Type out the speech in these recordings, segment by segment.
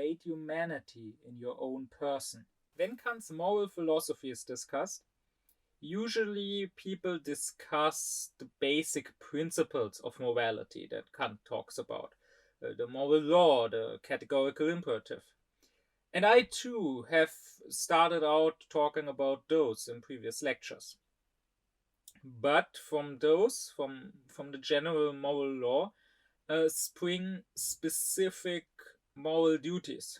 great humanity in your own person. When Kant's moral philosophy is discussed, usually people discuss the basic principles of morality that Kant talks about, the moral law, the categorical imperative. And I too have started out talking about those in previous lectures. But from the general moral law, spring specific moral duties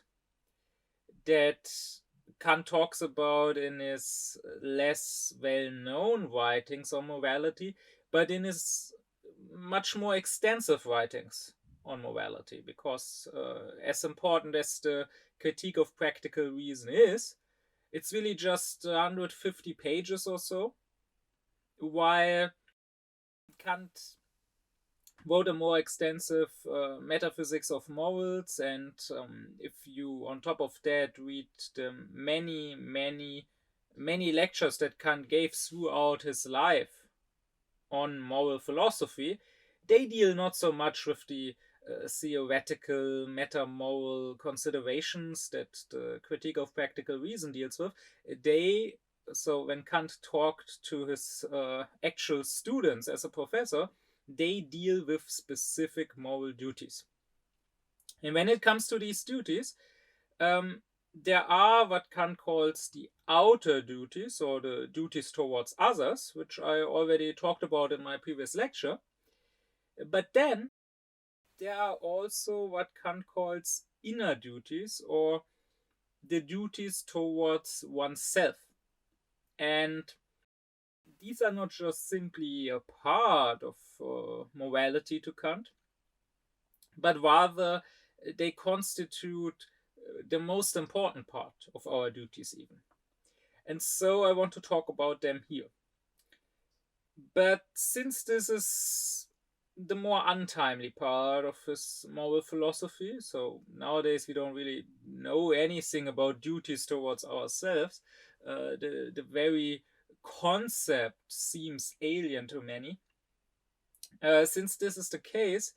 that Kant talks about in his less well-known writings on morality, but in his much more extensive writings on morality, because as important as the critique of practical reason is, it's really just 150 pages or so, while Kant wrote a more extensive metaphysics of morals, and if you on top of that read the many lectures that Kant gave throughout his life on moral philosophy, they deal not so much with the theoretical meta-moral considerations that the critique of practical reason deals with. So when Kant talked to his actual students as a professor, they deal with specific moral duties. And when it comes to these duties, there are what Kant calls the outer duties, or the duties towards others, which I already talked about in my previous lecture. But then there are also what Kant calls inner duties, or the duties towards oneself. And these are not just simply a part of morality to Kant, but rather they constitute the most important part of our duties even. And so I want to talk about them here. But since this is the more untimely part of his moral philosophy, so nowadays we don't really know anything about duties towards ourselves, the very concept seems alien to many. Since this is the case,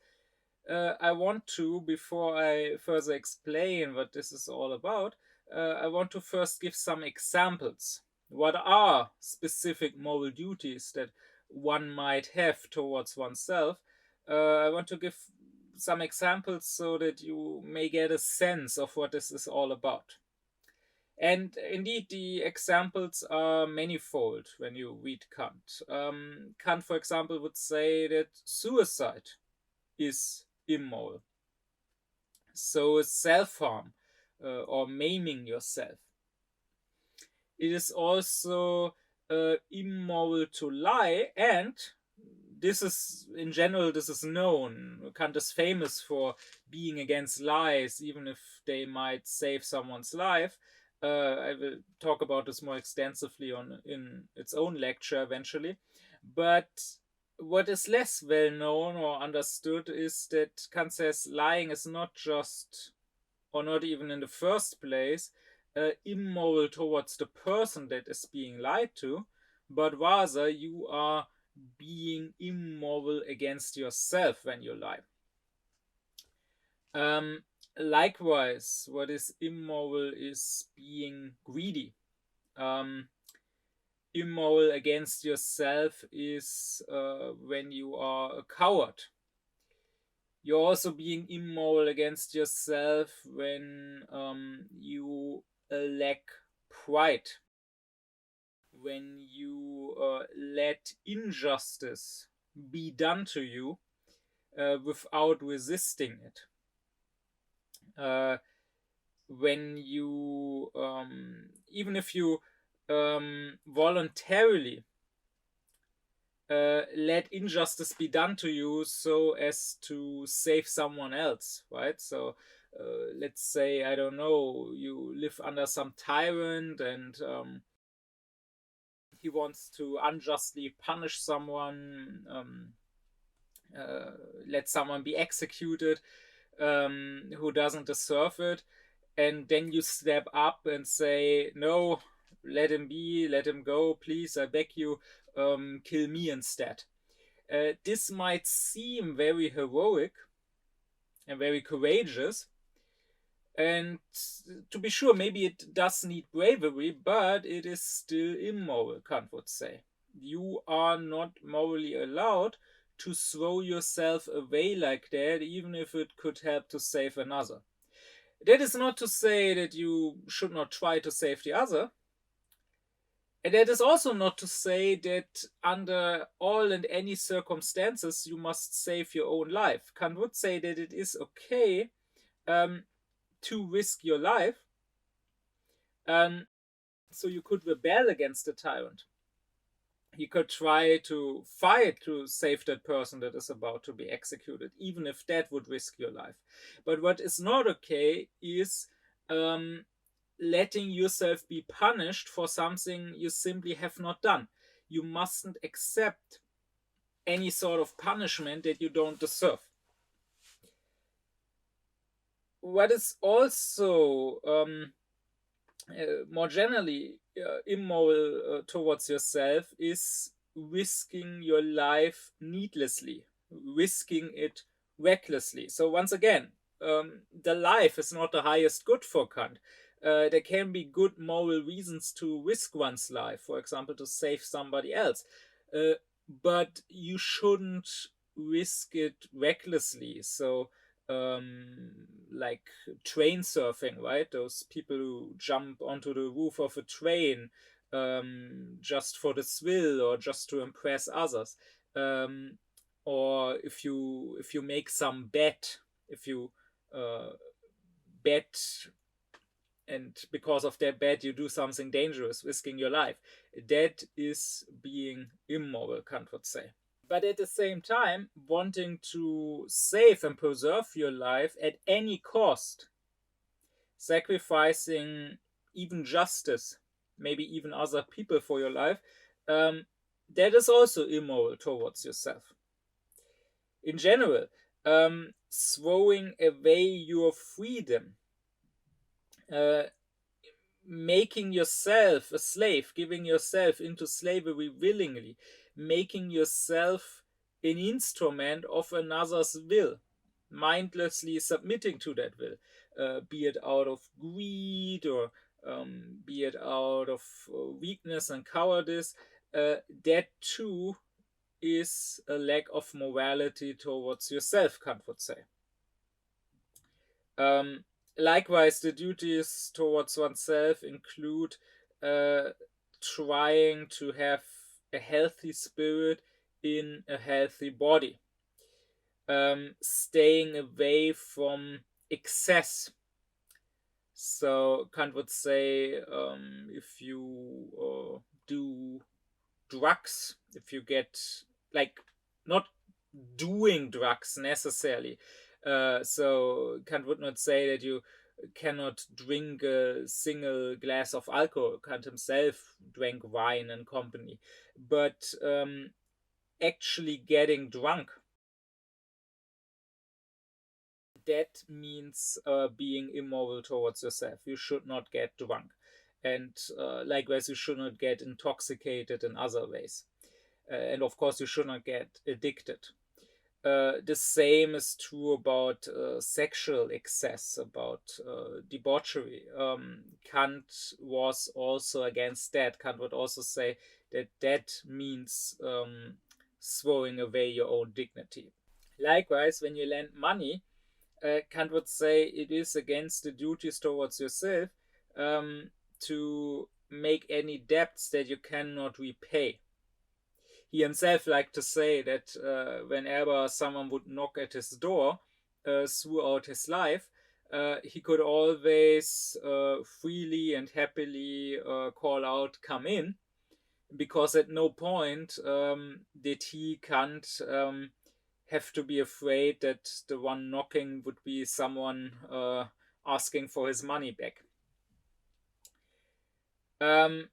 I want to, before I further explain what this is all about, I want to first give some examples. What are specific moral duties that one might have towards oneself? I want to give some examples so that you may get a sense of what this is all about. And indeed, the examples are manifold when you read Kant. Kant, for example, would say that suicide is immoral. So is self-harm or maiming yourself. It is also immoral to lie, and this is, in general, this is known. Kant is famous for being against lies, even if they might save someone's life. I will talk about this more extensively in its own lecture eventually. But what is less well known or understood is that Kant says lying is not just, or not even in the first place, immoral towards the person that is being lied to, but rather you are being immoral against yourself when you lie. Likewise, what is immoral is being greedy. Immoral against yourself is when you are a coward. You're also being immoral against yourself when you lack pride, when you let injustice be done to you without resisting it. When you, even if you voluntarily let injustice be done to you so as to save someone else, right? So let's say, I don't know, you live under some tyrant and he wants to unjustly punish someone, let someone be executed who doesn't deserve it, and then you step up and say, no, let him be, let him go, please, I beg you, kill me instead. This might seem very heroic and very courageous, And to be sure, maybe it does need bravery, but it is still immoral, Kant would say. You are not morally allowed to throw yourself away like that, even if it could help to save another. That is not to say that you should not try to save the other. And that is also not to say that under all and any circumstances you must save your own life. Kant would say that it is okay to risk your life. So you could rebel against the tyrant. You could try to fight to save that person that is about to be executed, even if that would risk your life. But what is not okay is letting yourself be punished for something you simply have not done. You mustn't accept any sort of punishment that you don't deserve. What is also more generally immoral towards yourself is risking your life needlessly, risking it recklessly. So once again, the life is not the highest good for Kant. There can be good moral reasons to risk one's life, for example, to save somebody else. But you shouldn't risk it recklessly. So like train surfing, right? Those people who jump onto the roof of a train just for the thrill or just to impress others. Or if you make some bet, if you bet, and because of that bet you do something dangerous, risking your life, that is being immoral, Kant would say. But at the same time, wanting to save and preserve your life at any cost, sacrificing even justice, maybe even other people for your life, that is also immoral towards yourself. In general, throwing away your freedom, uh, making yourself a slave, giving yourself into slavery willingly, making yourself an instrument of another's will, mindlessly submitting to that will, be it out of greed or be it out of weakness and cowardice, that too is a lack of morality towards yourself, Kant would say. Um, Likewise, the duties towards oneself include uh, trying to have a healthy spirit in a healthy body, staying away from excess. So Kant would say, if you do drugs, if you get, like, not doing drugs necessarily. So Kant would not say that you cannot drink a single glass of alcohol. Kant himself drank wine and company, but actually getting drunk, that means being immoral towards yourself. You should not get drunk, and likewise, you should not get intoxicated in other ways. And of course, you should not get addicted. The same is true about sexual excess, about debauchery. Kant was also against that. Kant would also say that that means throwing away your own dignity. Likewise, when you lend money, Kant would say it is against the duties towards yourself to make any debts that you cannot repay. He himself liked to say that whenever someone would knock at his door throughout his life, he could always freely and happily call out, "Come in," because at no point did he, Kant, have to be afraid that the one knocking would be someone asking for his money back. Um,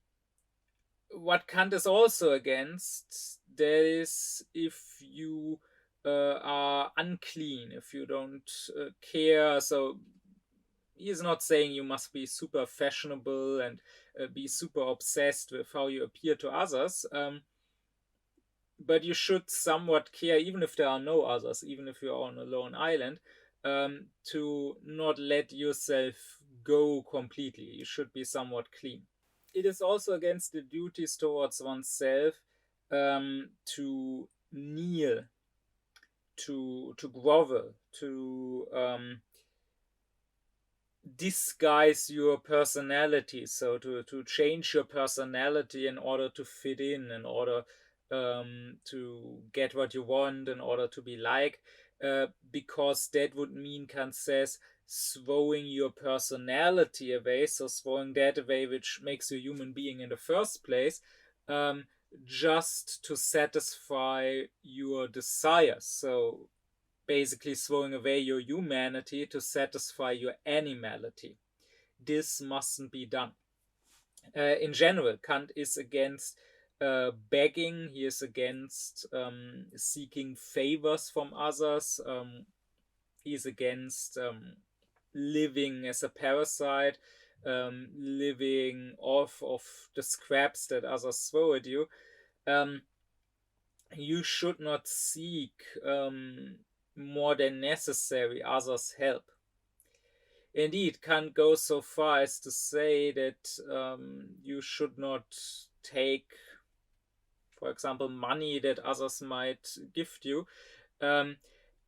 what Kant is also against, that is if you are unclean, if you don't care. So he's not saying you must be super fashionable and be super obsessed with how you appear to others, but you should somewhat care, even if there are no others, even if you're on a lone island, to not let yourself go completely. You should be somewhat clean. It is also against the duties towards oneself to kneel, to grovel, to disguise your personality, so to change your personality in order to fit in order to get what you want, in order to be liked, because that would mean, Kant says, throwing your personality away, so throwing that away which makes you a human being in the first place, um, just to satisfy your desires. So basically throwing away your humanity to satisfy your animality. This mustn't be done. In general, Kant is against begging. He is against seeking favors from others. He is against living as a parasite, living off of the scraps that others throw at you. You should not seek more than necessary others' help. Indeed, Kant goes so far as to say that you should not take, for example, money that others might gift you,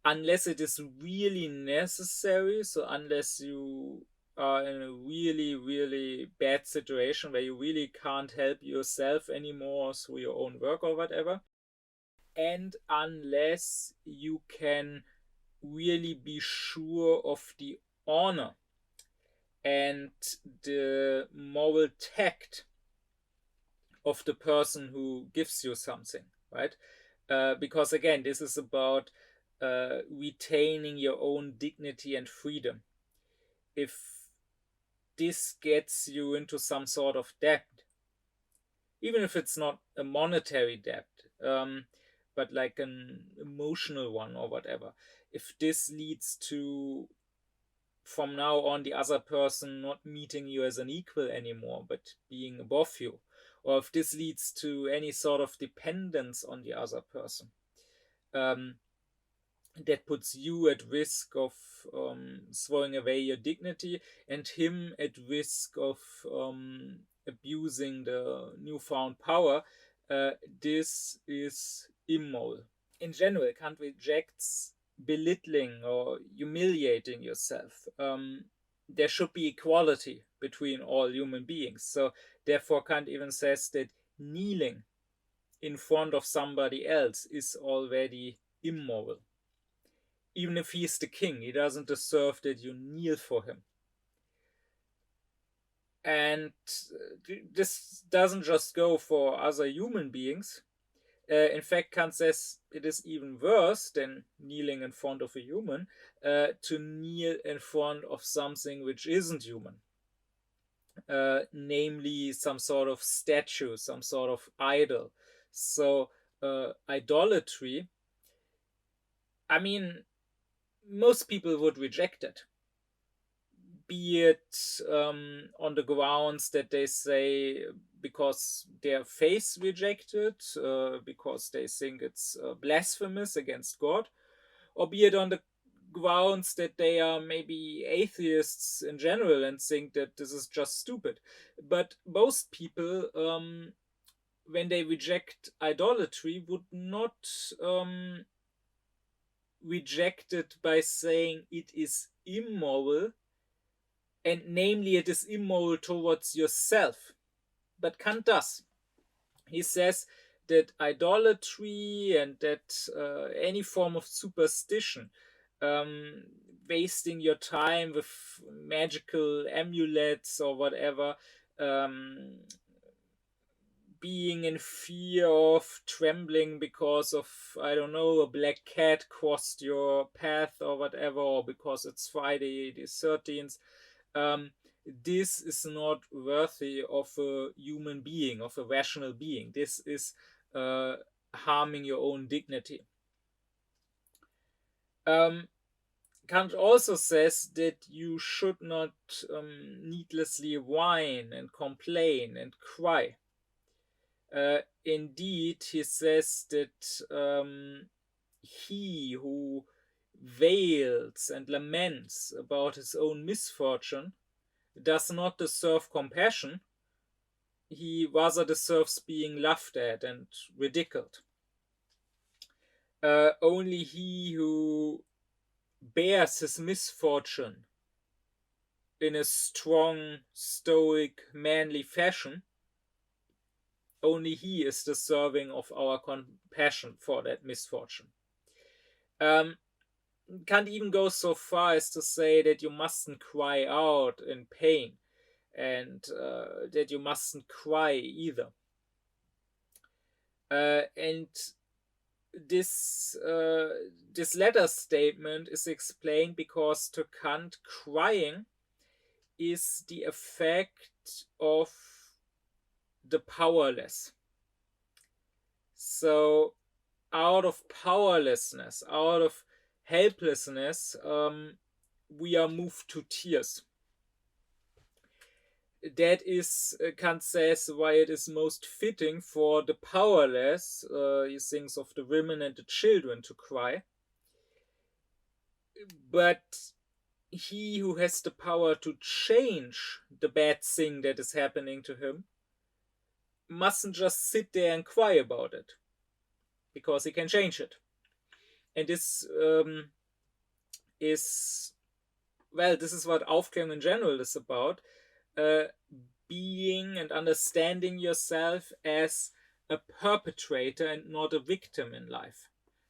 unless it is really necessary. So unless you are in a really, really bad situation where you really can't help yourself anymore through your own work or whatever, and unless you can really be sure of the honor and the moral tact of the person who gives you something, right? Because again, this is about retaining your own dignity and freedom. If this gets you into some sort of debt, even if it's not a monetary debt, but like an emotional one or whatever, if this leads to, from now on, the other person not meeting you as an equal anymore, but being above you, or if this leads to any sort of dependence on the other person, that puts you at risk of throwing away your dignity, and him at risk of abusing the newfound power, this is immoral. In general, Kant rejects belittling or humiliating yourself. There should be equality between all human beings. So therefore, Kant even says that kneeling in front of somebody else is already immoral. Even if he's the king, he doesn't deserve that you kneel for him. And this doesn't just go for other human beings. In fact, Kant says it is even worse than kneeling in front of a human, to kneel in front of something which isn't human, namely some sort of statue, some sort of idol. So, idolatry, I mean, most people would reject it, be it on the grounds that they say because their faith rejected, because they think it's blasphemous against God, or be it on the grounds that they are maybe atheists in general and think that this is just stupid. But most people, when they reject idolatry, would not reject it by saying it is immoral, and namely it is immoral towards yourself. But Kant does. He says that idolatry and that any form of superstition, wasting your time with magical amulets or whatever, being in fear of trembling because of, I don't know, a black cat crossed your path or whatever, or because it's Friday the 13th, this is not worthy of a human being, of a rational being. This is harming your own dignity. Kant also says that you should not needlessly whine and complain and cry. Indeed, he says that he who wails and laments about his own misfortune does not deserve compassion. He rather deserves being laughed at and ridiculed. Only he who bears his misfortune in a strong, stoic, manly fashion, only he is deserving of our compassion for that misfortune. Kant even goes so far as to say that you mustn't cry out in pain, and that you mustn't cry either. And this latter statement is explained because to Kant, crying is the effect of the powerless. So out of powerlessness, out of helplessness, we are moved to tears. That is, Kant says, why it is most fitting for the powerless, he thinks of the women and the children, to cry. But he who has the power to change the bad thing that is happening to him mustn't just sit there and cry about it, because he can change it. And this is, well, this is what Aufklärung in general is about. Being and understanding yourself as a perpetrator and not a victim in life.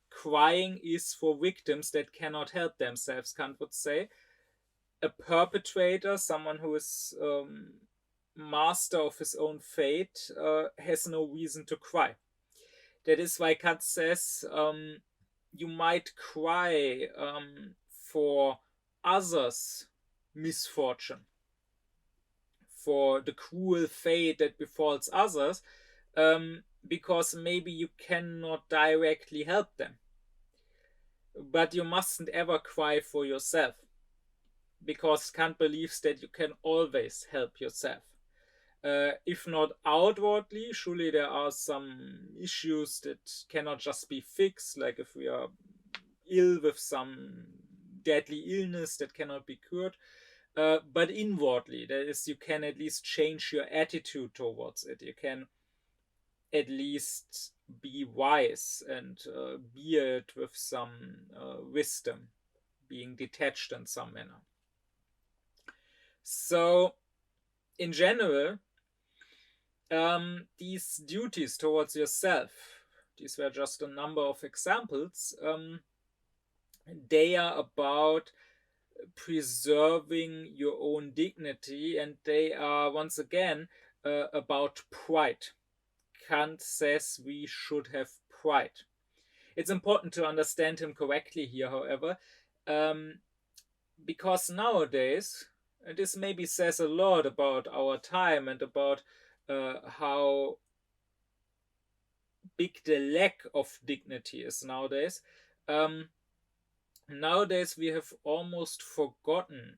Crying is for victims that cannot help themselves, Kant would say. A perpetrator, someone who is master of his own fate, has no reason to cry. That is why Kant says you might cry for others' misfortune, for the cruel fate that befalls others, because maybe you cannot directly help them. But you mustn't ever cry for yourself, because Kant believes that you can always help yourself. If not outwardly, surely there are some issues that cannot just be fixed, like if we are ill with some deadly illness that cannot be cured. But inwardly, that is, you can at least change your attitude towards it. You can at least be wise and bear it with some wisdom, being detached in some manner. So, in general, these duties towards yourself, these were just a number of examples, they are about preserving your own dignity, and they are once again about pride. Kant says we should have pride. It's important to understand him correctly here, however, because nowadays, and this maybe says a lot about our time and about how big the lack of dignity is nowadays. Nowadays we have almost forgotten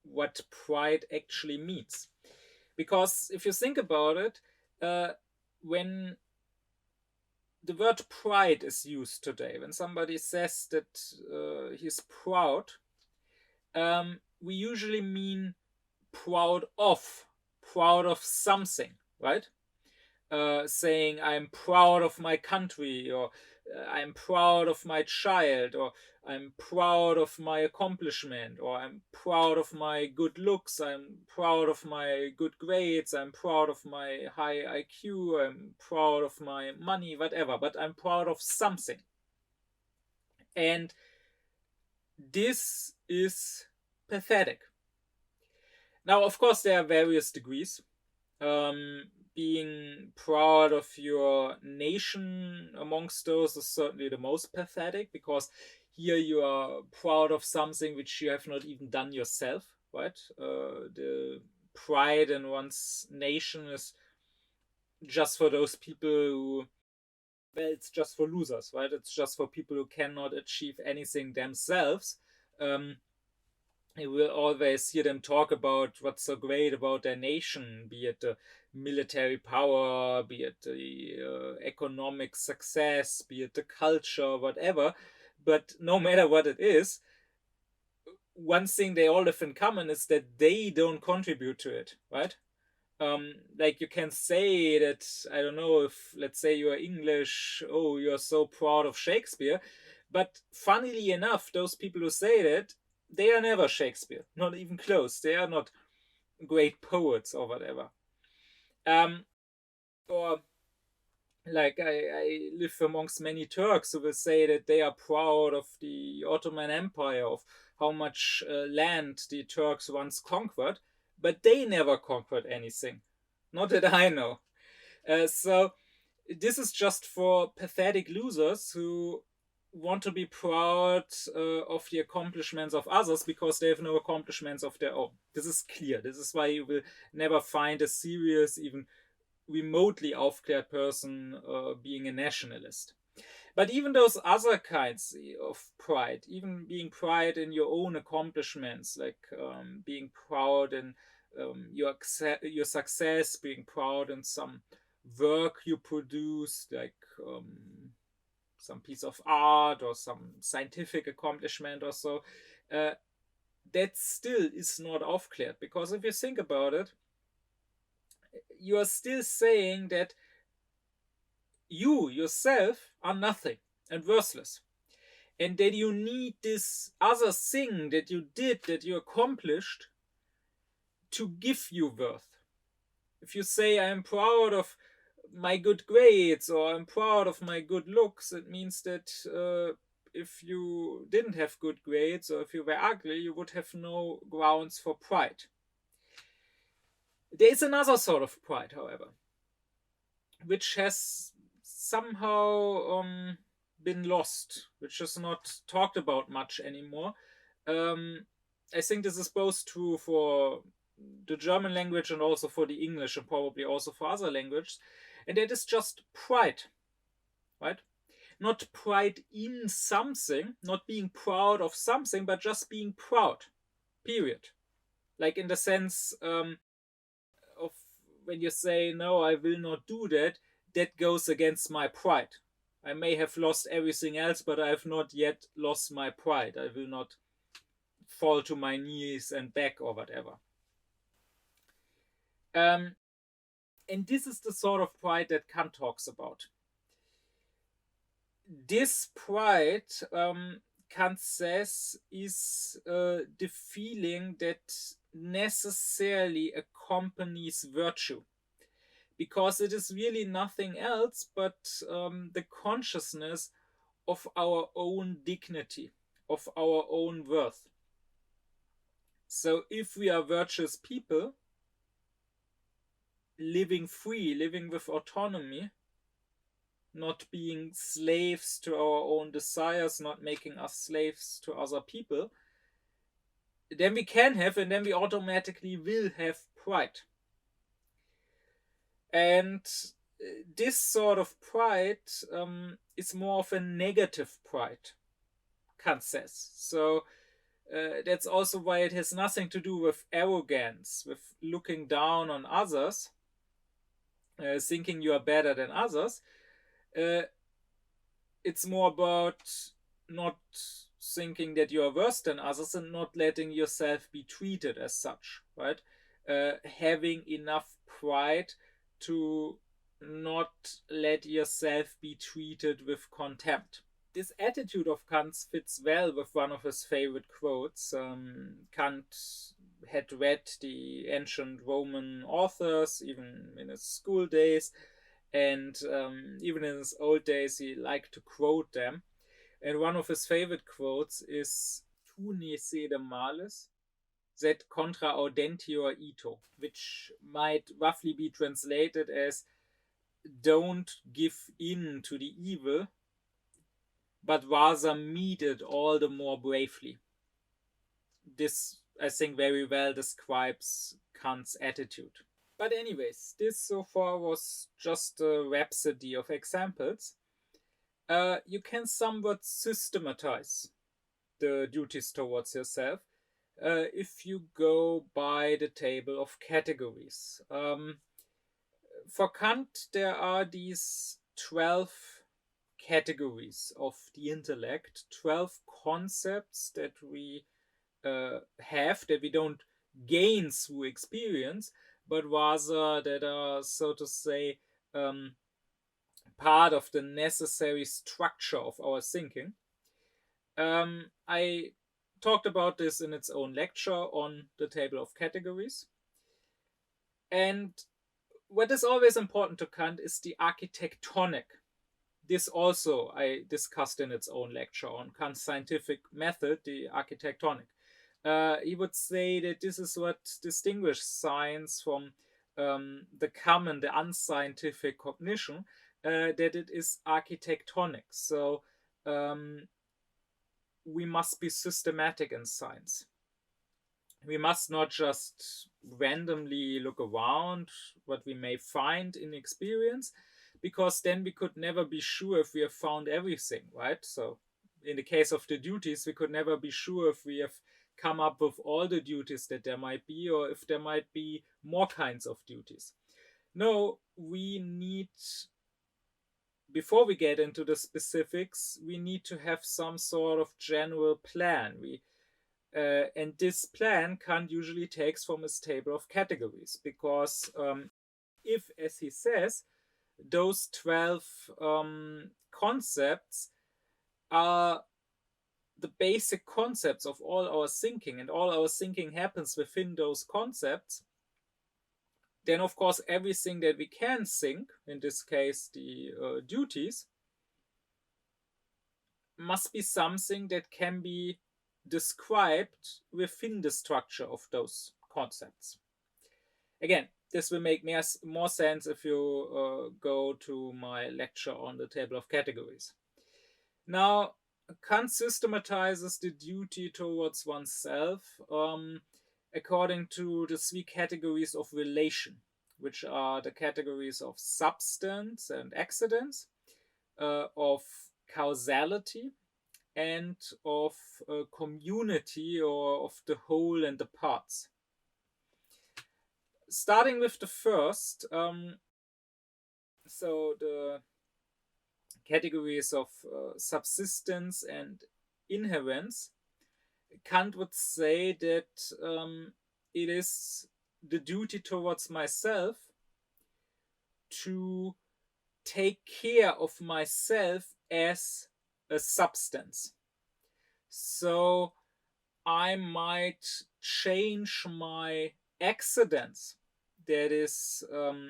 what pride actually means. Because if you think about it, when the word pride is used today, when somebody says that he's proud, we usually mean proud of something, right? Saying I'm proud of my country, or I'm proud of my child, or I'm proud of my accomplishment, or I'm proud of my good looks, I'm proud of my good grades, I'm proud of my high IQ, I'm proud of my money, whatever, but I'm proud of something. And this is pathetic. Now, of course, there are various degrees. Being proud of your nation amongst those is certainly the most pathetic, because here you are proud of something which you have not even done yourself, right? The pride in one's nation is just for those people who, well, it's just for losers, right? It's just for people who cannot achieve anything themselves. You will always hear them talk about what's so great about their nation, be it the military power, be it the economic success, be it the culture, whatever. but no matter what it is, one thing they all have in common is that they don't contribute to it, right? Like you can say that, I don't know, if let's say you are English, oh, you're so proud of Shakespeare, but funnily enough, those people who say that, they are never Shakespeare, not even close. They are not great poets or whatever. Or like I live amongst many Turks who will say that they are proud of the Ottoman Empire, of how much land the Turks once conquered, but they never conquered anything. Not that I know. So this is just for pathetic losers who want to be proud of the accomplishments of others because they have no accomplishments of their own. This is clear. This is why you will never find a serious, even remotely aufklärt person being a nationalist. But even those other kinds of pride, even being pride in your own accomplishments, like being proud in your success, being proud in some work you produce, like some piece of art or some scientific accomplishment or so, that still is not aufklärt. Because if you think about it, you are still saying that you yourself are nothing and worthless, and that you need this other thing that you did, that you accomplished, to give you worth. If you say, I'm proud of my good grades or I'm proud of my good looks, it means that if you didn't have good grades or if you were ugly, you would have no grounds for pride. There is another sort of pride, however, which has somehow been lost, which is not talked about much anymore. I think this is both true for the German language and also for the English and probably also for other languages. And that is just pride, right? Not pride in something, not being proud of something, but just being proud, period. Like in the sense of when you say, no, I will not do that, that goes against my pride. I may have lost everything else, but I have not yet lost my pride. I will not fall to my knees and back or whatever. And this is the sort of pride that Kant talks about. This pride, Kant says, is the feeling that necessarily accompanies virtue, because it is really nothing else but the consciousness of our own dignity, of our own worth. So if we are virtuous people, living free, living with autonomy, not being slaves to our own desires, not making us slaves to other people, then we can have, and then we automatically will have pride. And this sort of pride is more of a negative pride, Kant says. So that's also why it has nothing to do with arrogance, with looking down on others, thinking you are better than others. It's more about not thinking that you are worse than others and not letting yourself be treated as such, right? Having enough pride to not let yourself be treated with contempt. This attitude of Kant's fits well with one of his favorite quotes. Kant had read the ancient Roman authors, even in his school days, and even in his old days, he liked to quote them. And one of his favorite quotes is "Tu ne sede males, sed contra audentior ito," which might roughly be translated as "Don't give in to the evil, but rather meet it all the more bravely." This, I think, very well describes Kant's attitude. But anyways, this so far was just a rhapsody of examples. You can somewhat systematize the duties towards yourself if you go by the table of categories. For Kant, there are these 12 categories of the intellect, 12 concepts that we have, that we don't gain through experience, but rather that are, so to say, part of the necessary structure of our thinking. I talked about this in its own lecture on the table of categories. And what is always important to Kant is the architectonic. This also I discussed in its own lecture on Kant's scientific method, the architectonic. He would say that this is what distinguishes science from the common, the unscientific cognition, that it is architectonic. So we must be systematic in science. We must not just randomly look around what we may find in experience, because then we could never be sure if we have found everything, right? So in the case of the duties, we could never be sure if we have come up with all the duties that there might be, or if there might be more kinds of duties. No, we need, before we get into the specifics, we need to have some sort of general plan. And this plan Kant usually takes from his table of categories, because if, as he says, those 12 concepts are the basic concepts of all our thinking, and all our thinking happens within those concepts, then of course everything that we can think, in this case the duties, must be something that can be described within the structure of those concepts. Again, this will make more sense if you go to my lecture on the table of categories. Now, Kant systematizes the duty towards oneself according to the three categories of relation, which are the categories of substance and accidents, of causality, and of community, or of the whole and the parts. Starting with the first, so the categories of subsistence and inherence, Kant would say that it is the duty towards myself to take care of myself as a substance. So I might change my accidents, that is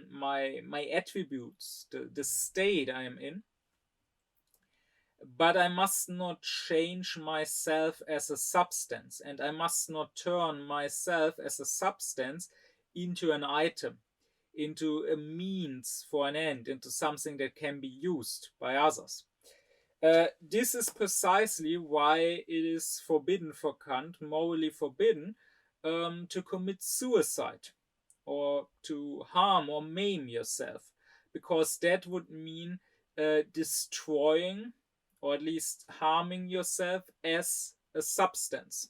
my attributes, the state I am in, but I must not change myself as a substance, and I must not turn myself as a substance into an item, into a means for an end, into something that can be used by others. This is precisely why it is forbidden for Kant, morally forbidden, to commit suicide or to harm or maim yourself, because that would mean destroying, or at least harming yourself as a substance.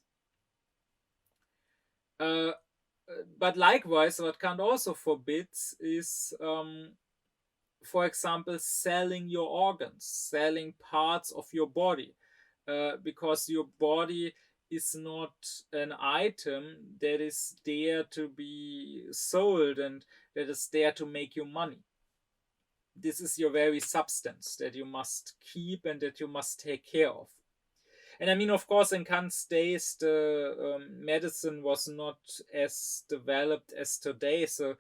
But likewise, what Kant also forbids is, for example, selling your organs, selling parts of your body, because your body is not an item that is there to be sold and that is there to make you money. This is your very substance that you must keep and that you must take care of. And I mean, of course, in Kant's days, the medicine was not as developed as today, so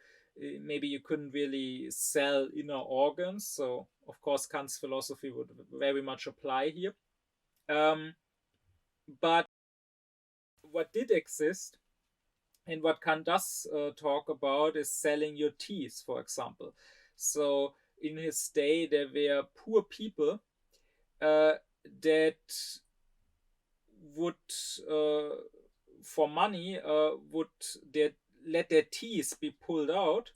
maybe you couldn't really sell inner organs. So, of course, Kant's philosophy would very much apply here. But what did exist, and what Kant does talk about, is selling your teeth, for example. So, in his day, there were poor people that would, for money, would let their teeth be pulled out,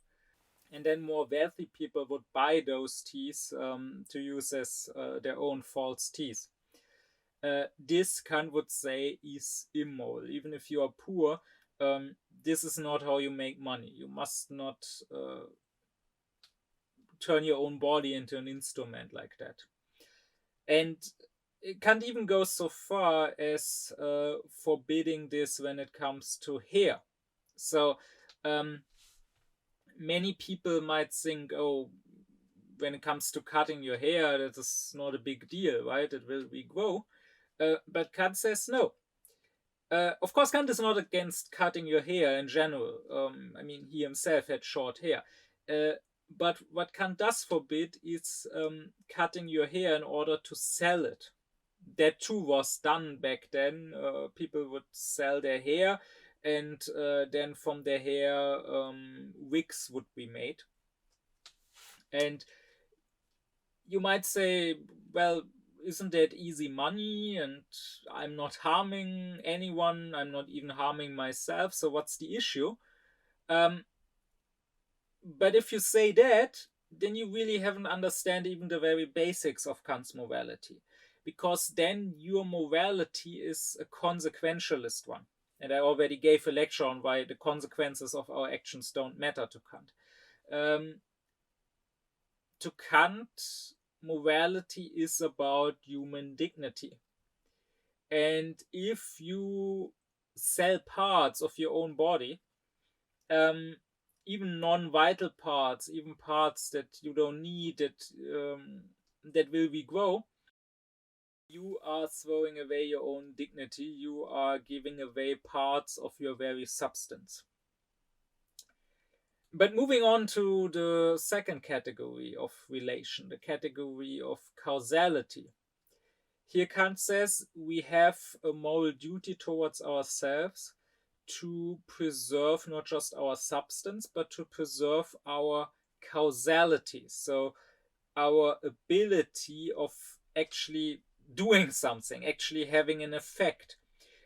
and then more wealthy people would buy those teeth to use as their own false teeth. This Kant would say is immoral. Even if you are poor, this is not how you make money. You must not turn your own body into an instrument like that. And Kant even goes so far as forbidding this when it comes to hair. So many people might think, oh, when it comes to cutting your hair, that is not a big deal, right? It will regrow. But Kant says no. Of course, Kant is not against cutting your hair in general. I mean, he himself had short hair. But what Kant does forbid is cutting your hair in order to sell it. That too was done back then. People would sell their hair, and then from their hair, wigs would be made. And you might say, well, isn't that easy money? And I'm not harming anyone. I'm not even harming myself. So what's the issue? Um, but if you say that, then you really haven't understand even the very basics of Kant's morality, because then your morality is a consequentialist one. And I already gave a lecture on why the consequences of our actions don't matter to Kant. To Kant, morality is about human dignity. And if you sell parts of your own body, even non-vital parts, even parts that you don't need, that will regrow, you are throwing away your own dignity. You are giving away parts of your very substance. But moving on to the second category of relation, the category of causality. Here Kant says we have a moral duty towards ourselves to preserve not just our substance, but to preserve our causality. So our ability of actually doing something, actually having an effect.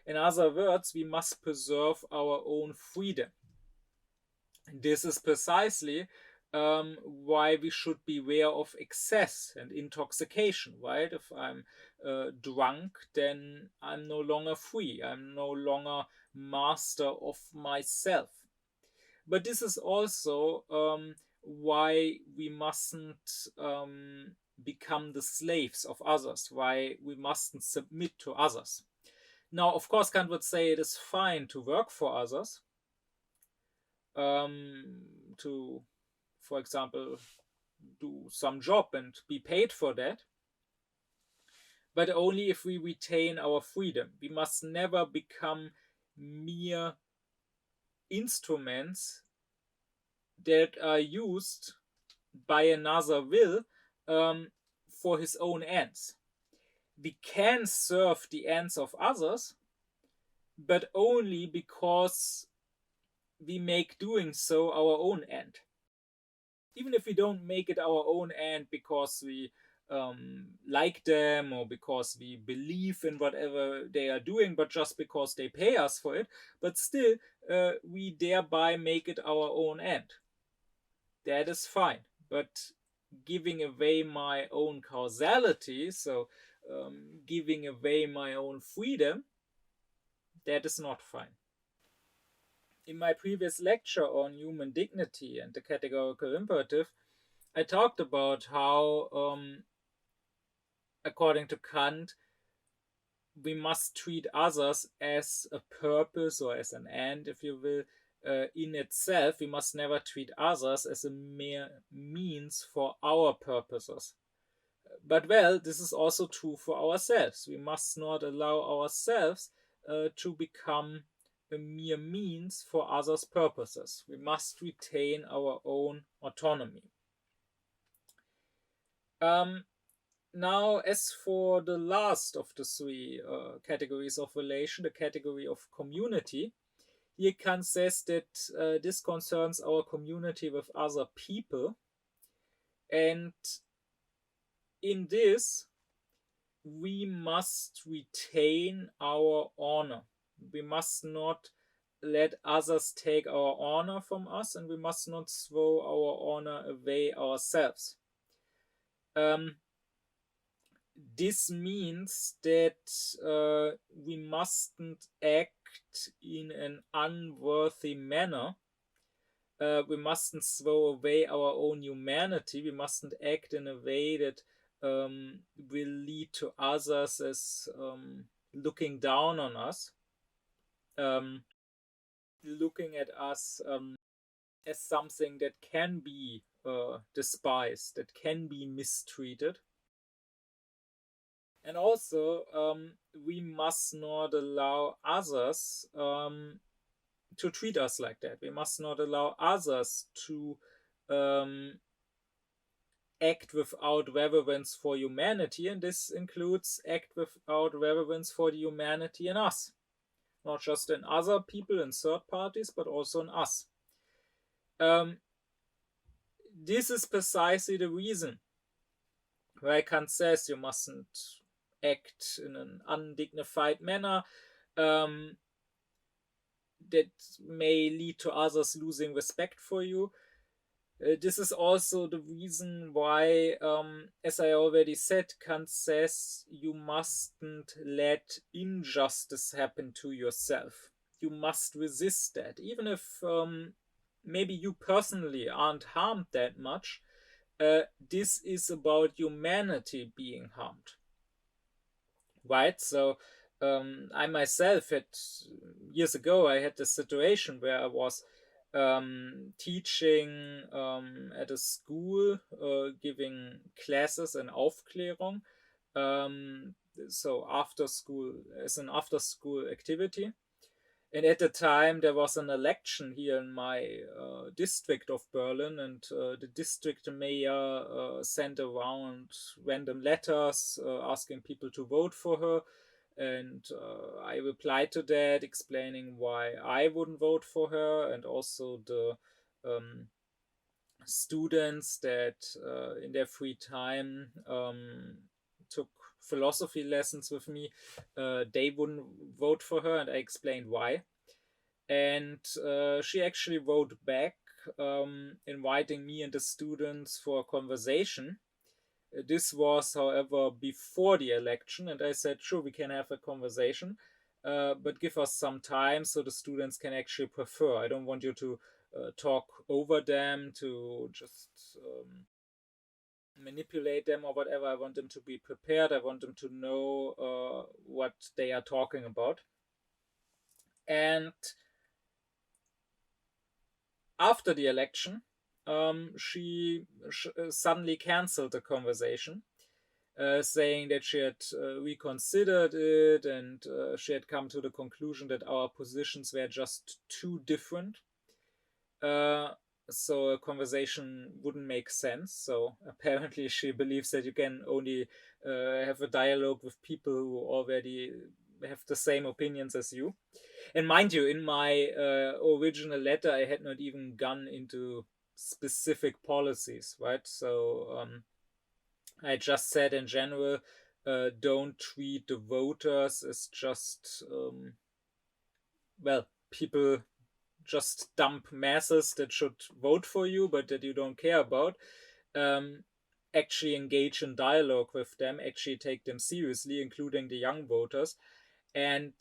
In other words, we must preserve our own freedom. This is precisely why we should beware of excess and intoxication, right? If I'm drunk, then I'm no longer free. I'm no longer master of myself. But this is also why we mustn't become the slaves of others, why we mustn't submit to others. Now, of course, Kant would say it is fine to work for others, to, for example, do some job and be paid for that, but only if we retain our freedom. We must never become mere instruments that are used by another will for his own ends. We can serve the ends of others, but only because we make doing so our own end. Even if we don't make it our own end because we like them or because we believe in whatever they are doing, but just because they pay us for it, but still we thereby make it our own end. That is fine. But giving away my own causality, so giving away my own freedom, that is not fine. In my previous lecture on human dignity and the categorical imperative, I talked about how, according to Kant, we must treat others as a purpose or as an end, if you will, in itself. We must never treat others as a mere means for our purposes. But well, this is also true for ourselves. We must not allow ourselves to become a mere means for others' purposes. We must retain our own autonomy. Now, as for the last of the three categories of relation, the category of community, here Kant says that this concerns our community with other people. And in this, we must retain our honor. We must not let others take our honor from us, and we must not throw our honor away ourselves. This means that we mustn't act in an unworthy manner. We mustn't throw away our own humanity. We mustn't act in a way that will lead to others as looking down on us, um, looking at us as something that can be despised, that can be mistreated. And also, we must not allow others to treat us like that. We must not allow others to act without reverence for humanity, and this includes act without reverence for the humanity in us, not just in other people and third parties, but also in us. This is precisely the reason why Kant says you mustn't act in an undignified manner that may lead to others losing respect for you. This is also the reason why, as I already said, Kant says you mustn't let injustice happen to yourself. You must resist that. Even if maybe you personally aren't harmed that much, this is about humanity being harmed. Right? So I myself had, years ago, I had this situation where I was teaching at a school, giving classes in Aufklärung, so after school, as an after school activity. And at the time, there was an election here in my district of Berlin, and the district mayor sent around random letters asking people to vote for her. And I replied to that, explaining why I wouldn't vote for her, and also the students that in their free time took philosophy lessons with me, they wouldn't vote for her, and I explained why. And she actually wrote back, inviting me and the students for a conversation. This was, however, before the election, and I said, sure, we can have a conversation, but give us some time so the students can actually prefer. I don't want you to talk over them, to just manipulate them or whatever. I want them to be prepared. I want them to know what they are talking about. And after the election, she suddenly canceled the conversation, saying that she had reconsidered it, and she had come to the conclusion that our positions were just too different. So a conversation wouldn't make sense. So apparently she believes that you can only have a dialogue with people who already have the same opinions as you. And mind you, in my original letter, I had not even gone into specific policies, right? So I just said in general, don't treat the voters as just, people, just dump masses that should vote for you, but that you don't care about. Actually engage in dialogue with them, actually take them seriously, including the young voters, and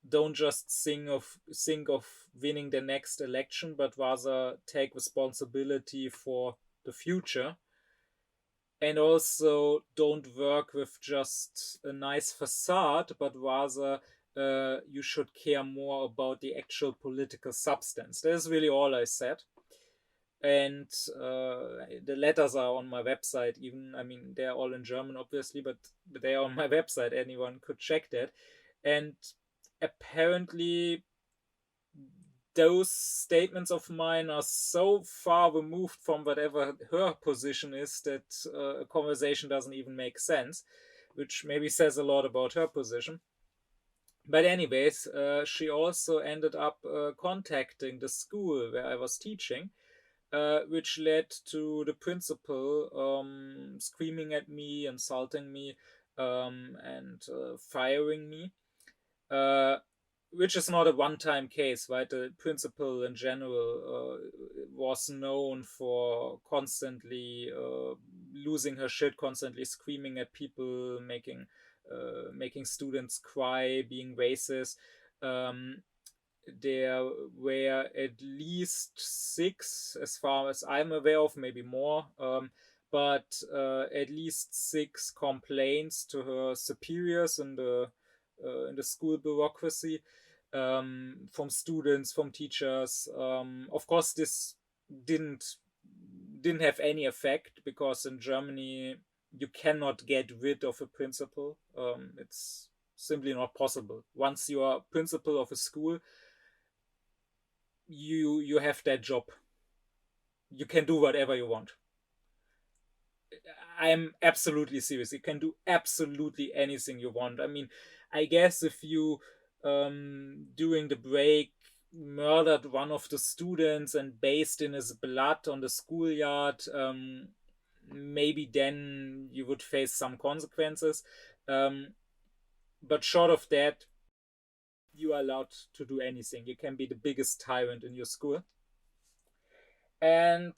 don't just think of winning the next election, but rather take responsibility for the future. And also don't work with just a nice facade, but rather you should care more about the actual political substance. That is really all I said. And the letters are on my website even. I mean, they're all in German, obviously, but they are on my website. Anyone could check that. And apparently those statements of mine are so far removed from whatever her position is that a conversation doesn't even make sense, which maybe says a lot about her position. But anyways, she also ended up contacting the school where I was teaching, which led to the principal screaming at me, insulting me, and firing me. Which is not a one-time case, right? The principal in general was known for constantly losing her shit, constantly screaming at people, making students cry, being racist. There were at least 6, as far as I'm aware of, maybe more, but at least 6 complaints to her superiors in the school bureaucracy, from students, from teachers. Of course, this didn't didn't have any effect, because in Germany you cannot get rid of a principal. It's simply not possible. Once you are principal of a school, you have that job. You can do whatever you want. I'm absolutely serious. You can do absolutely anything you want. I mean, I guess if you during the break murdered one of the students and bathed in his blood on the schoolyard, maybe then you would face some consequences. But short of that, you are allowed to do anything. You can be the biggest tyrant in your school. And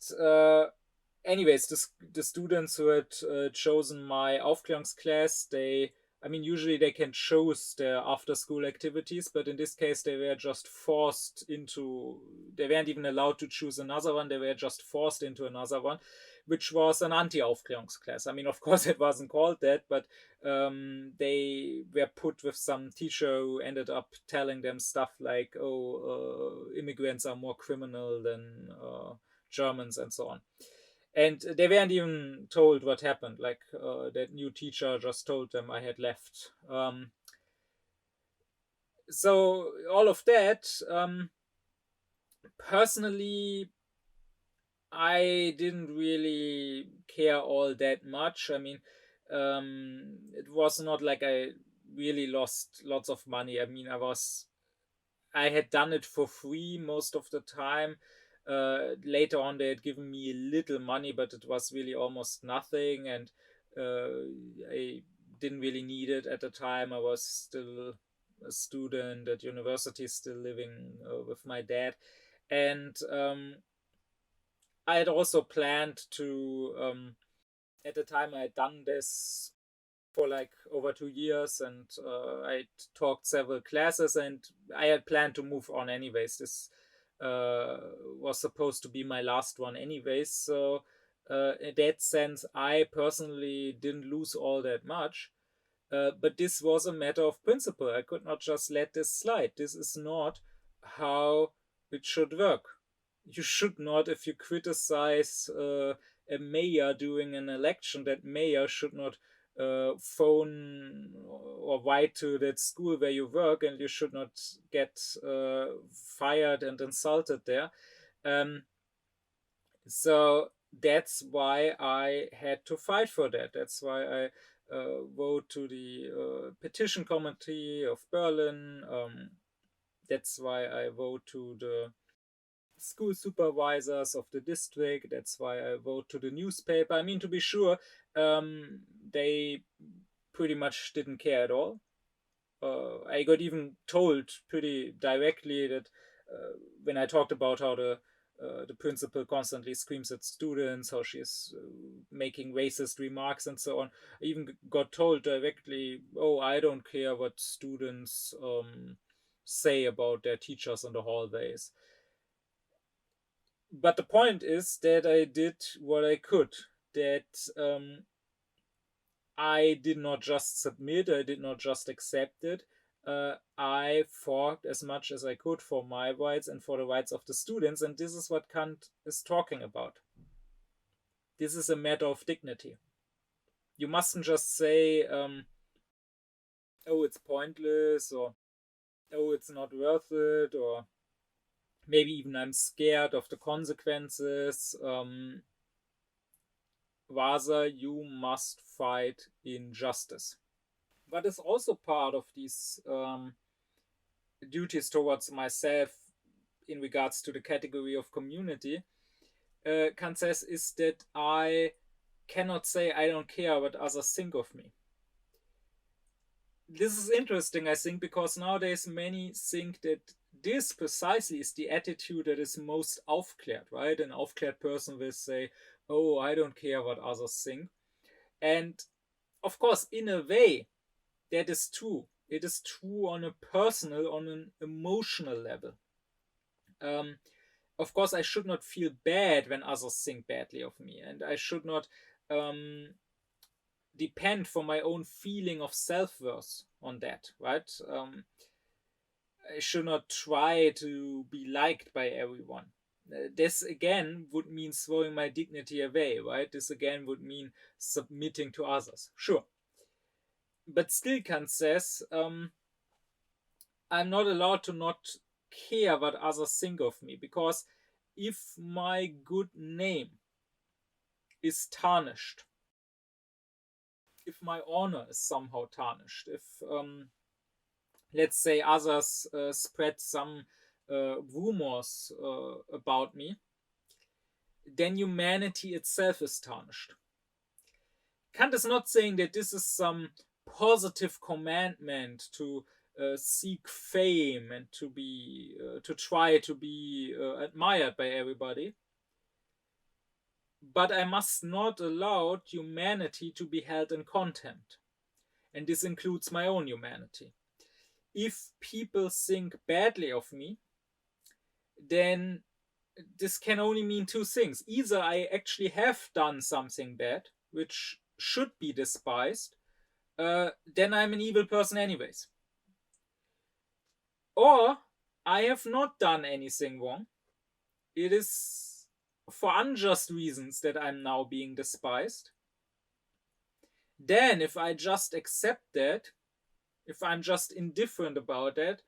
anyways, the students who had chosen my Aufklärungsklasse, I mean, usually they can choose their after school activities, but in this case, they were just forced into, they weren't even allowed to choose another one, they were just forced into another one, which was an anti-Aufklärungsklasse. I mean, of course, it wasn't called that, but they were put with some teacher who ended up telling them stuff like, oh, immigrants are more criminal than Germans and so on. And they weren't even told what happened. Like that new teacher just told them I had left. So all of that, personally, I didn't really care all that much. I mean, it was not like I really lost lots of money. I mean, I had done it for free most of the time. Later on, they had given me a little money, but it was really almost nothing, and I didn't really need it at the time. I was still a student at university, still living with my dad, and I had also planned to. At the time, I had done this for like over 2 years, and I taught several classes, and I had planned to move on anyways. This was supposed to be my last one anyways, so in that sense I personally didn't lose all that much. But this was a matter of principle. I could not just let this slide. This is not how it should work. You should not, if you criticize a mayor during an election, that mayor should not phone or write to that school where you work, and you should not get fired and insulted there. So that's why I had to fight for that. That's why I wrote to the petition committee of Berlin. That's why I wrote to the school supervisors of the district. That's why I wrote to the newspaper. I mean, to be sure, they pretty much didn't care at all. I got even told pretty directly that when I talked about how the principal constantly screams at students, how she's making racist remarks and so on. I even got told directly, "Oh, I don't care what students say about their teachers in the hallways." But the point is that I did what I could. That I did not just submit, I did not just accept it. I fought as much as I could for my rights and for the rights of the students, and this is what Kant is talking about. This is a matter of dignity. You mustn't just say, oh, it's pointless, or oh, it's not worth it, or maybe even I'm scared of the consequences. Rather, you must fight injustice. What is also part of these duties towards myself in regards to the category of community, Kant says, is that I cannot say I don't care what others think of me. This is interesting, I think, because nowadays many think that this precisely is the attitude that is most aufklärt, right? An aufklärt person will say, oh, I don't care what others think. And of course, in a way, that is true. It is true on a personal, on an emotional level. Of course, I should not feel bad when others think badly of me, and I should not depend for my own feeling of self-worth on that, right? I should not try to be liked by everyone. This again would mean throwing my dignity away, right? This again would mean submitting to others. Sure. But still, Kant says, I'm not allowed to not care what others think of me, because if my good name is tarnished, if my honor is somehow tarnished, if let's say others spread some rumors about me, then humanity itself is tarnished. Kant is not saying that this is some positive commandment to seek fame and to try to be admired by everybody, but I must not allow humanity to be held in contempt, and this includes my own humanity. If people think badly of me, then this can only mean two things. Either I actually have done something bad, which should be despised, then I'm an evil person anyways. Or I have not done anything wrong. It is for unjust reasons that I'm now being despised. Then, if I just accept that, if I'm just indifferent about that,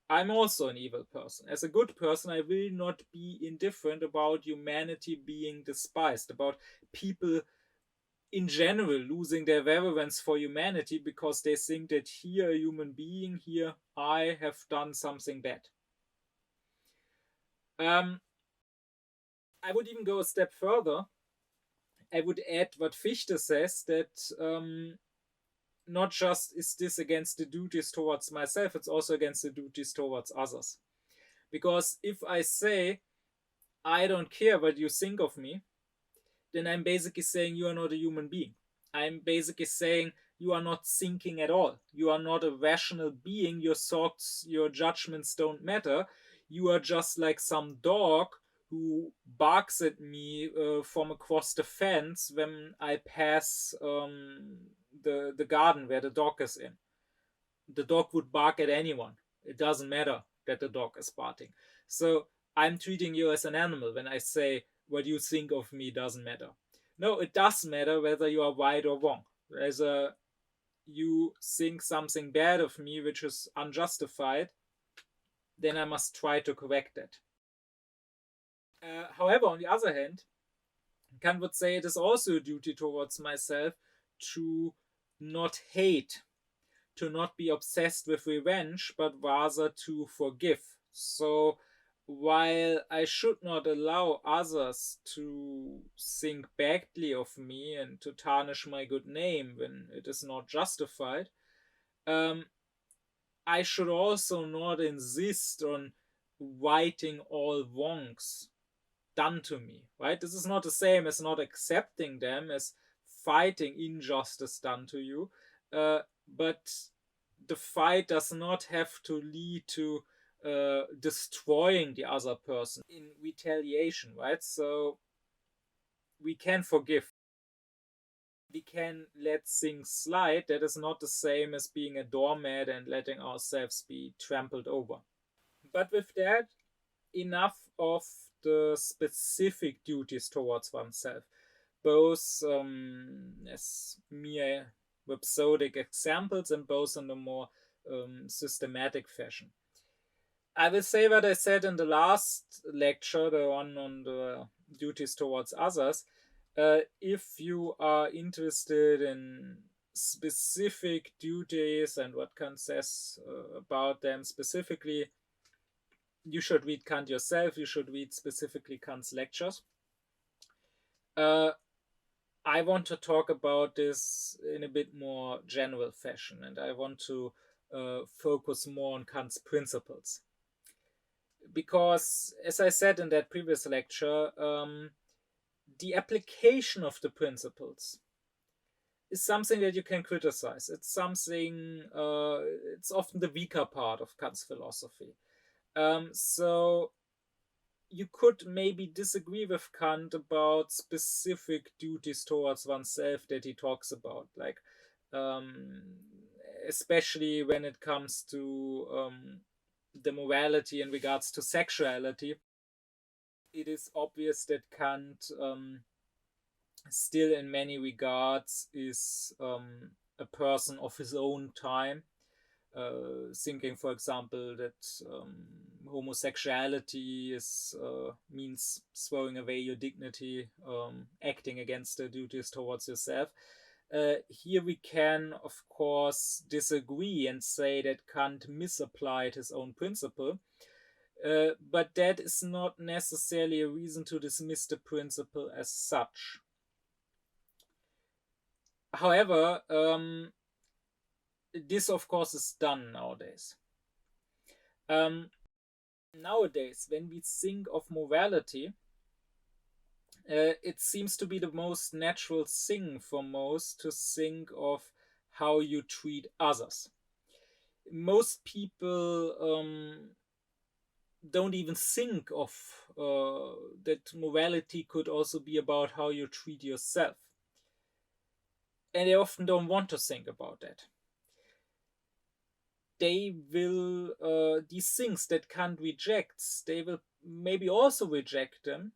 I'm also an evil person. As a good person, I will not be indifferent about humanity being despised, about people in general losing their reverence for humanity because they think that here, a human being, here, I have done something bad. I would even go a step further. I would add what Fichte says, that not just is this against the duties towards myself, it's also against the duties towards others. Because if I say, I don't care what you think of me, then I'm basically saying you are not a human being. I'm basically saying you are not thinking at all. You are not a rational being. Your thoughts, your judgments don't matter. You are just like some dog who barks at me from across the fence when I pass the garden where the dog is in. The dog would bark at anyone. It doesn't matter that the dog is barking. So I'm treating you as an animal when I say what you think of me doesn't matter. No, it does matter whether you are right or wrong. Whether you think something bad of me which is unjustified, then I must try to correct that. However, on the other hand, Kant would say it is also a duty towards myself to not hate, to not be obsessed with revenge, but rather to forgive. So while I should not allow others to think badly of me and to tarnish my good name when it is not justified, I should also not insist on righting all wrongs done to me, right? This is not the same as not accepting them, as fighting injustice done to you, but the fight does not have to lead to destroying the other person in retaliation, right? So we can forgive. We can let things slide. That is not the same as being a doormat and letting ourselves be trampled over. But with that, enough of the specific duties towards oneself, both as mere rhapsodic examples and both in a more systematic fashion. I will say what I said in the last lecture, the one on the duties towards others. If you are interested in specific duties and what Kant says about them specifically, you should read Kant yourself. You should read specifically Kant's lectures. I want to talk about this in a bit more general fashion, and I want to focus more on Kant's principles. Because, as I said in that previous lecture, the application of the principles is something that you can criticize. It's something, it's often the weaker part of Kant's philosophy. So you could maybe disagree with Kant about specific duties towards oneself that he talks about, like um, especially when it comes to the morality in regards to sexuality. It is obvious that Kant still, in many regards, is a person of his own time, thinking, for example, that homosexuality is means throwing away your dignity, acting against the duties towards yourself. Here we can, of course, disagree and say that Kant misapplied his own principle, but that is not necessarily a reason to dismiss the principle as such. However, this, of course, is done nowadays. Nowadays, when we think of morality, it seems to be the most natural thing for most to think of how you treat others. Most people don't even think of that morality could also be about how you treat yourself. And they often don't want to think about that. They will, these things that Kant rejects, they will maybe also reject them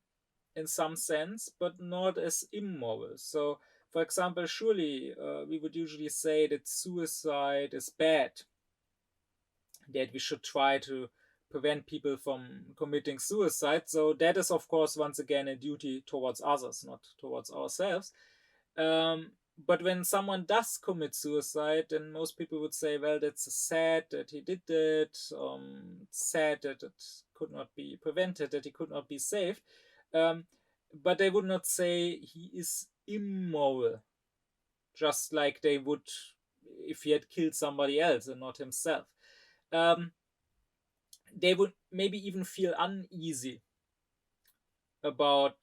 in some sense, but not as immoral. So, for example, surely we would usually say that suicide is bad, that we should try to prevent people from committing suicide. So, that is, of course, once again, a duty towards others, not towards ourselves. But when someone does commit suicide, then most people would say, well, that's sad that he did that, sad that it could not be prevented, that he could not be saved. But they would not say he is immoral, just like they would if he had killed somebody else and not himself. They would maybe even feel uneasy about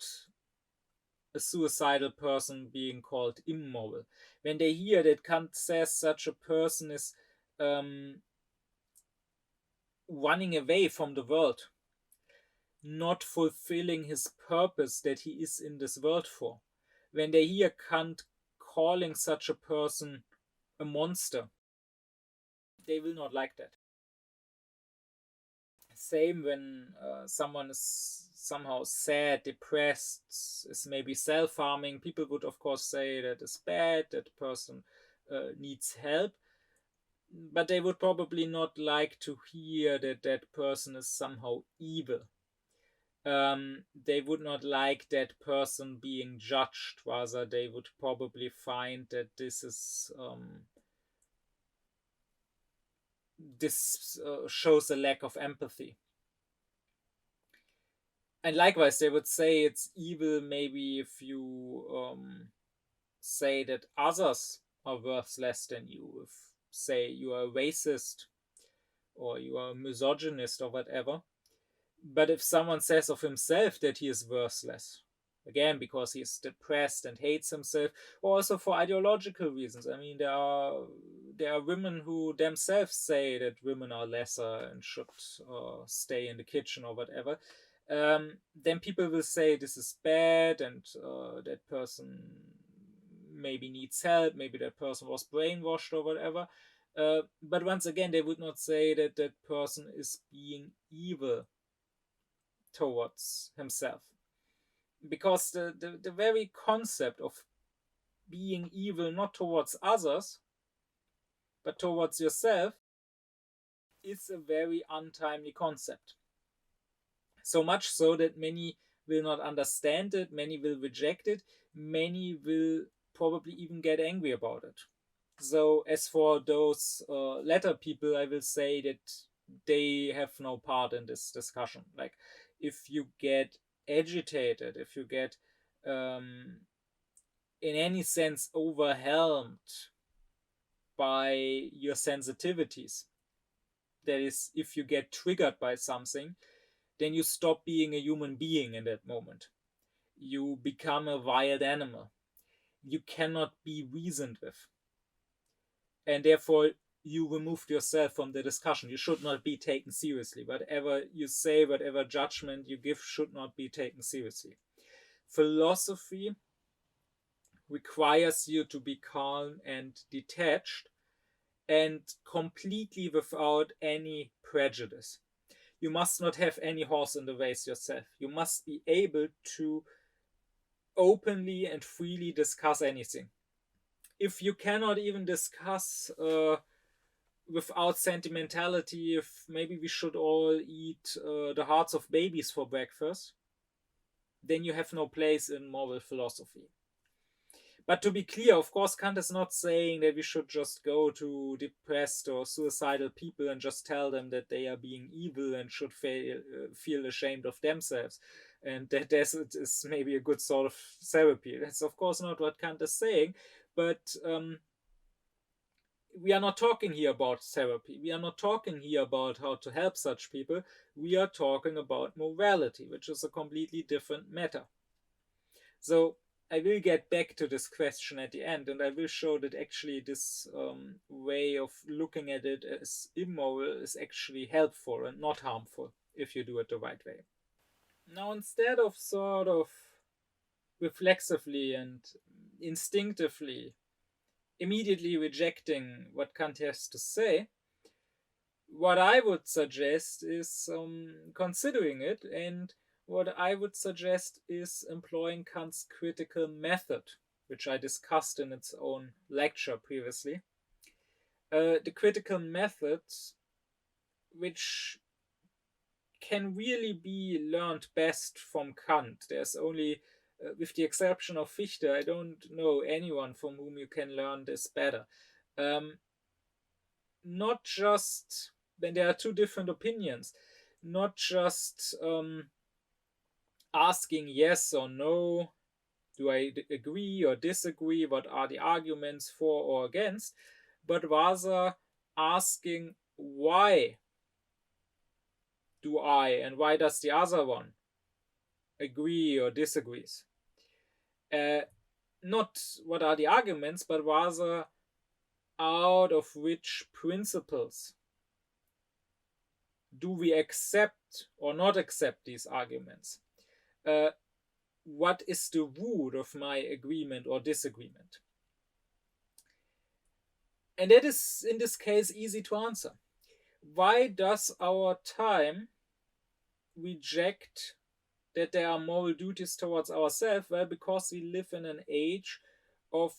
a suicidal person being called immoral. When they hear that Kant says such a person is running away from the world, not fulfilling his purpose that he is in this world for. When they hear Kant calling such a person a monster, they will not like that. Same when someone is somehow sad, depressed, is maybe self-harming. People would, of course, say that is bad, that person needs help. But they would probably not like to hear that that person is somehow evil. They would not like that person being judged. Rather, they would probably find that this is this shows a lack of empathy. And likewise, they would say it's evil maybe if you say that others are worth less than you. If, say, you are a racist or you are a misogynist or whatever. But if someone says of himself that he is worthless, again, because he is depressed and hates himself, or also for ideological reasons. I mean, there are women who themselves say that women are lesser and should stay in the kitchen or whatever. Then people will say this is bad and that person maybe needs help, maybe that person was brainwashed or whatever. But once again, they would not say that that person is being evil towards himself, because the very concept of being evil not towards others but towards yourself is a very untimely concept. So much so that many will not understand it, many will reject it, many will probably even get angry about it. So as for those latter people, I will say that they have no part in this discussion. Like, if you get agitated, if you get in any sense overwhelmed by your sensitivities, that is, if you get triggered by something, then you stop being a human being in that moment. You become a wild animal. You cannot be reasoned with. And therefore, you removed yourself from the discussion. You should not be taken seriously. Whatever you say, whatever judgment you give should not be taken seriously. Philosophy requires you to be calm and detached and completely without any prejudice. You must not have any horse in the race yourself. You must be able to openly and freely discuss anything. If you cannot even discuss without sentimentality, if maybe we should all eat the hearts of babies for breakfast, then you have no place in moral philosophy. But to be clear, of course, Kant is not saying that we should just go to depressed or suicidal people and just tell them that they are being evil and should feel ashamed of themselves, and that this is maybe a good sort of therapy. That's, of course, not what Kant is saying, but we are not talking here about therapy. We are not talking here about how to help such people. We are talking about morality, which is a completely different matter. So I will get back to this question at the end, and I will show that actually this way of looking at it as immoral is actually helpful and not harmful if you do it the right way. Now, instead of sort of reflexively and instinctively immediately rejecting what Kant has to say, what I would suggest is considering it, and what I would suggest is employing Kant's critical method, which I discussed in its own lecture previously. The critical method, which can really be learned best from Kant. There's only, with the exception of Fichte, I don't know anyone from whom you can learn this better. Not just when there are two different opinions, not just asking yes or no, do I agree or disagree, what are the arguments for or against, but rather asking why do I and why does the other one agree or disagrees. Not what are the arguments, but rather out of which principles do we accept or not accept these arguments? What is the root of my agreement or disagreement? And that is, in this case, easy to answer. Why does our time reject that there are moral duties towards ourselves? Well, because we live in an age of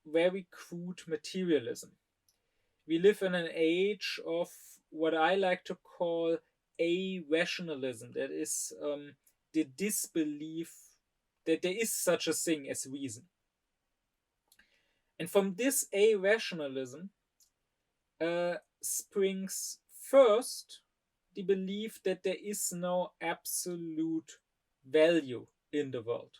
very crude materialism. We live in an age of what I like to call a-rationalism. That is the disbelief that there is such a thing as reason. And from this a-rationalism springs first the belief that there is no absolute value in the world.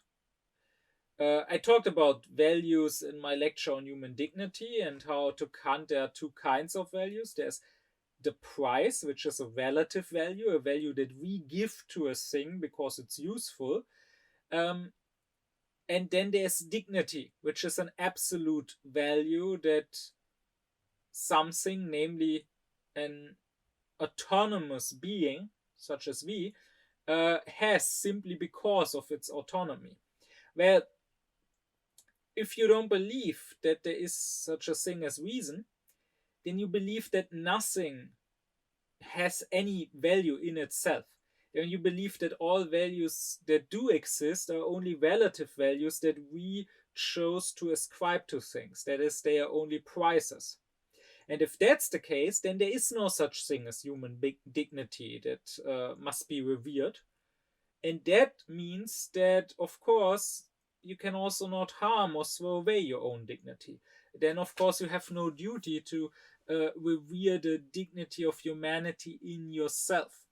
I talked about values in my lecture on human dignity and how to Kant there are two kinds of values. There's the price, which is a relative value, a value that we give to a thing because it's useful. And then there's dignity, which is an absolute value that something, namely an autonomous being, such as we, has simply because of its autonomy. Well, if you don't believe that there is such a thing as reason, then you believe that nothing has any value in itself. Then you believe that all values that do exist are only relative values that we chose to ascribe to things. That is, they are only prices. And if that's the case, then there is no such thing as human dignity that must be revered. And that means that, of course, you can also not harm or throw away your own dignity. Then, of course, you have no duty to revere the dignity of humanity in yourself.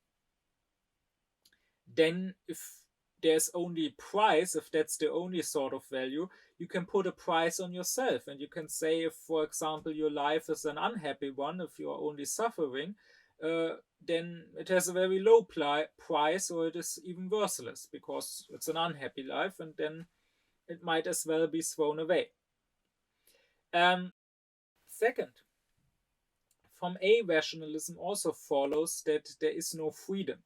Then, if there's only price, if that's the only sort of value, you can put a price on yourself. And you can say, if, for example, your life is an unhappy one, if you are only suffering, then it has a very low price, or it is even worthless because it's an unhappy life, and then it might as well be thrown away. Second, from a-rationalism also follows that there is no freedom.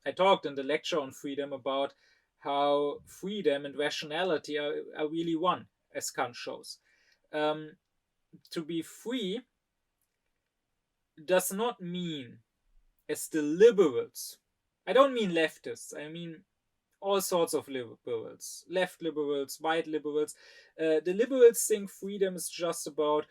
I talked in the lecture on freedom about how freedom and rationality are really one, as Kant shows. To be free does not mean, as the liberals, I don't mean leftists, I mean all sorts of liberals, left liberals, white liberals. The liberals think freedom is just about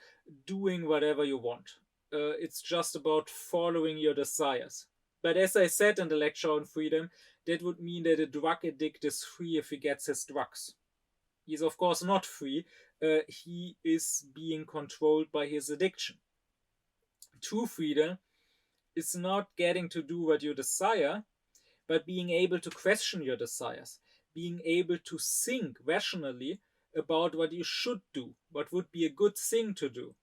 doing whatever you want. It's just about following your desires. But as I said in the lecture on freedom, that would mean that a drug addict is free if he gets his drugs. He's, of course, not free. He is being controlled by his addiction. True freedom is not getting to do what you desire, but being able to question your desires, being able to think rationally about what you should do, what would be a good thing to do,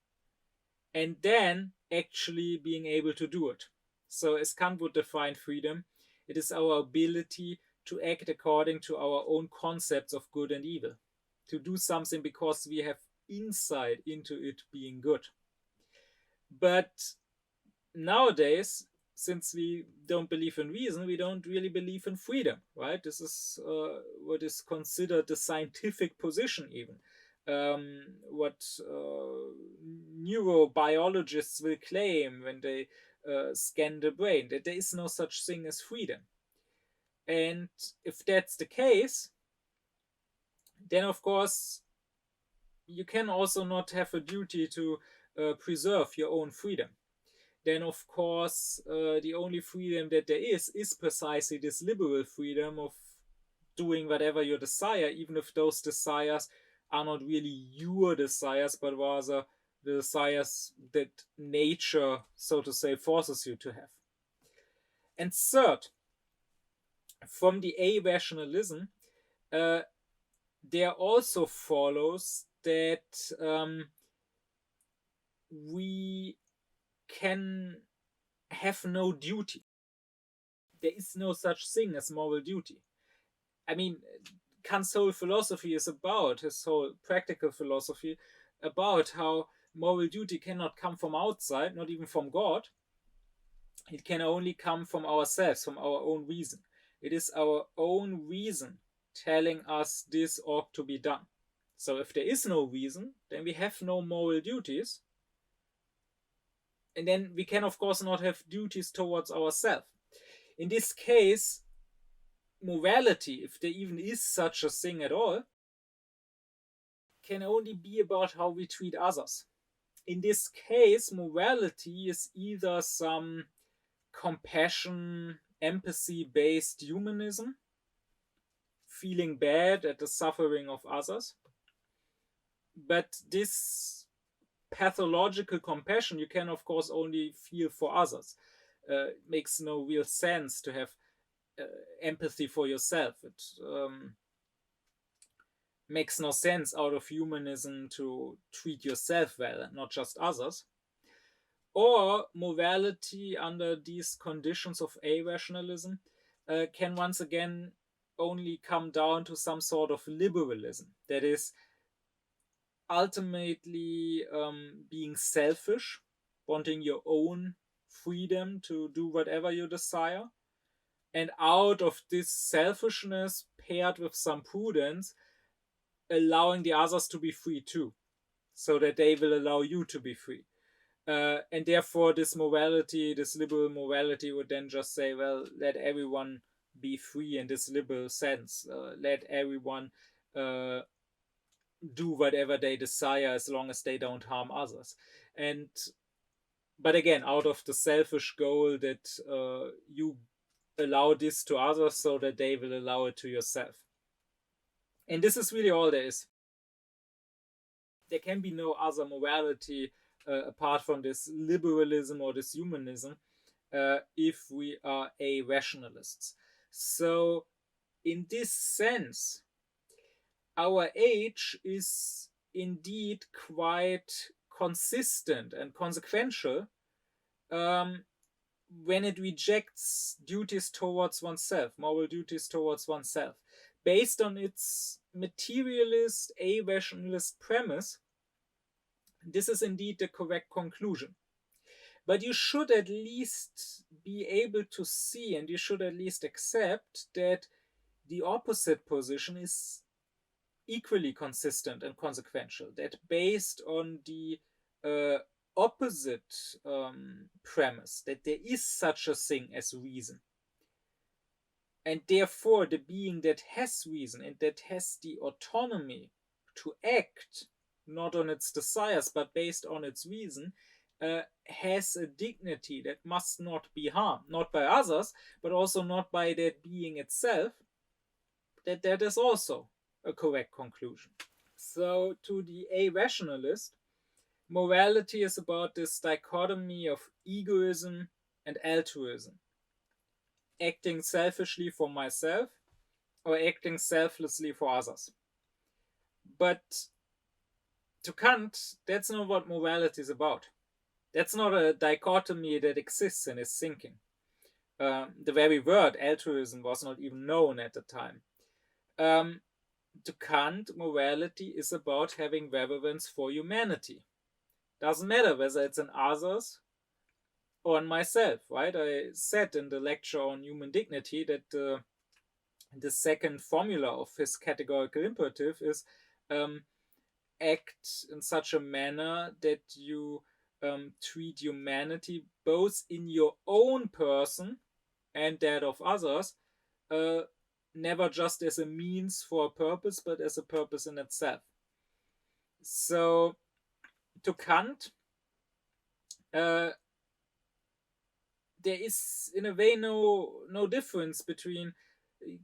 and then actually being able to do it. So, as Kant would define freedom, it is our ability to act according to our own concepts of good and evil, to do something because we have insight into it being good. But nowadays, since we don't believe in reason, we don't really believe in freedom, right? This is what is considered the scientific position, even. What neurobiologists will claim when they scan the brain, that there is no such thing as freedom. And if that's the case, then of course you can also not have a duty to preserve your own freedom. Then of course the only freedom that there is precisely this liberal freedom of doing whatever you desire, even if those desires are not really your desires, but rather the desires that nature, so to say, forces you to have. And third, from the a-rationalism, there also follows that we can have no duty. There is no such thing as moral duty. I mean, Kant's whole philosophy is about, his whole practical philosophy, about how moral duty cannot come from outside, not even from God. It can only come from ourselves, from our own reason. It is our own reason telling us this ought to be done. So if there is no reason, then we have no moral duties. And then we can, of course, not have duties towards ourselves. In this case, morality, if there even is such a thing at all, can only be about how we treat others. In this case, morality is either some compassion, empathy-based humanism, feeling bad at the suffering of others. But this pathological compassion you can, of course, only feel for others. It makes no real sense to have empathy for yourself. It makes no sense out of humanism to treat yourself well and not just others. Or morality under these conditions of a-rationalism can once again only come down to some sort of liberalism. That is, ultimately being selfish, wanting your own freedom to do whatever you desire. And out of this selfishness, paired with some prudence, allowing the others to be free too, so that they will allow you to be free. And therefore, this morality, this liberal morality, would then just say, well, let everyone be free in this liberal sense. Let everyone do whatever they desire as long as they don't harm others. But again, out of the selfish goal that you allow this to others so that they will allow it to yourself. And this is really all there is. There can be no other morality apart from this liberalism or this humanism if we are a-rationalists. So in this sense, our age is indeed quite consistent and consequential when it rejects duties towards oneself, moral duties towards oneself. Based on its materialist, a-rationalist premise, this is indeed the correct conclusion. But you should at least be able to see, and you should at least accept that the opposite position is equally consistent and consequential. That based on the uh, opposite premise, that there is such a thing as reason, and therefore the being that has reason and that has the autonomy to act not on its desires but based on its reason, has a dignity that must not be harmed, not by others, but also not by that being itself, that is also a correct conclusion. So, to the a-rationalist, morality is about this dichotomy of egoism and altruism, acting selfishly for myself or acting selflessly for others. But to Kant, that's not what morality is about. That's not a dichotomy that exists in his thinking. The very word altruism was not even known at the time. To Kant, morality is about having reverence for humanity. Doesn't matter whether it's in others or in myself, right? I said in the lecture on human dignity that the second formula of his categorical imperative is act in such a manner that you treat humanity both in your own person and that of others, never just as a means for a purpose, but as a purpose in itself. So, to Kant, there is in a way no difference between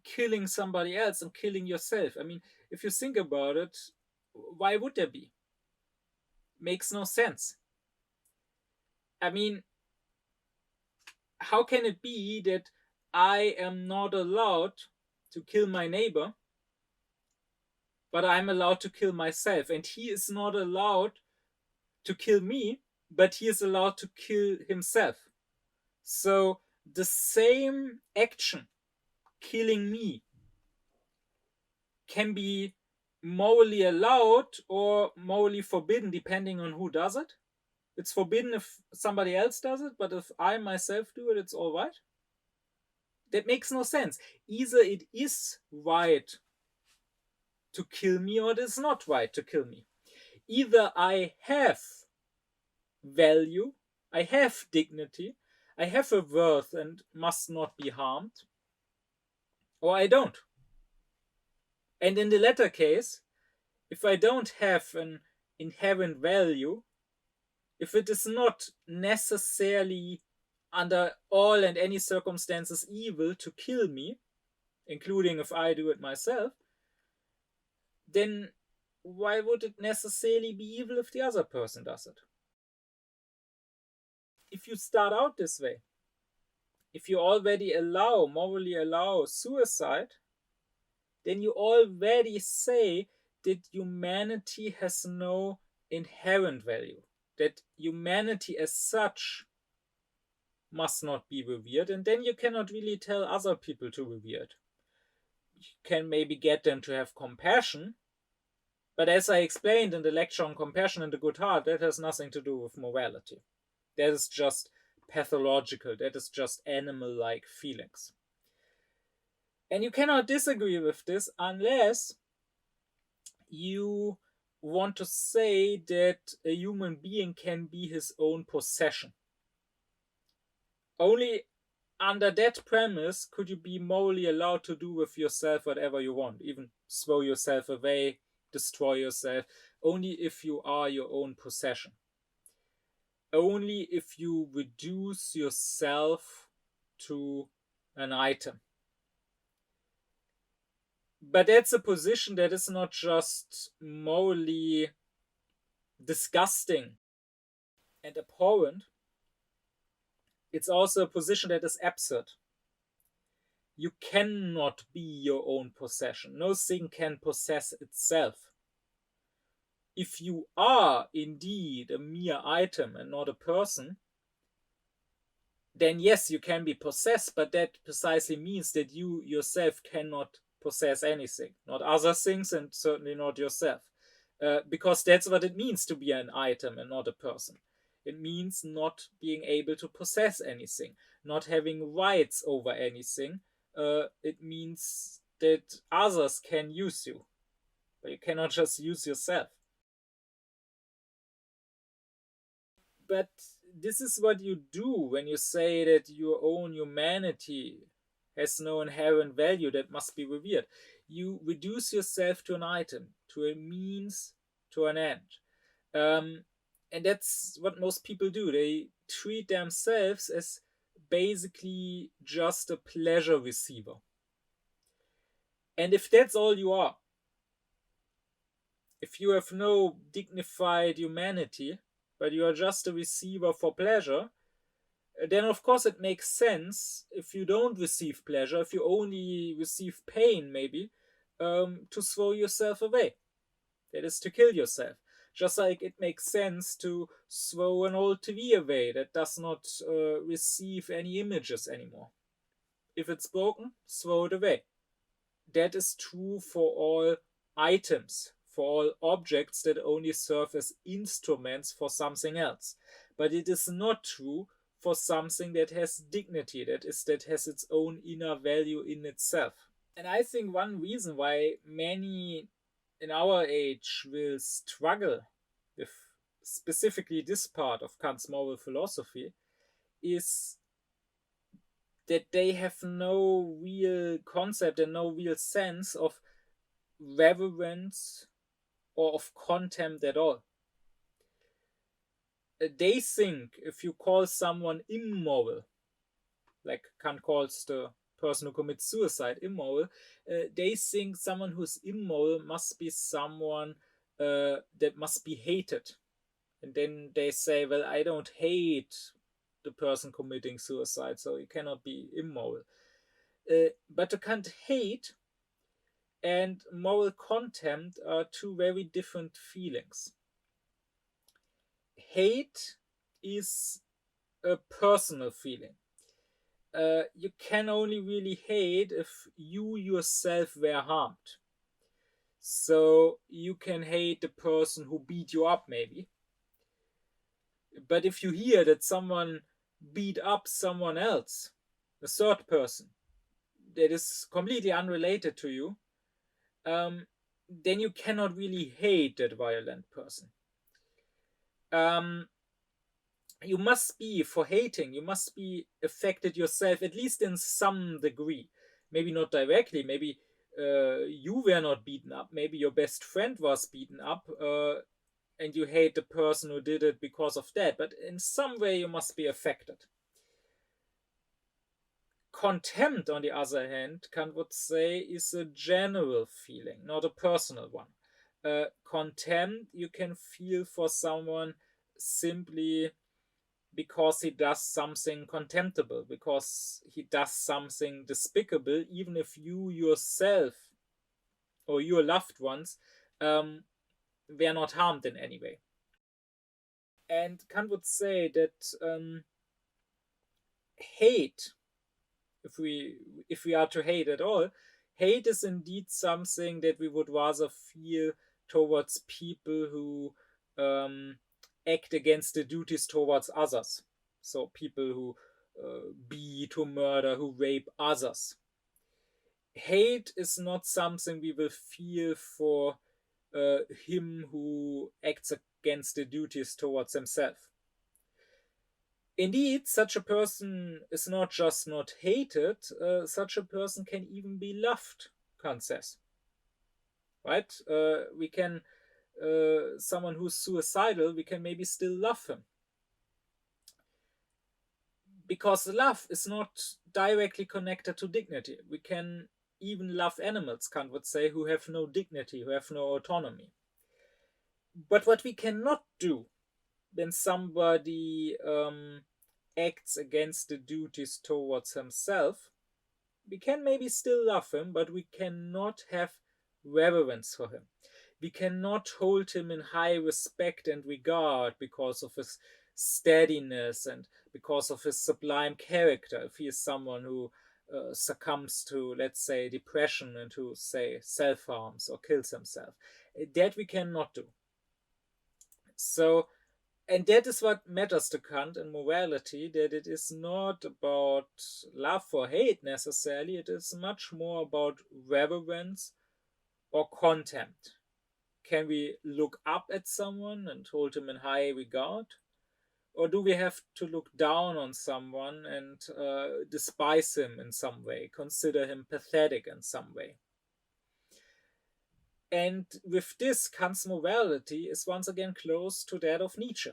killing somebody else and killing yourself. I mean, if you think about it, why would there be? Makes no sense. I mean, how can it be that I am not allowed to kill my neighbor, but I'm allowed to kill myself, and he is not allowed to kill me, but he is allowed to kill himself? So the same action, killing me, can be morally allowed or morally forbidden depending on who does it. It's forbidden if somebody else does it, but if I myself do it, it's all right. That makes no sense. Either it is right to kill me or it is not right to kill me. Either I have value, I have dignity, I have a worth and must not be harmed, or I don't. And in the latter case, if I don't have an inherent value, if it is not necessarily under all and any circumstances evil to kill me, including if I do it myself, then why would it necessarily be evil if the other person does it? If you start out this way, if you already morally allow suicide, then you already say that humanity has no inherent value, that humanity as such must not be revered, and then you cannot really tell other people to revere it. You can maybe get them to have compassion, but as I explained in the lecture on compassion and the good heart, that has nothing to do with morality. That is just pathological, that is just animal-like feelings. And you cannot disagree with this unless you want to say that a human being can be his own possession. Only under that premise could you be morally allowed to do with yourself whatever you want, even throw yourself away, destroy yourself, only if you are your own possession. Only if you reduce yourself to an item. But that's a position that is not just morally disgusting and abhorrent, it's also a position that is absurd. You cannot be your own possession. No thing can possess itself. If you are indeed a mere item and not a person, then yes, you can be possessed, but that precisely means that you yourself cannot possess anything, not other things, and certainly not yourself, because that's what it means to be an item and not a person. It means not being able to possess anything, not having rights over anything. It means that others can use you, but you cannot just use yourself. But this is what you do when you say that your own humanity has no inherent value that must be revered. You reduce yourself to an item, to a means, to an end. Um, and that's what most people do. They treat themselves as basically just a pleasure receiver. And if that's all you are, if you have no dignified humanity, but you are just a receiver for pleasure, then of course it makes sense if you don't receive pleasure, if you only receive pain, maybe, to throw yourself away. That is to kill yourself. Just like it makes sense to throw an old TV away that does not receive any images anymore. If it's broken, throw it away. That is true for all items, for all objects that only serve as instruments for something else. But it is not true for something that has dignity, that has its own inner value in itself. And I think one reason why many in our age will struggle with specifically this part of Kant's moral philosophy is that they have no real concept and no real sense of reverence or of contempt at all. They think if you call someone immoral, like Kant calls the person who commits suicide immoral, they think someone who's immoral must be someone that must be hated. And then they say, well, I don't hate the person committing suicide, so you cannot be immoral. But to Kant, hate and moral contempt are two very different feelings. Hate is a personal feeling. You can only really hate if you yourself were harmed. So you can hate the person who beat you up, maybe. But if you hear that someone beat up someone else, a third person, that is completely unrelated to you, then you cannot really hate that violent person. You must be, for hating, you must be affected yourself, at least in some degree. Maybe not directly, maybe you were not beaten up, maybe your best friend was beaten up, and you hate the person who did it because of that, but in some way you must be affected. Contempt, on the other hand, Kant would say, is a general feeling, not a personal one. Contempt you can feel for someone simply because he does something contemptible, because he does something despicable, even if you yourself or your loved ones were not harmed in any way. And Kant would say that hate, if we are to hate at all, hate is indeed something that we would rather feel towards people who act against the duties towards others. So people who beat, who murder, who rape others. Hate is not something we will feel for him who acts against the duties towards himself. Indeed, such a person is not just not hated, such a person can even be loved, Kant says. Right? We can, someone who's suicidal, we can maybe still love him. Because love is not directly connected to dignity. We can even love animals, Kant would say, who have no dignity, who have no autonomy. But what we cannot do when somebody acts against the duties towards himself, we can maybe still love him, but we cannot have reverence for him. We cannot hold him in high respect and regard because of his steadiness and because of his sublime character. If he is someone who succumbs to, let's say, depression and who, say, self-harms or kills himself, that we cannot do. So And that is what matters to Kant in morality, that it is not about love or hate necessarily, it is much more about reverence or contempt. Can we look up at someone and hold him in high regard? Or do we have to look down on someone and despise him in some way, consider him pathetic in some way? And with this, Kant's morality is once again close to that of Nietzsche.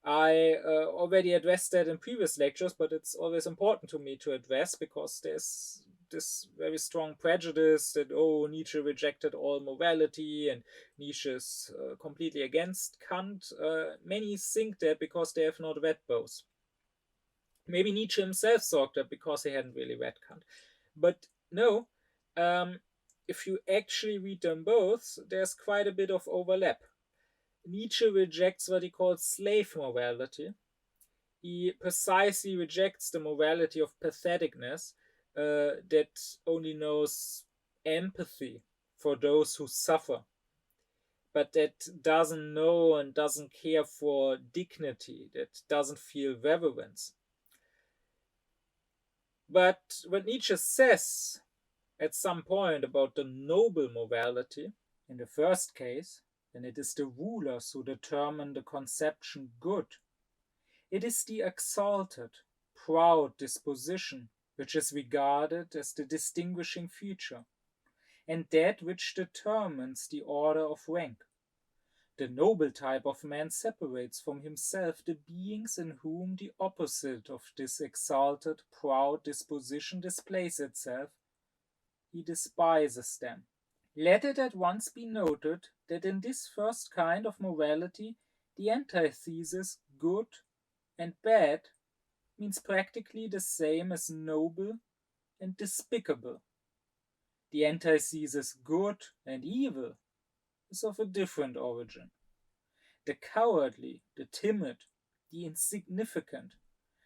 I already addressed that in previous lectures, but it's always important to me to address because there's this very strong prejudice that, oh, Nietzsche rejected all morality and Nietzsche is completely against Kant. Many think that because they have not read both. Maybe Nietzsche himself thought that because he hadn't really read Kant. But no, if you actually read them both, there's quite a bit of overlap. Nietzsche rejects what he calls slave morality. He precisely rejects the morality of patheticness that only knows empathy for those who suffer, but that doesn't know and doesn't care for dignity, that doesn't feel reverence. But what Nietzsche says at some point about the noble morality, in the first case, then it is the rulers who determine the conception good. It is the exalted, proud disposition which is regarded as the distinguishing feature, and that which determines the order of rank. The noble type of man separates from himself the beings in whom the opposite of this exalted, proud disposition displays itself. He despises them. Let it at once be noted that in this first kind of morality, the antithesis good and bad means practically the same as noble and despicable. The antithesis good and evil is of a different origin. The cowardly, the timid, the insignificant,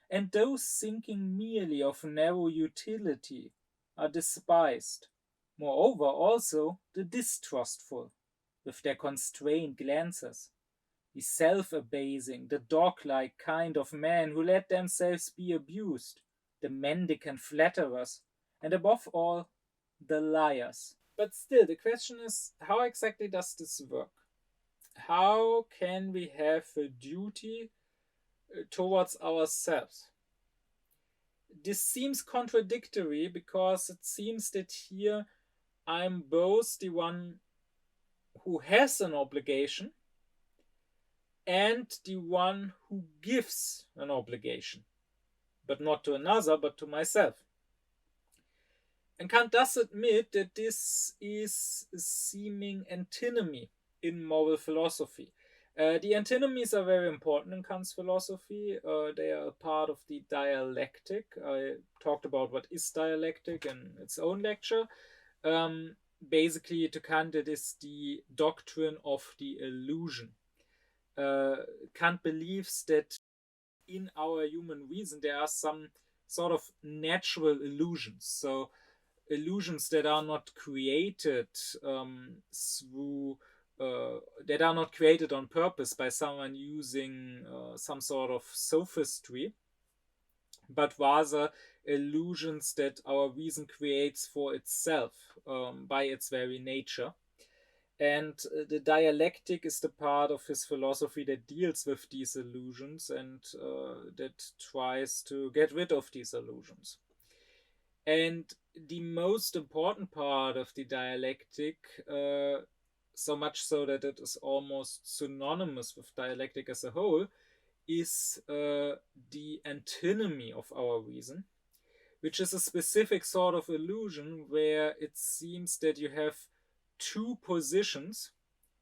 and those thinking merely of narrow utility are despised. Moreover, also the distrustful, with their constrained glances, the self-abasing, the dog-like kind of men who let themselves be abused, the mendicant flatterers, and above all, the liars. But still, the question is, how exactly does this work? How can we have a duty towards ourselves? This seems contradictory because it seems that here I'm both the one who has an obligation and the one who gives an obligation, but not to another, but to myself. And Kant does admit that this is a seeming antinomy in moral philosophy. The antinomies are very important in Kant's philosophy. They are a part of the dialectic. I talked about what is dialectic in its own lecture. Basically, to Kant, it is the doctrine of the illusion. Kant believes that in our human reason there are some sort of natural illusions. So illusions that are not created that are not created on purpose by someone using some sort of sophistry, but rather illusions that our reason creates for itself by its very nature. And the dialectic is the part of his philosophy that deals with these illusions and that tries to get rid of these illusions. And the most important part of the dialectic, so much so that it is almost synonymous with dialectic as a whole, is the antinomy of our reason, which is a specific sort of illusion where it seems that you have two positions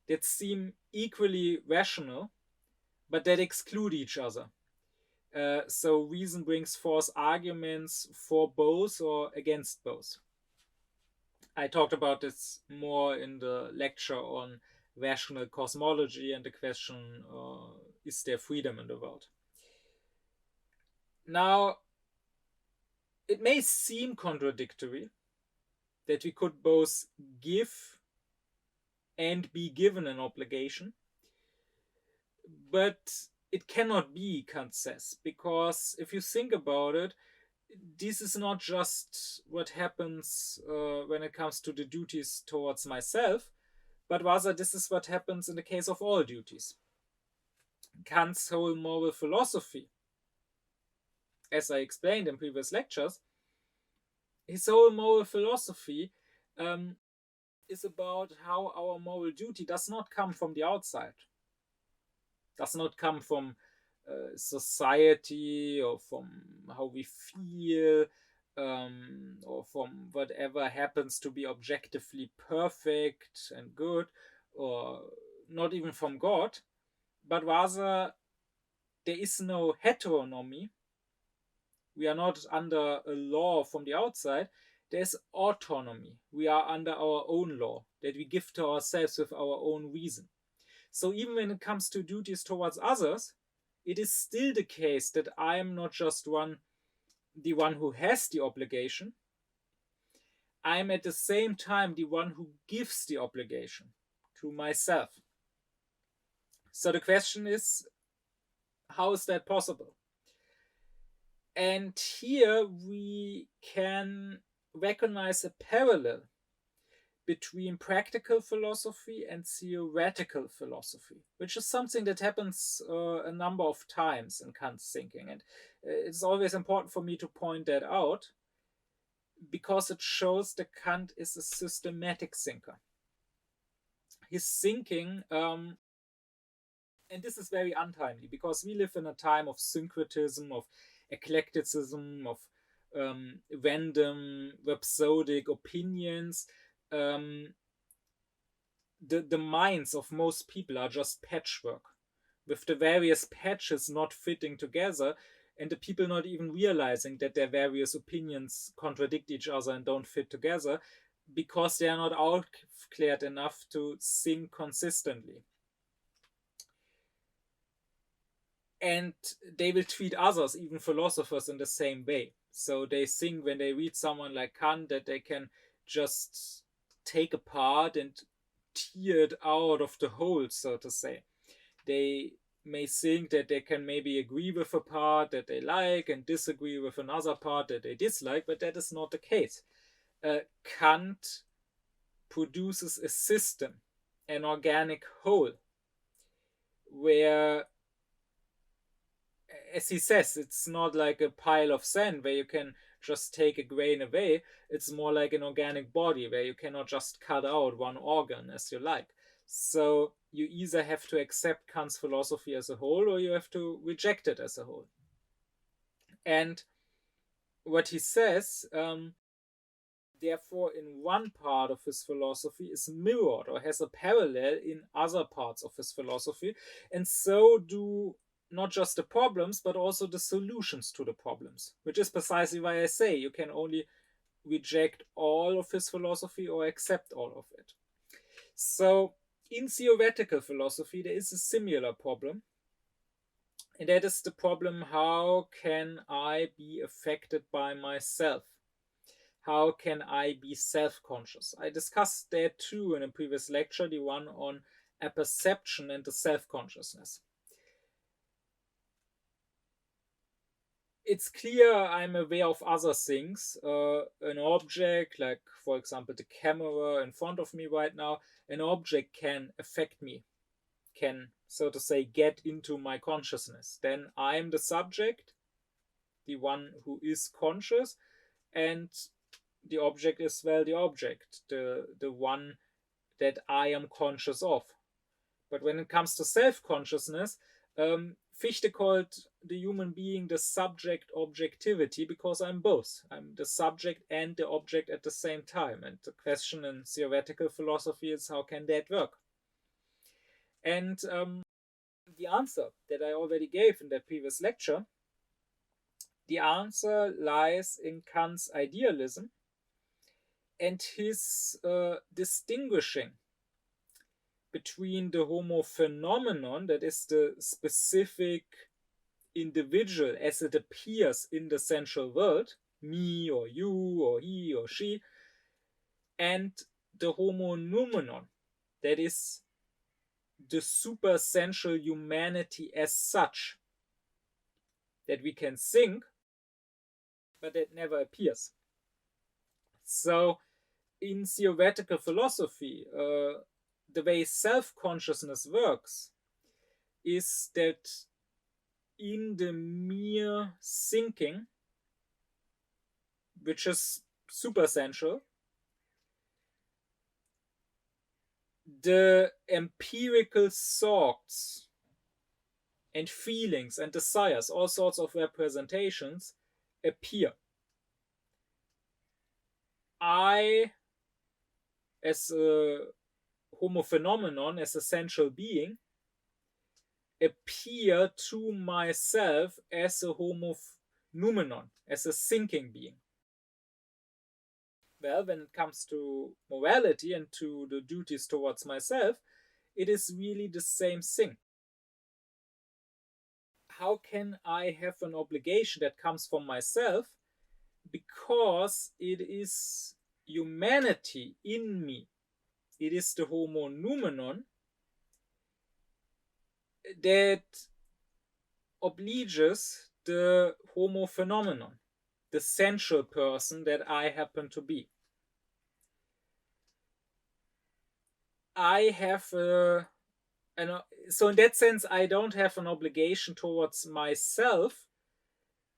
that seem equally rational, but that exclude each other. So reason brings forth arguments for both or against both. I talked about this more in the lecture on rational cosmology and the question, is there freedom in the world? Now, it may seem contradictory that we could both give and be given an obligation, But it cannot be, Kant says, because if you think about it, this is not just what happens when it comes to the duties towards myself, but rather this is what happens in the case of all duties. Kant's whole moral philosophy, as I explained in previous lectures, his whole moral philosophy is about how our moral duty does not come from the outside, does not come from society or from how we feel, or from whatever happens to be objectively perfect and good, or not even from God, but rather there is no heteronomy. We are not under a law from the outside. There's autonomy. We are under our own law that we give to ourselves with our own reason. So even when it comes to duties towards others, it is still the case that I am not just the one who has the obligation. I am at the same time the one who gives the obligation to myself. So the question is, how is that possible? And here we can recognize a parallel between practical philosophy and theoretical philosophy, which is something that happens a number of times in Kant's thinking. And it's always important for me to point that out because it shows that Kant is a systematic thinker. His thinking, and this is very untimely because we live in a time of syncretism, of eclecticism, of random, rhapsodic opinions. The minds of most people are just patchwork, with the various patches not fitting together, and the people not even realizing that their various opinions contradict each other and don't fit together because they are not outclared enough to think consistently. And they will treat others, even philosophers, in the same way. So they think when they read someone like Kant that they can just take apart and tear it out of the whole, so to say. They may think that they can maybe agree with a part that they like and disagree with another part that they dislike, but that is not the case. Kant produces a system, an organic whole, where, as he says, it's not like a pile of sand where you can just take a grain away. It's more like an organic body where you cannot just cut out one organ as you like. So you either have to accept Kant's philosophy as a whole or you have to reject it as a whole. And what he says, therefore, in one part of his philosophy is mirrored or has a parallel in other parts of his philosophy, and so do not just the problems, but also the solutions to the problems, which is precisely why I say you can only reject all of his philosophy or accept all of it. So, in theoretical philosophy, there is a similar problem, and that is the problem: how can I be affected by myself? How can I be self-conscious? I discussed that too in a previous lecture, the one on apperception and the self-consciousness. It's clear I'm aware of other things. An object, like for example the camera in front of me right now, an object can affect me, can, so to say, get into my consciousness. Then I'm the subject, the one who is conscious, and the object is, well, the object, the one that I am conscious of. But when it comes to self-consciousness, Fichte called the human being the subject objectivity because I'm both. I'm the subject and the object at the same time. And the question in theoretical philosophy is, how can that work? And the answer that I already gave in that previous lecture, the answer lies in Kant's idealism and his distinguishing between the homo phenomenon, that is the specific individual as it appears in the sensual world, me or you or he or she, and the homo noumenon, that is the superessential humanity as such that we can think, but that never appears. So in theoretical philosophy, the way self-consciousness works is that in the mere thinking, which is superessential, the empirical thoughts and feelings and desires, all sorts of representations, appear. I, as a homo phenomenon, as essential being, appear to myself as a homo noumenon, as a thinking being. Well, when it comes to morality and to the duties towards myself, it is really the same thing. How can I have an obligation that comes from myself? Because it is humanity in me. It is the homo noumenon that obliges the homo phenomenon, the sensual person that I happen to be. I have so in that sense, I don't have an obligation towards myself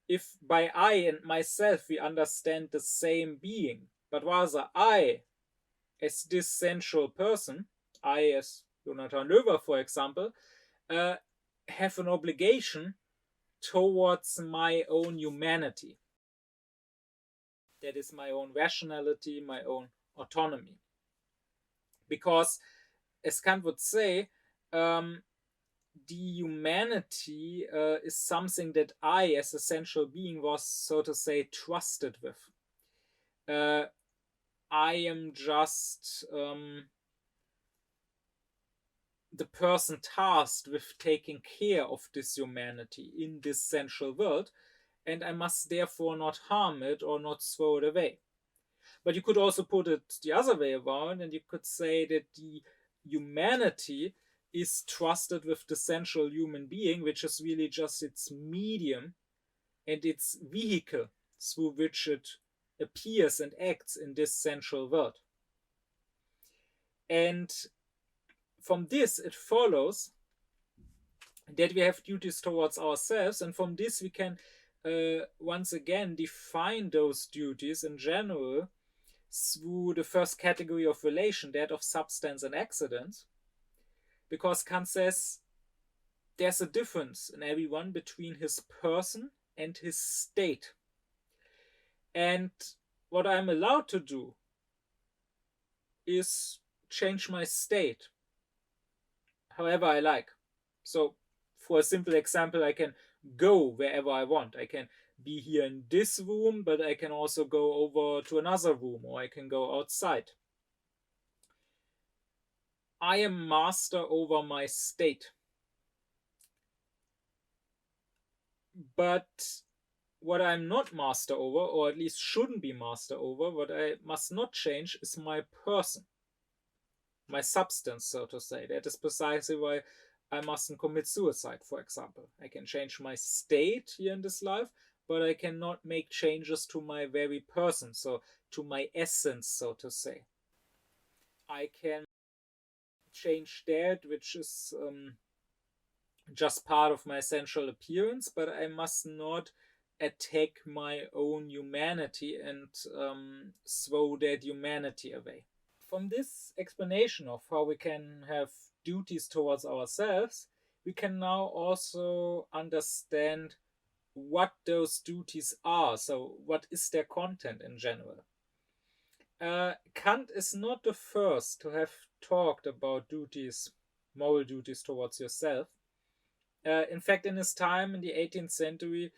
if by I and myself we understand the same being, but rather I, as this sensual person, I as Jonathan Löwer, for example, have an obligation towards my own humanity. That is my own rationality, my own autonomy. Because, as Kant would say, the humanity is something that I, as a sensual being, was, so to say, trusted with. I am just the person tasked with taking care of this humanity in this sensual world, and I must therefore not harm it or not throw it away. But you could also put it the other way around, and you could say that the humanity is trusted with the sensual human being, which is really just its medium and its vehicle through which it appears and acts in this sensual world. And from this, it follows that we have duties towards ourselves, and from this we can once again define those duties in general through the first category of relation, that of substance and accident, because Kant says there's a difference in everyone between his person and his state. And what I'm allowed to do is change my state however I like. So, for a simple example, I can go wherever I want. I can be here in this room, but I can also go over to another room, or I can go outside. I am master over my state. But what I'm not master over, or at least shouldn't be master over, what I must not change is my person, my substance, so to say. That is precisely why I mustn't commit suicide, for example. I can change my state here in this life, but I cannot make changes to my very person, so to my essence, so to say. I can change that, which is just part of my essential appearance, but I must not attack my own humanity and throw that humanity away. From this explanation of how we can have duties towards ourselves, we can now also understand what those duties are. So, what is their content in general? Kant is not the first to have talked about duties, moral duties towards yourself. In fact, in his time in the 18th century,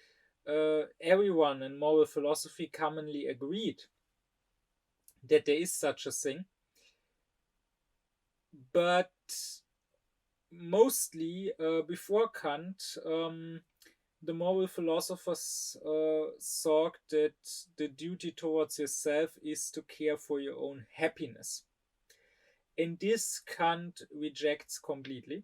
everyone in moral philosophy commonly agreed that there is such a thing. But mostly before Kant, the moral philosophers thought that the duty towards yourself is to care for your own happiness. And this Kant rejects completely.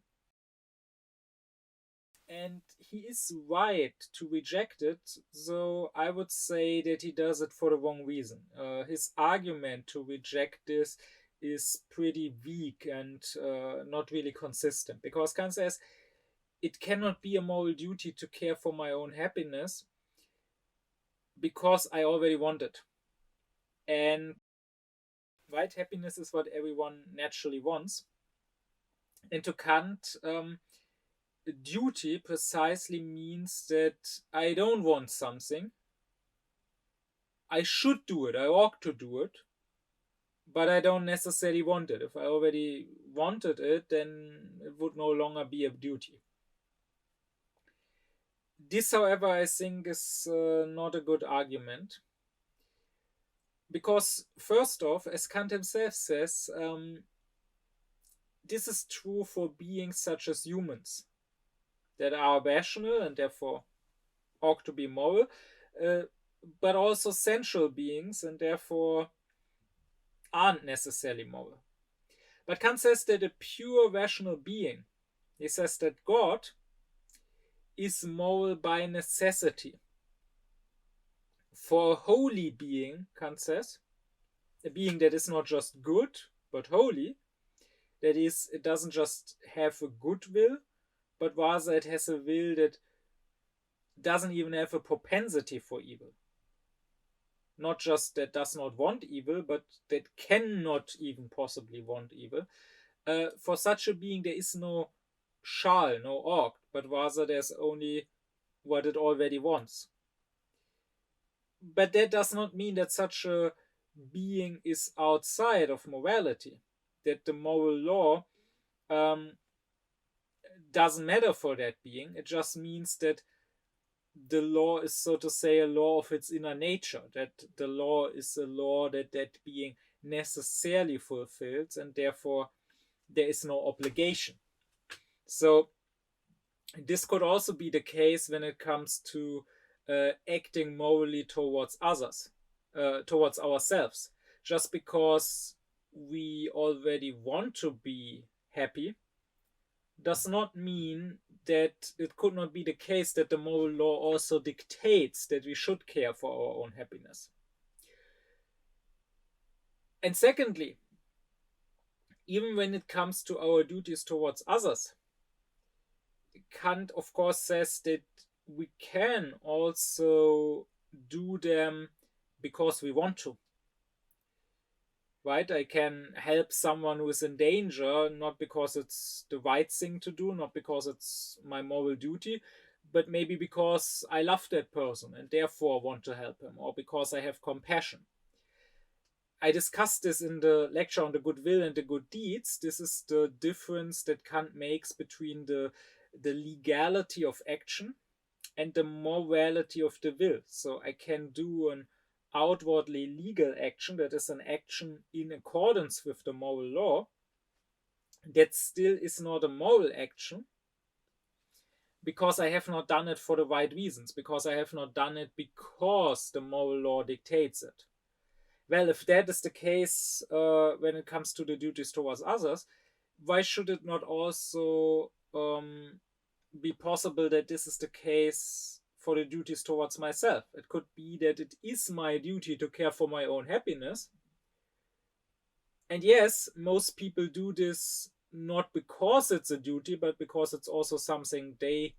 And he is right to reject it, though I would say that he does it for the wrong reason. His argument to reject this is pretty weak and not really consistent, because Kant says it cannot be a moral duty to care for my own happiness because I already want it. And right, happiness is what everyone naturally wants. And to Kant, duty precisely means that I don't want something. I should do it, I ought to do it, but I don't necessarily want it. If I already wanted it, then it would no longer be a duty. This, however, I think is not a good argument. Because, first off, as Kant himself says, this is true for beings such as humans that are rational and therefore ought to be moral, uh, but also sensual beings and therefore aren't necessarily moral. But Kant says that a pure rational being, he says that God is moral by necessity. For a holy being, Kant says, a being that is not just good, but holy, that is, it doesn't just have a good will, but rather it has a will that doesn't even have a propensity for evil. Not just that does not want evil, but that cannot even possibly want evil. For such a being, there is no shall, no ought, but rather there's only what it already wants. But that does not mean that such a being is outside of morality, that the moral law doesn't matter for that being. It just means that the law is, so to say, a law of its inner nature, that the law is a law that that being necessarily fulfills, and therefore there is no obligation. So this could also be the case when it comes to acting morally towards others, towards ourselves. Just because we already want to be happy does not mean that it could not be the case that the moral law also dictates that we should care for our own happiness. And secondly, even when it comes to our duties towards others, Kant, of course, says that we can also do them because we want to. Right? I can help someone who is in danger, not because it's the right thing to do, not because it's my moral duty, but maybe because I love that person and therefore want to help him, or because I have compassion. I discussed this in the lecture on the good will and the good deeds. This is the difference that Kant makes between the legality of action and the morality of the will. So I can do an outwardly legal action, that is an action in accordance with the moral law, that still is not a moral action because I have not done it for the right reasons, because I have not done it because the moral law dictates it. Well, if that is the case when it comes to the duties towards others, why should it not also be possible that this is the case for the duties towards myself? It could be that it is my duty to care for my own happiness. And yes, most people do this not because it's a duty, but because it's also something they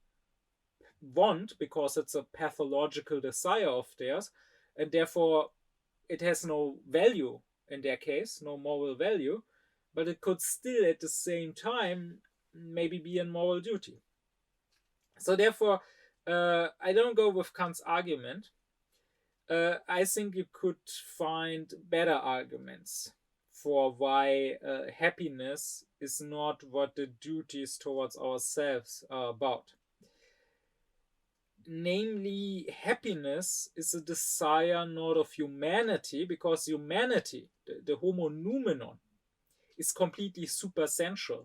want, because it's a pathological desire of theirs, and therefore it has no value in their case, no moral value, but it could still at the same time maybe be a moral duty. So therefore, I don't go with Kant's argument. I think you could find better arguments for why happiness is not what the duties towards ourselves are about. Namely, happiness is a desire not of humanity, because humanity, the homo noumenon, is completely supersensual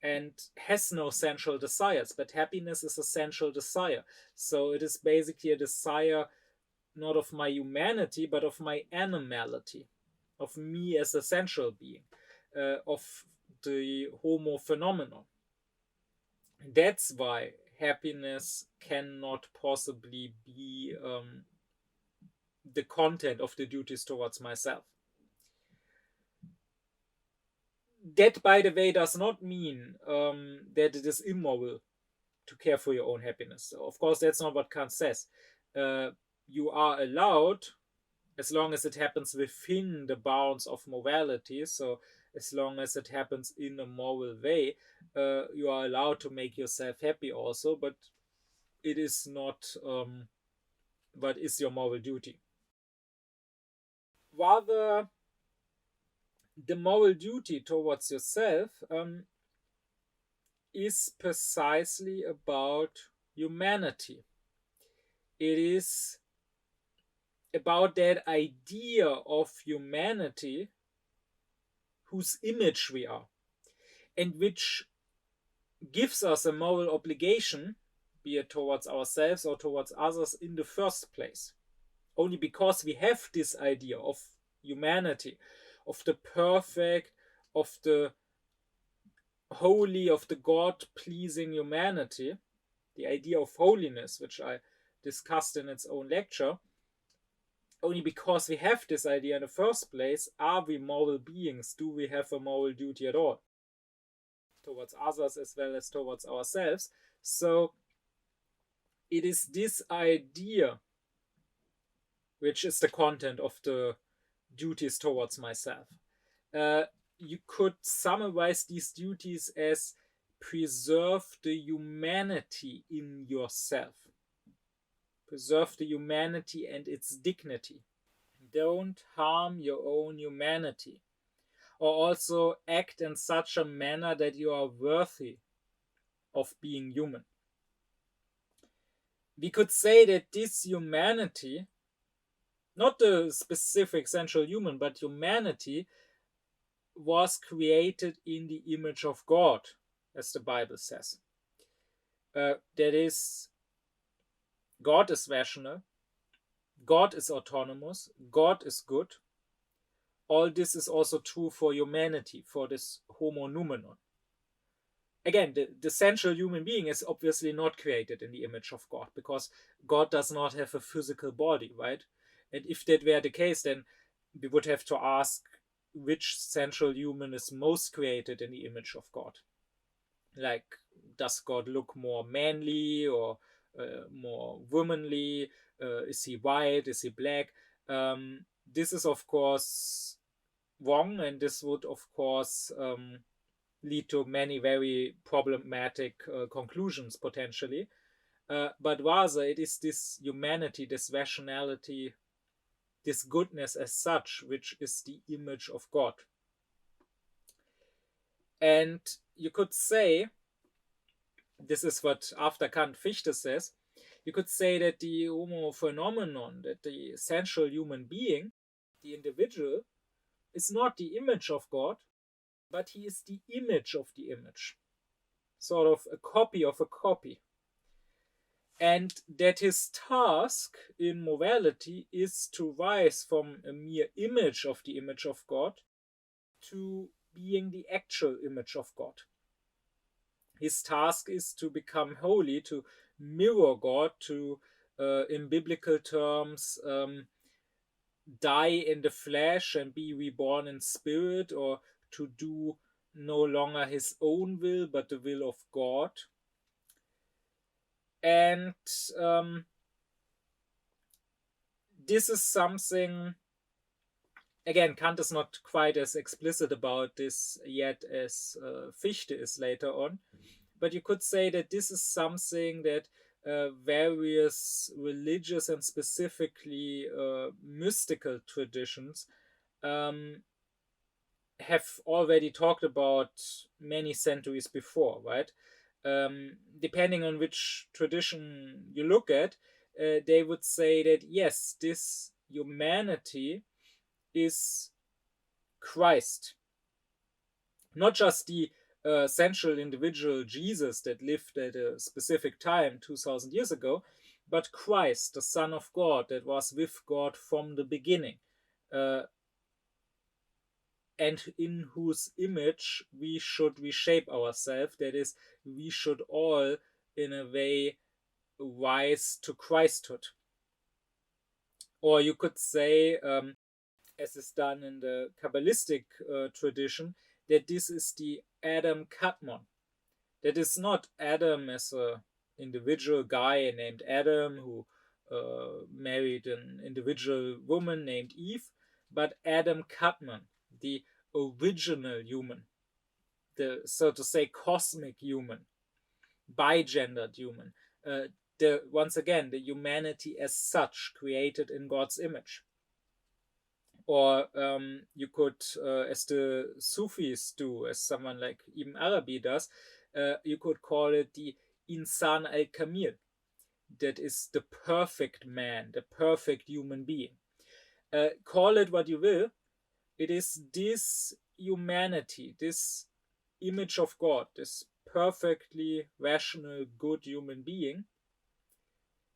and has no sensual desires, but happiness is a sensual desire. So it is basically a desire not of my humanity, but of my animality, of me as a sensual being. of the homo phenomenon. That's why happiness cannot possibly be the content of the duties towards myself. That, by the way, does not mean that it is immoral to care for your own happiness. So, of course, that's not what Kant says. You are allowed, as long as it happens within the bounds of morality, so as long as it happens in a moral way, you are allowed to make yourself happy also, but it is not what is your moral duty. Rather, the moral duty towards yourself is precisely about humanity. It is about that idea of humanity whose image we are, and which gives us a moral obligation, be it towards ourselves or towards others, in the first place. Only because we have this idea of humanity, of the perfect, of the holy, of the God-pleasing humanity, the idea of holiness, which I discussed in its own lecture, only because we have this idea in the first place, are we moral beings? Do we have a moral duty at all? Towards others as well as towards ourselves. So it is this idea which is the content of the duties towards myself. You could summarize these duties as preserve the humanity in yourself. Preserve the humanity and its dignity. Don't harm your own humanity. Or also act in such a manner that you are worthy of being human. We could say that this humanity, not the specific central human, but humanity, was created in the image of God, as the Bible says. That is, God is rational, God is autonomous, God is good. All this is also true for humanity, for this homo noumenon. Again, the central human being is obviously not created in the image of God, because God does not have a physical body, right? And if that were the case, then we would have to ask which central human is most created in the image of God. Like, does God look more manly or more womanly? Is he white? Is he black? This is, of course, wrong, and this would, of course, lead to many very problematic conclusions potentially. But rather, it is this humanity, this rationality, this goodness as such, which is the image of God. And you could say, this is what after Kant Fichte says, you could say that the homo phenomenon, that the essential human being, the individual, is not the image of God, but he is the image of the image. Sort of a copy of a copy. And that his task in morality is to rise from a mere image of the image of God to being the actual image of God. His task is to become holy, to mirror God, to, in biblical terms, die in the flesh and be reborn in spirit, or to do no longer his own will, but the will of God. And this is something, again, Kant is not quite as explicit about this yet as Fichte is later on, but you could say that this is something that various religious and specifically mystical traditions have already talked about many centuries before, right? Depending on which tradition you look at, they would say that yes, this humanity is Christ. Not just the central individual Jesus that lived at a specific time 2000 years ago, but Christ, the Son of God, that was with God from the beginning. and in whose image we should reshape ourselves. That is, we should all, in a way, rise to Christhood. Or you could say, as is done in the Kabbalistic tradition, that this is the Adam Kadmon. That is not Adam as a individual guy named Adam who married an individual woman named Eve, but Adam Kadmon, the original human, the, so to say, cosmic human, bigendered human, once again, the humanity as such, created in God's image. Or you could, as the Sufis do, as someone like Ibn Arabi does, you could call it the Insan al-Kamil. That is the perfect man, the perfect human being. Call it what you will. It is this humanity, this image of God, this perfectly rational, good human being,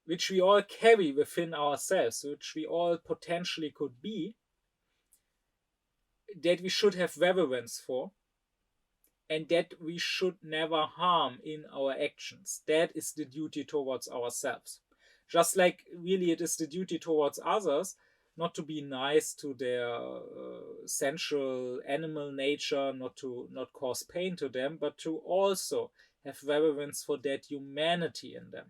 which we all carry within ourselves, which we all potentially could be, that we should have reverence for, and that we should never harm in our actions. That is the duty towards ourselves. Just like really it is the duty towards others not to be nice to their sensual animal nature, not cause pain to them, but to also have reverence for that humanity in them.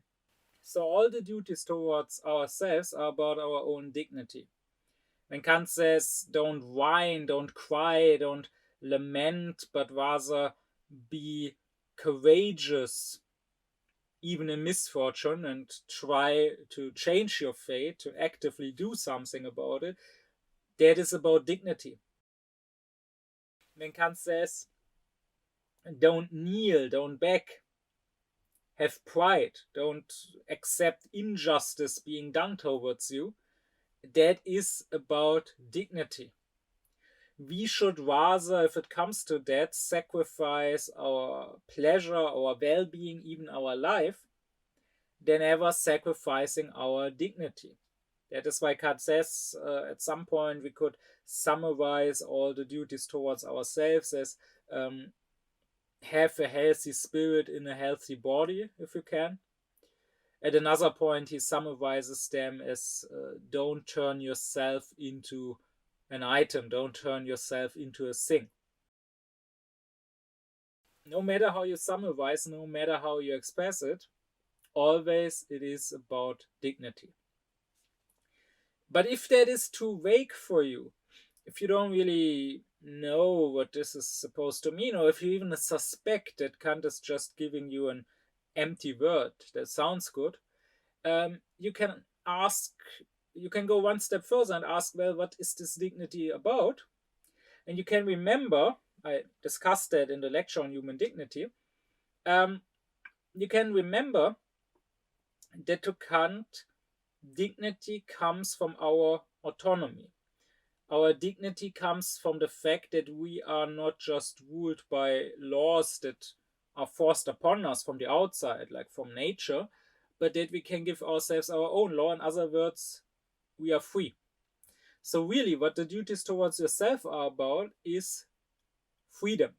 So all the duties towards ourselves are about our own dignity. When Kant says, don't whine, don't cry, don't lament, but rather be courageous, even in misfortune, and try to change your fate, to actively do something about it, that is about dignity. When Kant says, don't kneel, don't beg, have pride, don't accept injustice being done towards you, that is about dignity. We should rather, if it comes to that, sacrifice our pleasure, our well-being, even our life, than ever sacrificing our dignity. That is why Kant says at some point we could summarize all the duties towards ourselves as have a healthy spirit in a healthy body, if you can. At another point, he summarizes them as don't turn yourself into an item, don't turn yourself into a thing. No matter how you summarize, no matter how you express it, always it is about dignity. But if that is too vague for you, if you don't really know what this is supposed to mean, or if you even suspect that Kant is just giving you an empty word that sounds good, you can go one step further and ask, well, what is this dignity about? And you can remember, I discussed that in the lecture on human dignity, you can remember that to Kant, dignity comes from our autonomy. Our dignity comes from the fact that we are not just ruled by laws that are forced upon us from the outside, like from nature, but that we can give ourselves our own law. In other words, we are free. So really what the duties towards yourself are about is freedom.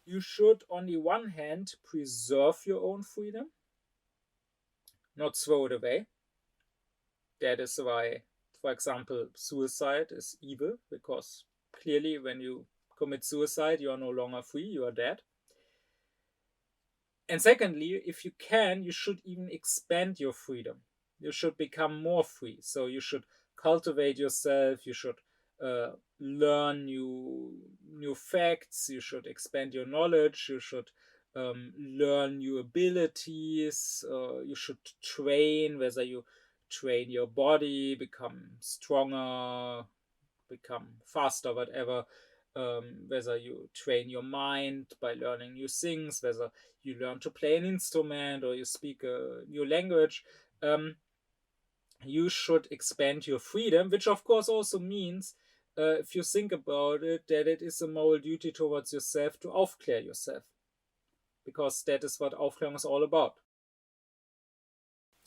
You should, on the one hand, preserve your own freedom, not throw it away. That is why, for example, suicide is evil, because clearly when you commit suicide, you are no longer free, you are dead. And secondly, if you can, you should even expand your freedom. You should become more free. So you should cultivate yourself, you should learn new facts, you should expand your knowledge, you should learn new abilities, you should train, whether you train your body, become stronger, become faster, whatever, whether you train your mind by learning new things, whether you learn to play an instrument or you speak a new language, you should expand your freedom, which of course also means, if you think about it, that it is a moral duty towards yourself to aufklär yourself, because that is what Aufklärung is all about.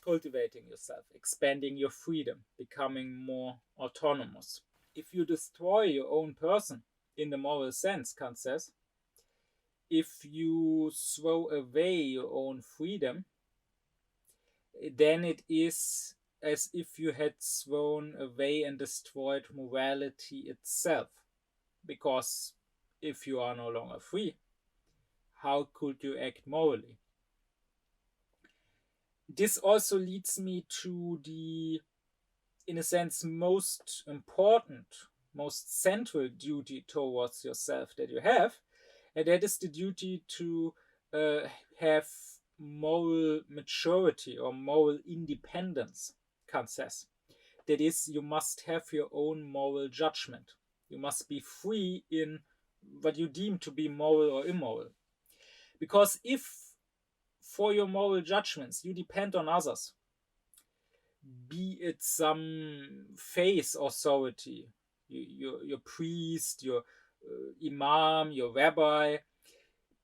Cultivating yourself, expanding your freedom, becoming more autonomous. If you destroy your own person, in the moral sense, Kant says, if you throw away your own freedom, then it is as if you had thrown away and destroyed morality itself. Because if you are no longer free, how could you act morally? This also leads me to the, in a sense, most important, most central duty towards yourself that you have, and that is the duty to have moral maturity or moral independence, Kant says. That is, you must have your own moral judgment. You must be free in what you deem to be moral or immoral. Because if for your moral judgments you depend on others, be it some faith authority, your priest, your imam, your rabbi,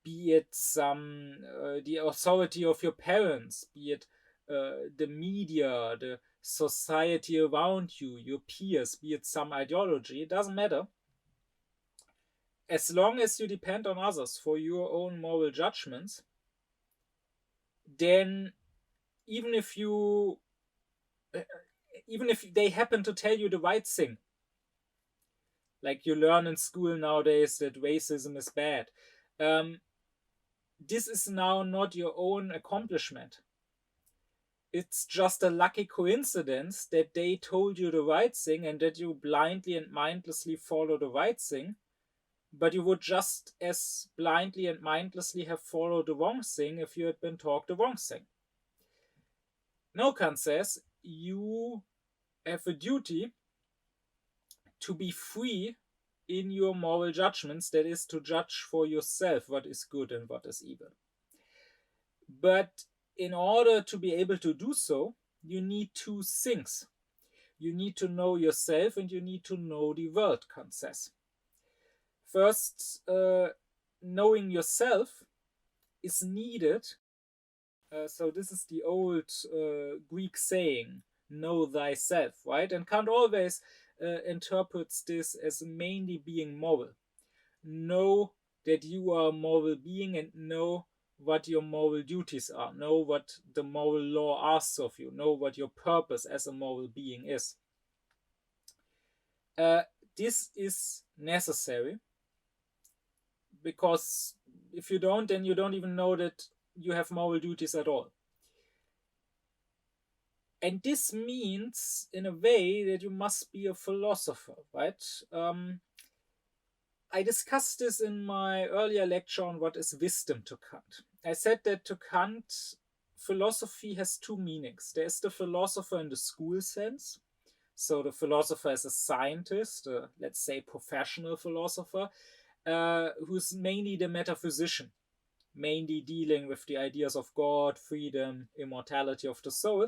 be it some the authority of your parents, be it the media, the society around you, your peers, be it some ideology, it doesn't matter. As long as you depend on others for your own moral judgments, then even if they happen to tell you the right thing, like you learn in school nowadays that racism is bad, this is now not your own accomplishment. It's just a lucky coincidence that they told you the right thing and that you blindly and mindlessly follow the right thing, but you would just as blindly and mindlessly have followed the wrong thing if you had been taught the wrong thing. No, Kant says, you have a duty to be free in your moral judgments, that is, to judge for yourself what is good and what is evil. But in order to be able to do so, you need two things. You need to know yourself and you need to know the world, Kant says. First, knowing yourself is needed. So this is the old Greek saying, know thyself, right? And Kant always interprets this as mainly being moral. Know that you are a moral being and know what your moral duties are. Know what the moral law asks of you. Know what your purpose as a moral being is. This is necessary because if you don't, then you don't even know that you have moral duties at all. And this means, in a way, that you must be a philosopher, right? I discussed this in my earlier lecture on what is wisdom to Kant. I said that to Kant, philosophy has two meanings. There is the philosopher in the school sense. So the philosopher is a scientist, let's say professional philosopher, who's mainly the metaphysician, mainly dealing with the ideas of God, freedom, immortality of the soul.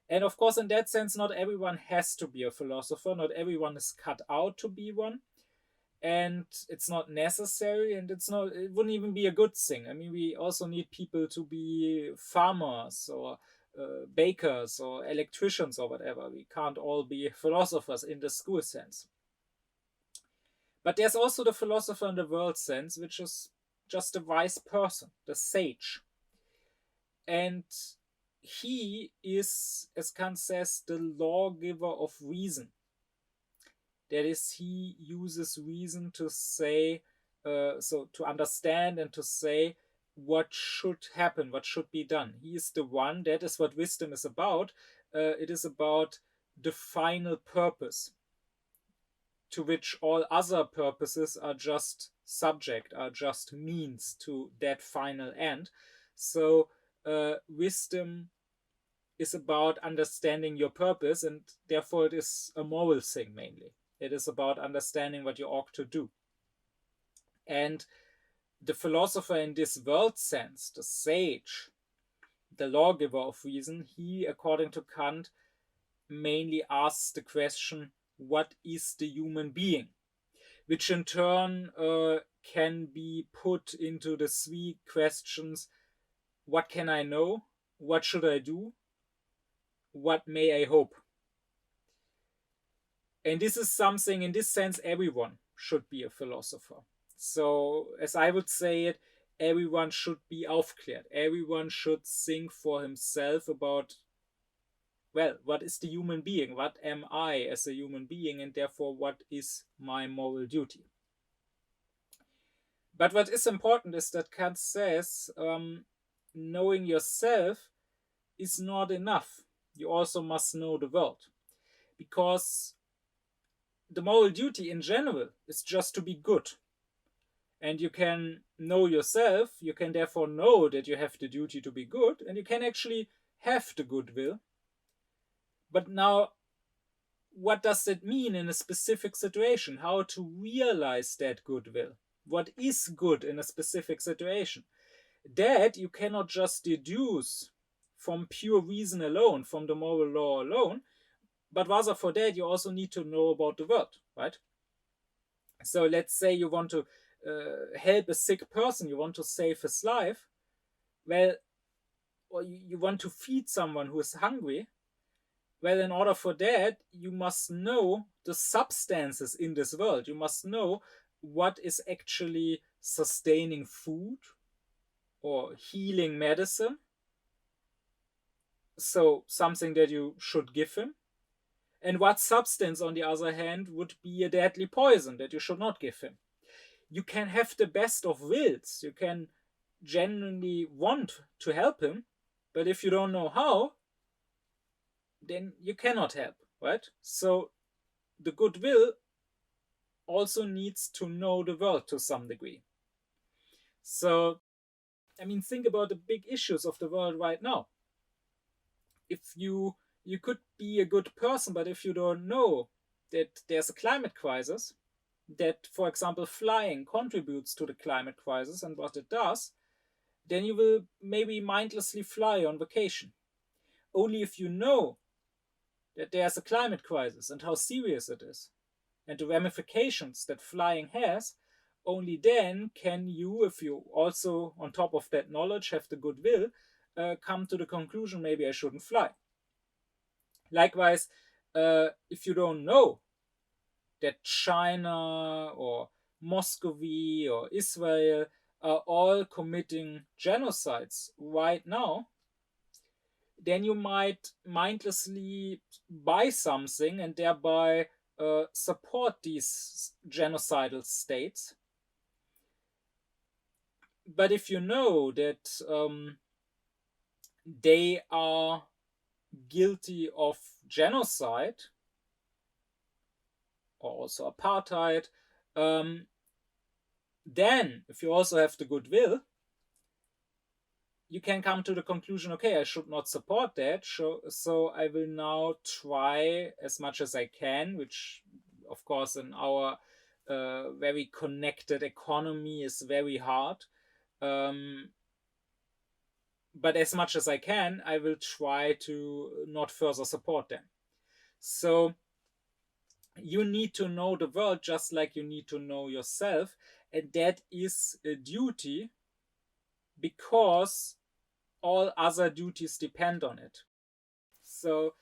And of course, in that sense, not everyone has to be a philosopher. Not everyone is cut out to be one. And it's not necessary, and it wouldn't even be a good thing. I mean, we also need people to be farmers or bakers or electricians or whatever. We can't all be philosophers in the school sense. But there's also the philosopher in the world sense, which is just a wise person, the sage. And he is, as Kant says, the lawgiver of reason. That is, he uses reason to say, so to understand and to say what should happen, what should be done. He is the one, that is what wisdom is about. It is about the final purpose, to which all other purposes are just subject, are just means to that final end. So wisdom is about understanding your purpose, and therefore it is a moral thing mainly. It is about understanding what you ought to do. And the philosopher in this world sense, the sage, the lawgiver of reason, he, according to Kant, mainly asks the question, what is the human being? Which in turn can be put into the three questions, what can I know? What should I do? What may I hope? And this is something, in this sense, everyone should be a philosopher. So, as I would say it, everyone should be aufklärt. Everyone should think for himself about, well, what is the human being? What am I as a human being? And therefore, what is my moral duty? But what is important is that Kant says knowing yourself is not enough. You also must know the world. Because the moral duty in general is just to be good. And you can know yourself, you can therefore know that you have the duty to be good, and you can actually have the goodwill. But now, what does that mean in a specific situation? How to realize that goodwill? What is good in a specific situation? That you cannot just deduce from pure reason alone, from the moral law alone, but rather for that you also need to know about the world, right? So let's say you want to help a sick person, you want to save his life, well, or you want to feed someone who is hungry. Well, in order for that, you must know the substances in this world. You must know what is actually sustaining food or healing medicine. So, something that you should give him. And what substance, on the other hand, would be a deadly poison that you should not give him. You can have the best of wills. You can genuinely want to help him. But if you don't know how, then you cannot help, right? So the goodwill also needs to know the world to some degree. So, I mean, think about the big issues of the world right now. If you could be a good person, but if you don't know that there's a climate crisis, that, for example, flying contributes to the climate crisis and what it does, then you will maybe mindlessly fly on vacation. Only if you know that there's a climate crisis and how serious it is, and the ramifications that flying has, only then can you, if you also, on top of that knowledge, have the goodwill, come to the conclusion maybe I shouldn't fly. Likewise, if you don't know that China or Muscovy or Israel are all committing genocides right now, then you might mindlessly buy something and thereby support these genocidal states. But if you know that they are guilty of genocide or also apartheid, then if you also have the goodwill, you can come to the conclusion, okay, I should not support that, so I will now try as much as I can, which of course in our very connected economy is very hard, but as much as I can, I will try to not further support them. So you need to know the world just like you need to know yourself, and that is a duty because all other duties depend on it. So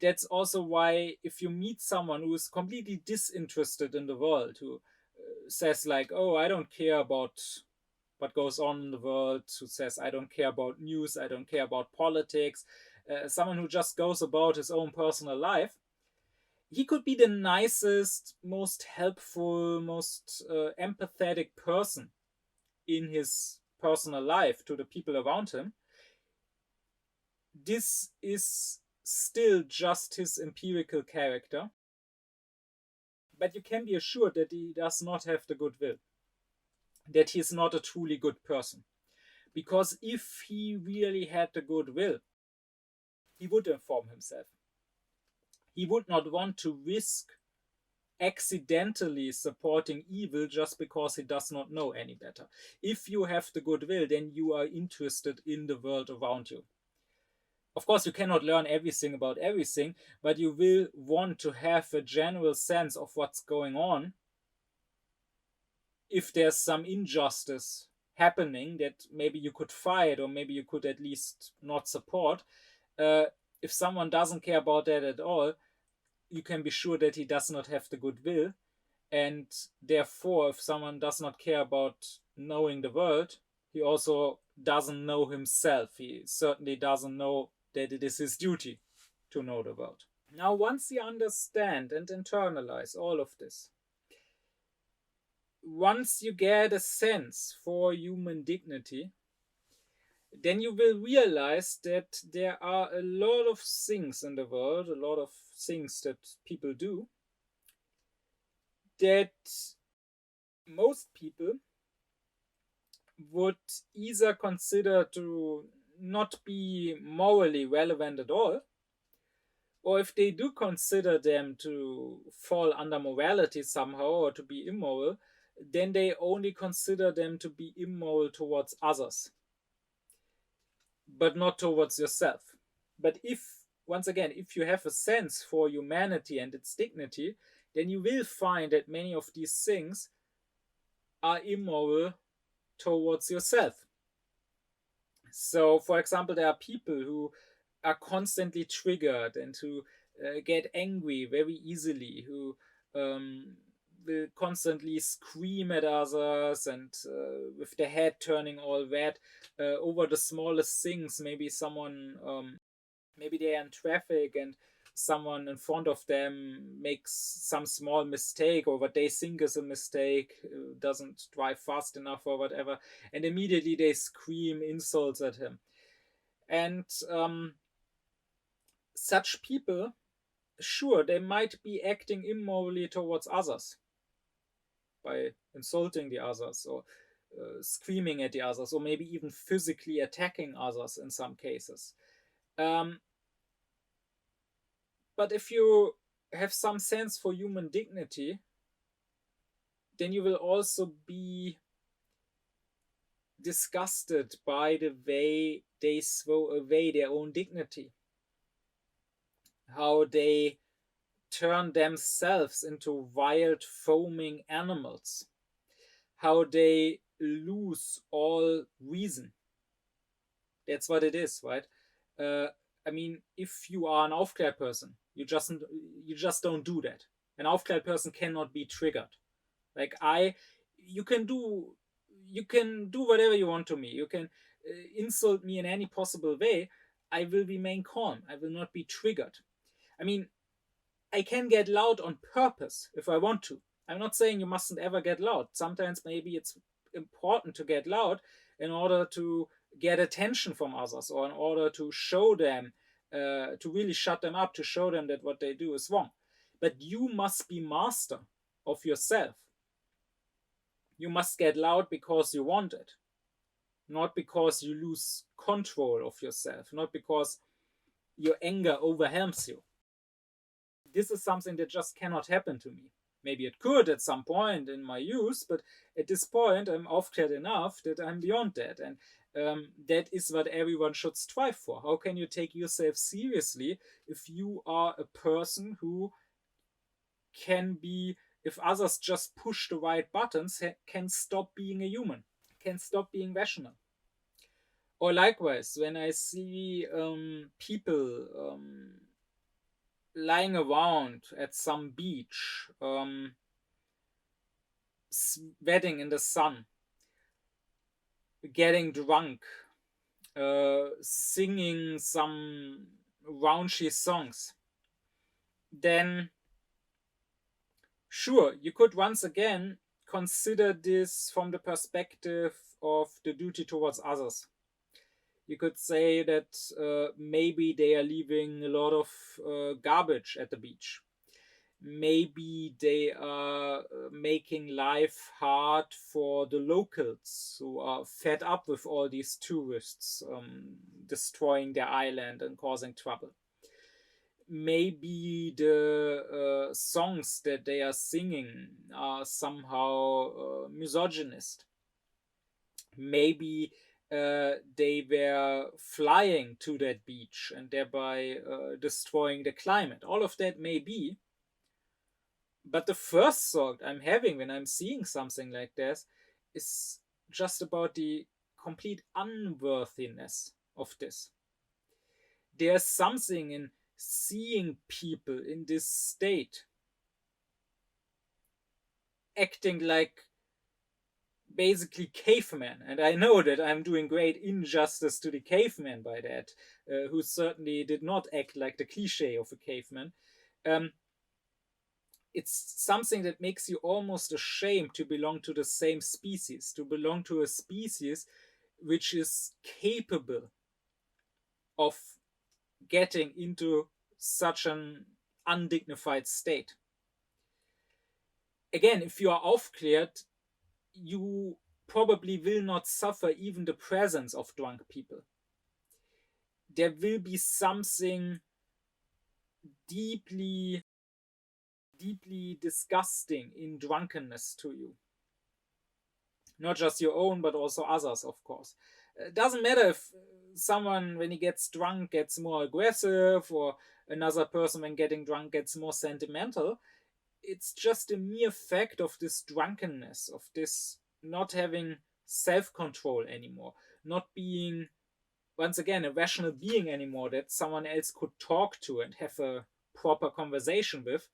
that's also why if you meet someone who is completely disinterested in the world, who says like, oh, I don't care about what goes on in the world, who says I don't care about news, I don't care about politics, someone who just goes about his own personal life, he could be the nicest, most helpful, most empathetic person in his personal life to the people around him. This is still just his empirical character, but you can be assured that he does not have the goodwill, that he is not a truly good person. Because if he really had the goodwill, he would inform himself. He would not want to risk accidentally supporting evil just because he does not know any better. If you have the goodwill, then you are interested in the world around you. Of course, you cannot learn everything about everything, but you will want to have a general sense of what's going on. If there's some injustice happening that maybe you could fight or maybe you could at least not support, if someone doesn't care about that at all, you can be sure that he does not have the goodwill, And therefore, if someone does not care about knowing the world, he also doesn't know himself. He certainly doesn't know that it is his duty to know the world. Now, once you understand and internalize all of this, once you get a sense for human dignity, then you will realize that there are a lot of things in the world, a lot of things that people do, that most people would either consider to not be morally relevant at all, or if they do consider them to fall under morality somehow or to be immoral, then they only consider them to be immoral towards others, but not towards yourself. But if, once again, if you have a sense for humanity and its dignity, then you will find that many of these things are immoral towards yourself. So, for example, there are people who are constantly triggered and who get angry very easily, who will constantly scream at others and with their head turning all red over the smallest things. Maybe someone, maybe they are in traffic and someone in front of them makes some small mistake or what they think is a mistake, doesn't drive fast enough or whatever, and immediately they scream insults at him. And such people, sure, they might be acting immorally towards others by insulting the others or screaming at the others, or maybe even physically attacking others in some cases. Um, but if you have some sense for human dignity, then you will also be disgusted by the way they throw away their own dignity, how they turn themselves into wild, foaming animals, how they lose all reason. That's what it is, right? Uh, I mean, if you are an aufklärt person, you just don't do that. An aufklärt person cannot be triggered. Like you can do whatever you want to me. You can insult me in any possible way. I will remain calm. I will not be triggered. I mean, I can get loud on purpose if I want to. I'm not saying you mustn't ever get loud. Sometimes maybe it's important to get loud in order to get attention from others or in order to show them, to really shut them up, to show them that what they do is wrong. But you must be master of yourself. You must get loud because you want it, not because you lose control of yourself, not because your anger overwhelms you. This is something that just cannot happen to me. Maybe it could at some point in my youth, but at this point I'm aufklärt enough that I'm beyond that. And that is what everyone should strive for. How can you take yourself seriously if you are a person who can be, if others just push the right buttons, can stop being a human, can stop being rational? Or likewise, when I see people lying around at some beach, sweating in the sun, getting drunk, singing some raunchy songs, then sure, you could once again consider this from the perspective of the duty towards others. You could say that maybe they are leaving a lot of garbage at the beach. Maybe they are making life hard for the locals who are fed up with all these tourists destroying their island and causing trouble. Maybe the songs that they are singing are somehow misogynist. Maybe they were flying to that beach and thereby destroying the climate. All of that may be. But the first thought I'm having when I'm seeing something like this is just about the complete unworthiness of this. There's something in seeing people in this state acting like basically cavemen. And I know that I'm doing great injustice to the caveman by that, who certainly did not act like the cliche of a caveman. Um, it's something that makes you almost ashamed to belong to the same species, to belong to a species which is capable of getting into such an undignified state. Again, if you are aufklärt, you probably will not suffer even the presence of drunk people. There will be something deeply, deeply disgusting in drunkenness to you. Not just your own, but also others, of course. It doesn't matter if someone, when he gets drunk, gets more aggressive, or another person, when getting drunk, gets more sentimental. It's just a mere fact of this drunkenness, of this not having self control anymore, not being, once again, a rational being anymore that someone else could talk to and have a proper conversation with.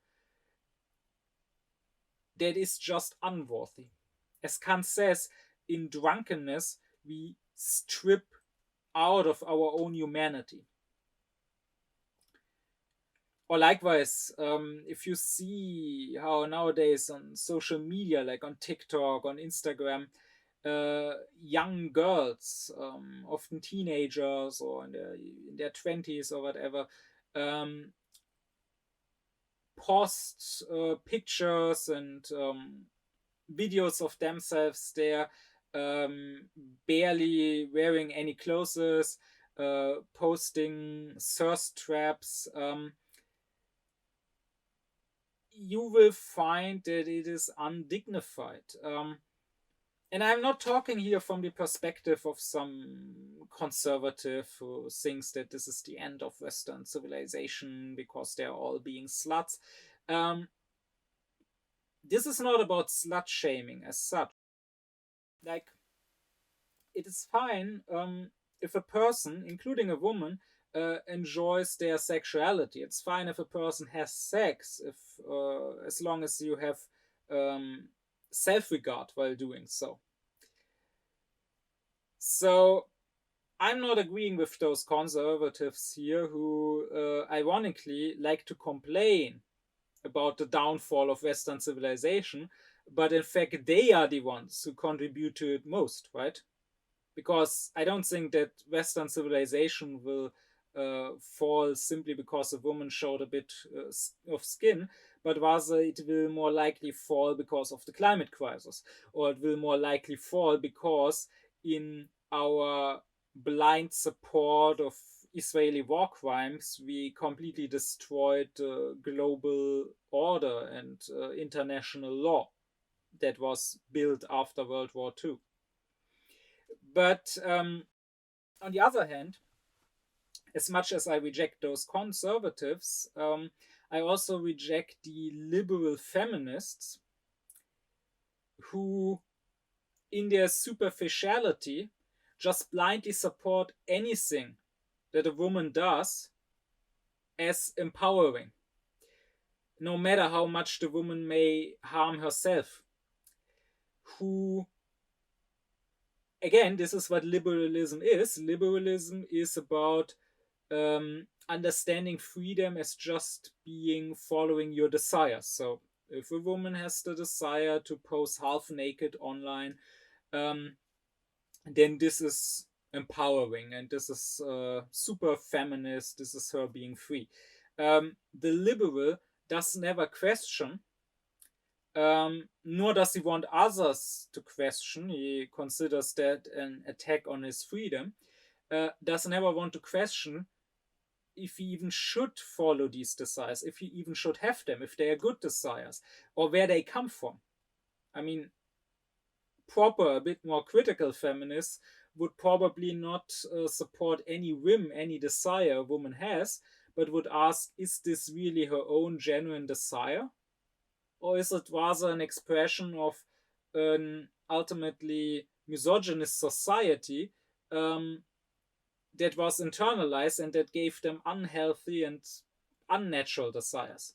That is just unworthy. As Kant says, in drunkenness, we strip out of our own humanity. Or likewise, if you see how nowadays on social media, like on TikTok, on Instagram, young girls, often teenagers or in their 20s or whatever, post pictures and videos of themselves there, barely wearing any clothes, posting thirst traps. You will find that it is undignified. And I'm not talking here from the perspective of some conservative who thinks that this is the end of Western civilization because they're all being sluts. This is not about slut shaming as such. Like, it is fine if a person, including a woman, enjoys their sexuality. It's fine if a person has sex, if as long as you have self-regard while doing so. So I'm not agreeing with those conservatives here who ironically like to complain about the downfall of Western civilization, but in fact they are the ones who contribute to it most, right? Because I don't think that Western civilization will fall simply because a woman showed a bit of skin, but rather it will more likely fall because of the climate crisis, or it will more likely fall because in our blind support of Israeli war crimes, we completely destroyed global order and international law that was built after World War II. But on the other hand, as much as I reject those conservatives, I also reject the liberal feminists who, in their superficiality, just blindly support anything that a woman does as empowering, no matter how much the woman may harm herself. Who, again, this is what liberalism is. Liberalism is about understanding freedom as just being following your desires. So if a woman has the desire to pose half naked online, then this is empowering and this is super feminist. This is her being free. The liberal does never question, nor does he want others to question. He considers that an attack on his freedom. Does never want to question if he even should follow these desires, if he even should have them, if they are good desires, or where they come from. I mean, proper, a bit more critical feminists would probably not support any whim, any desire a woman has, but would ask, is this really her own genuine desire? Or is it rather an expression of an ultimately misogynist society that was internalized and that gave them unhealthy and unnatural desires?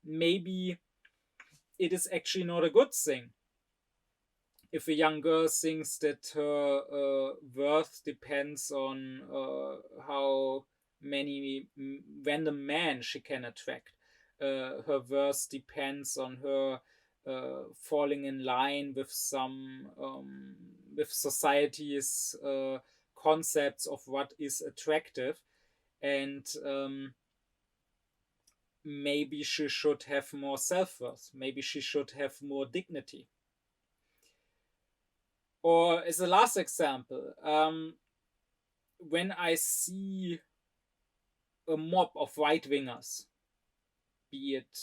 Maybe it is actually not a good thing if a young girl thinks that her worth depends on how many random men she can attract. Her worth depends on her falling in line with some with society's concepts of what is attractive, and maybe she should have more self-worth. Maybe she should have more dignity. Or as a last example, when I see a mob of right wingers, be it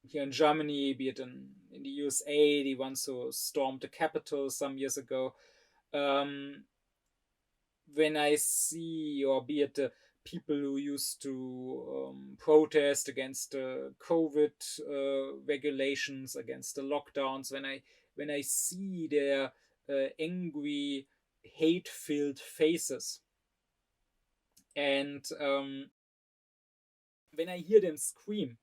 here in Germany, be it in the USA, the ones who stormed the Capitol some years ago, when I see, or be it the people who used to protest against the COVID regulations, against the lockdowns, when I see their angry, hate-filled faces, and when I hear them scream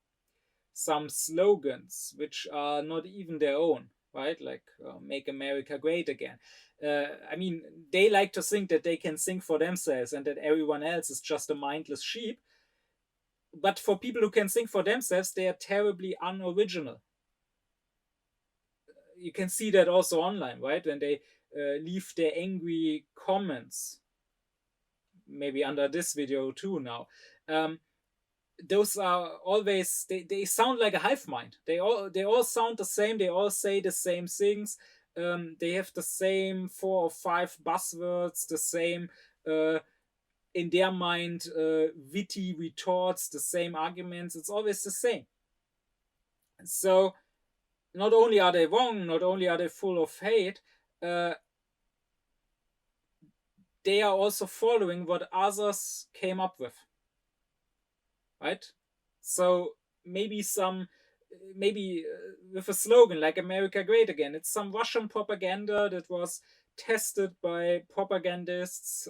some slogans which are not even their own, right? Like "Make America Great Again." I mean, they like to think that they can sing for themselves and that everyone else is just a mindless sheep. But for people who can sing for themselves, they are terribly unoriginal. You can see that also online, right? When they leave their angry comments, maybe under this video too now. Those are always, they sound like a hive mind. They all sound the same. They all say the same things. They have the same 4 or 5 buzzwords, the same in their mind witty retorts, the same arguments. It's always the same. So not only are they wrong, not only are they full of hate, they are also following what others came up with, right? So maybe with a slogan like "America Great Again," it's some Russian propaganda that was tested by propagandists,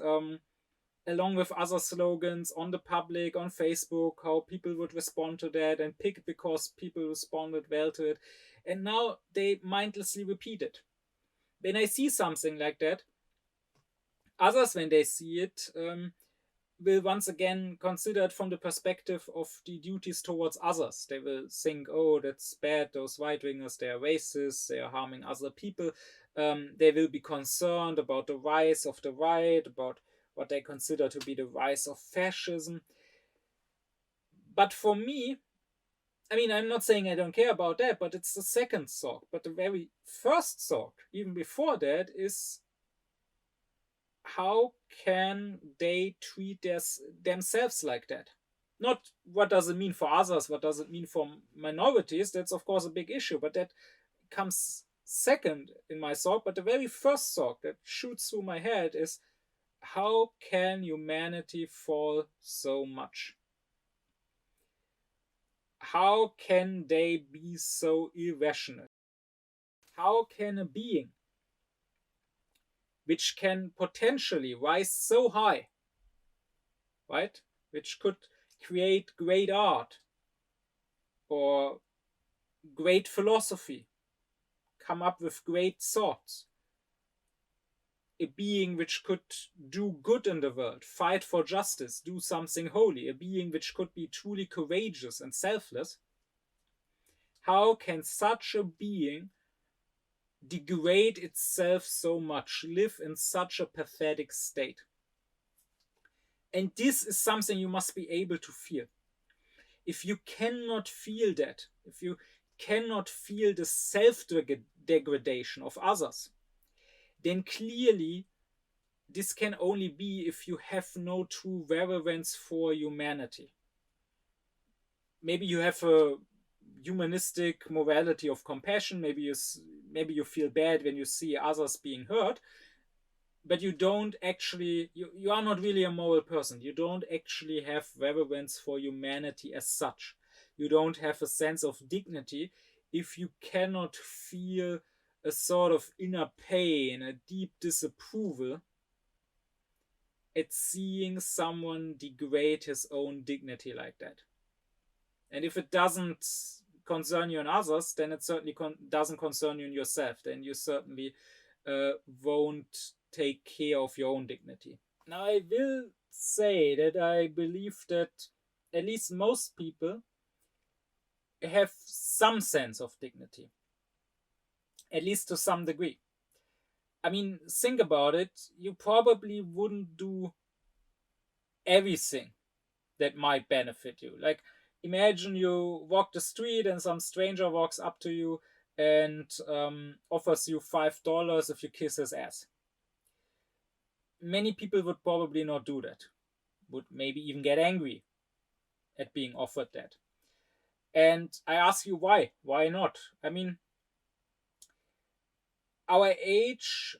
along with other slogans on the public, on Facebook, how people would respond to that and pick because people responded well to it. And now they mindlessly repeat it. When I see something like that, others, when they see it, will once again consider it from the perspective of the duties towards others. They will think, oh, that's bad, those right wingers, they are racist, they are harming other people. They will be concerned about the rise of the right, about what they consider to be the rise of fascism. But for me, I mean, I'm not saying I don't care about that, but it's the second thought. But the very first thought, even before that, is how can they treat themselves like that? Not what does it mean for others, what does it mean for minorities? That's, of course, a big issue, but that comes second in my thought. But the very first thought that shoots through my head is, how can humanity fall so much? How can they be so irrational? How can a being which can potentially rise so high, right, which could create great art or great philosophy, come up with great thoughts, a being which could do good in the world, fight for justice, do something holy, a being which could be truly courageous and selfless, how can such a being degrade itself so much, live in such a pathetic state? And this is something you must be able to feel. If you cannot feel that, if you cannot feel the self-degradation of others, then clearly this can only be if you have no true reverence for humanity. Maybe you have a humanistic morality of compassion. Maybe you feel bad when you see others being hurt, but you don't actually, you are not really a moral person. You don't actually have reverence for humanity as such. You don't have a sense of dignity if you cannot feel a sort of inner pain, a deep disapproval at seeing someone degrade his own dignity like that. And if it doesn't concern you and others, then it certainly doesn't concern you and yourself. Then you certainly won't take care of your own dignity. Now, I will say that I believe that at least most people have some sense of dignity, at least to some degree. I mean, think about it. You probably wouldn't do everything that might benefit you. Like, imagine you walk the street and some stranger walks up to you and offers you $5 if you kiss his ass. Many people would probably not do that, would maybe even get angry at being offered that. And I ask you, why? Why not? I mean, our age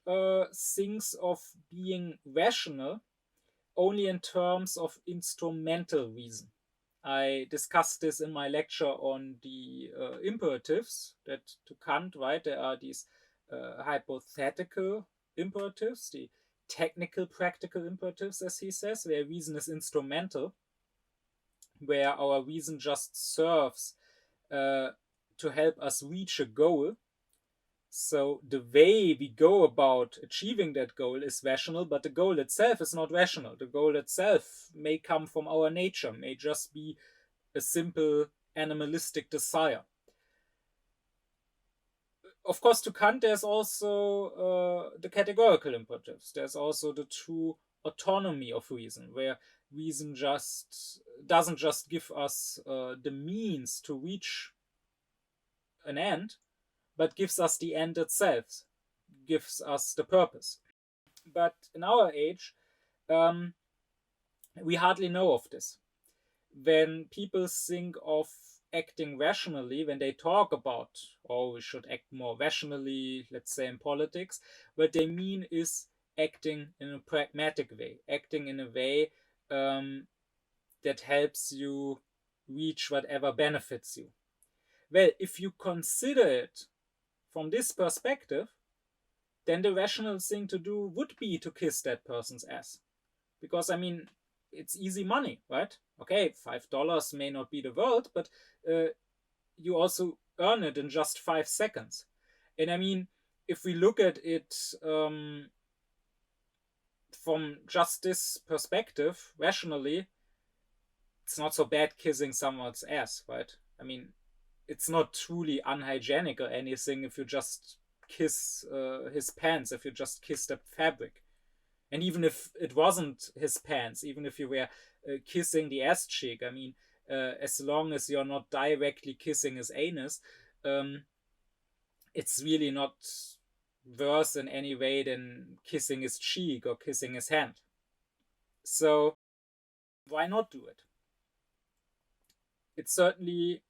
thinks of being rational only in terms of instrumental reason. I discussed this in my lecture on the imperatives that to Kant, right? There are these hypothetical imperatives, the technical practical imperatives, as he says, where reason is instrumental, where our reason just serves to help us reach a goal. So the way we go about achieving that goal is rational, but the goal itself is not rational. The goal itself may come from our nature, may just be a simple animalistic desire. Of course, to Kant, there's also the categorical imperatives. There's also the true autonomy of reason, where reason just doesn't just give us the means to reach an end, but gives us the end itself, gives us the purpose. But in our age, we hardly know of this. When people think of acting rationally, when they talk about, oh, we should act more rationally, let's say in politics, what they mean is acting in a pragmatic way, acting in a way that helps you reach whatever benefits you. Well, if you consider it from this perspective, then the rational thing to do would be to kiss that person's ass. Because, I mean, it's easy money, right? Okay, $5 may not be the world, but you also earn it in just 5 seconds. And I mean, if we look at it from just this perspective, rationally, it's not so bad kissing someone's ass, right? I mean, it's not truly unhygienic or anything if you just kiss his pants, if you just kiss the fabric. And even if it wasn't his pants, even if you were kissing the ass cheek, I mean, as long as you're not directly kissing his anus, it's really not worse in any way than kissing his cheek or kissing his hand. So why not do it? It's certainly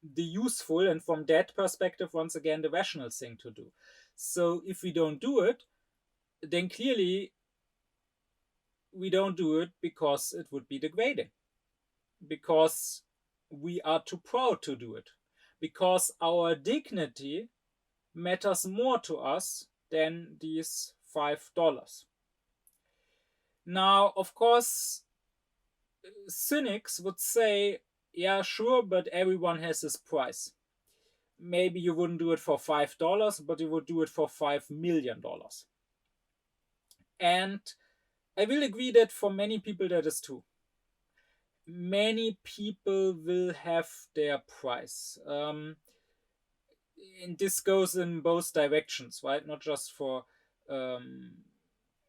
the useful, and from that perspective, once again, the rational thing to do. So if we don't do it, then clearly we don't do it because it would be degrading, because we are too proud to do it, because our dignity matters more to us than these $5. Now, of course, cynics would say, yeah, sure, but everyone has his price. Maybe you wouldn't do it for $5, but you would do it for $5 million. And I will agree that for many people that is true. Many people will have their price. And this goes in both directions, right? Not just for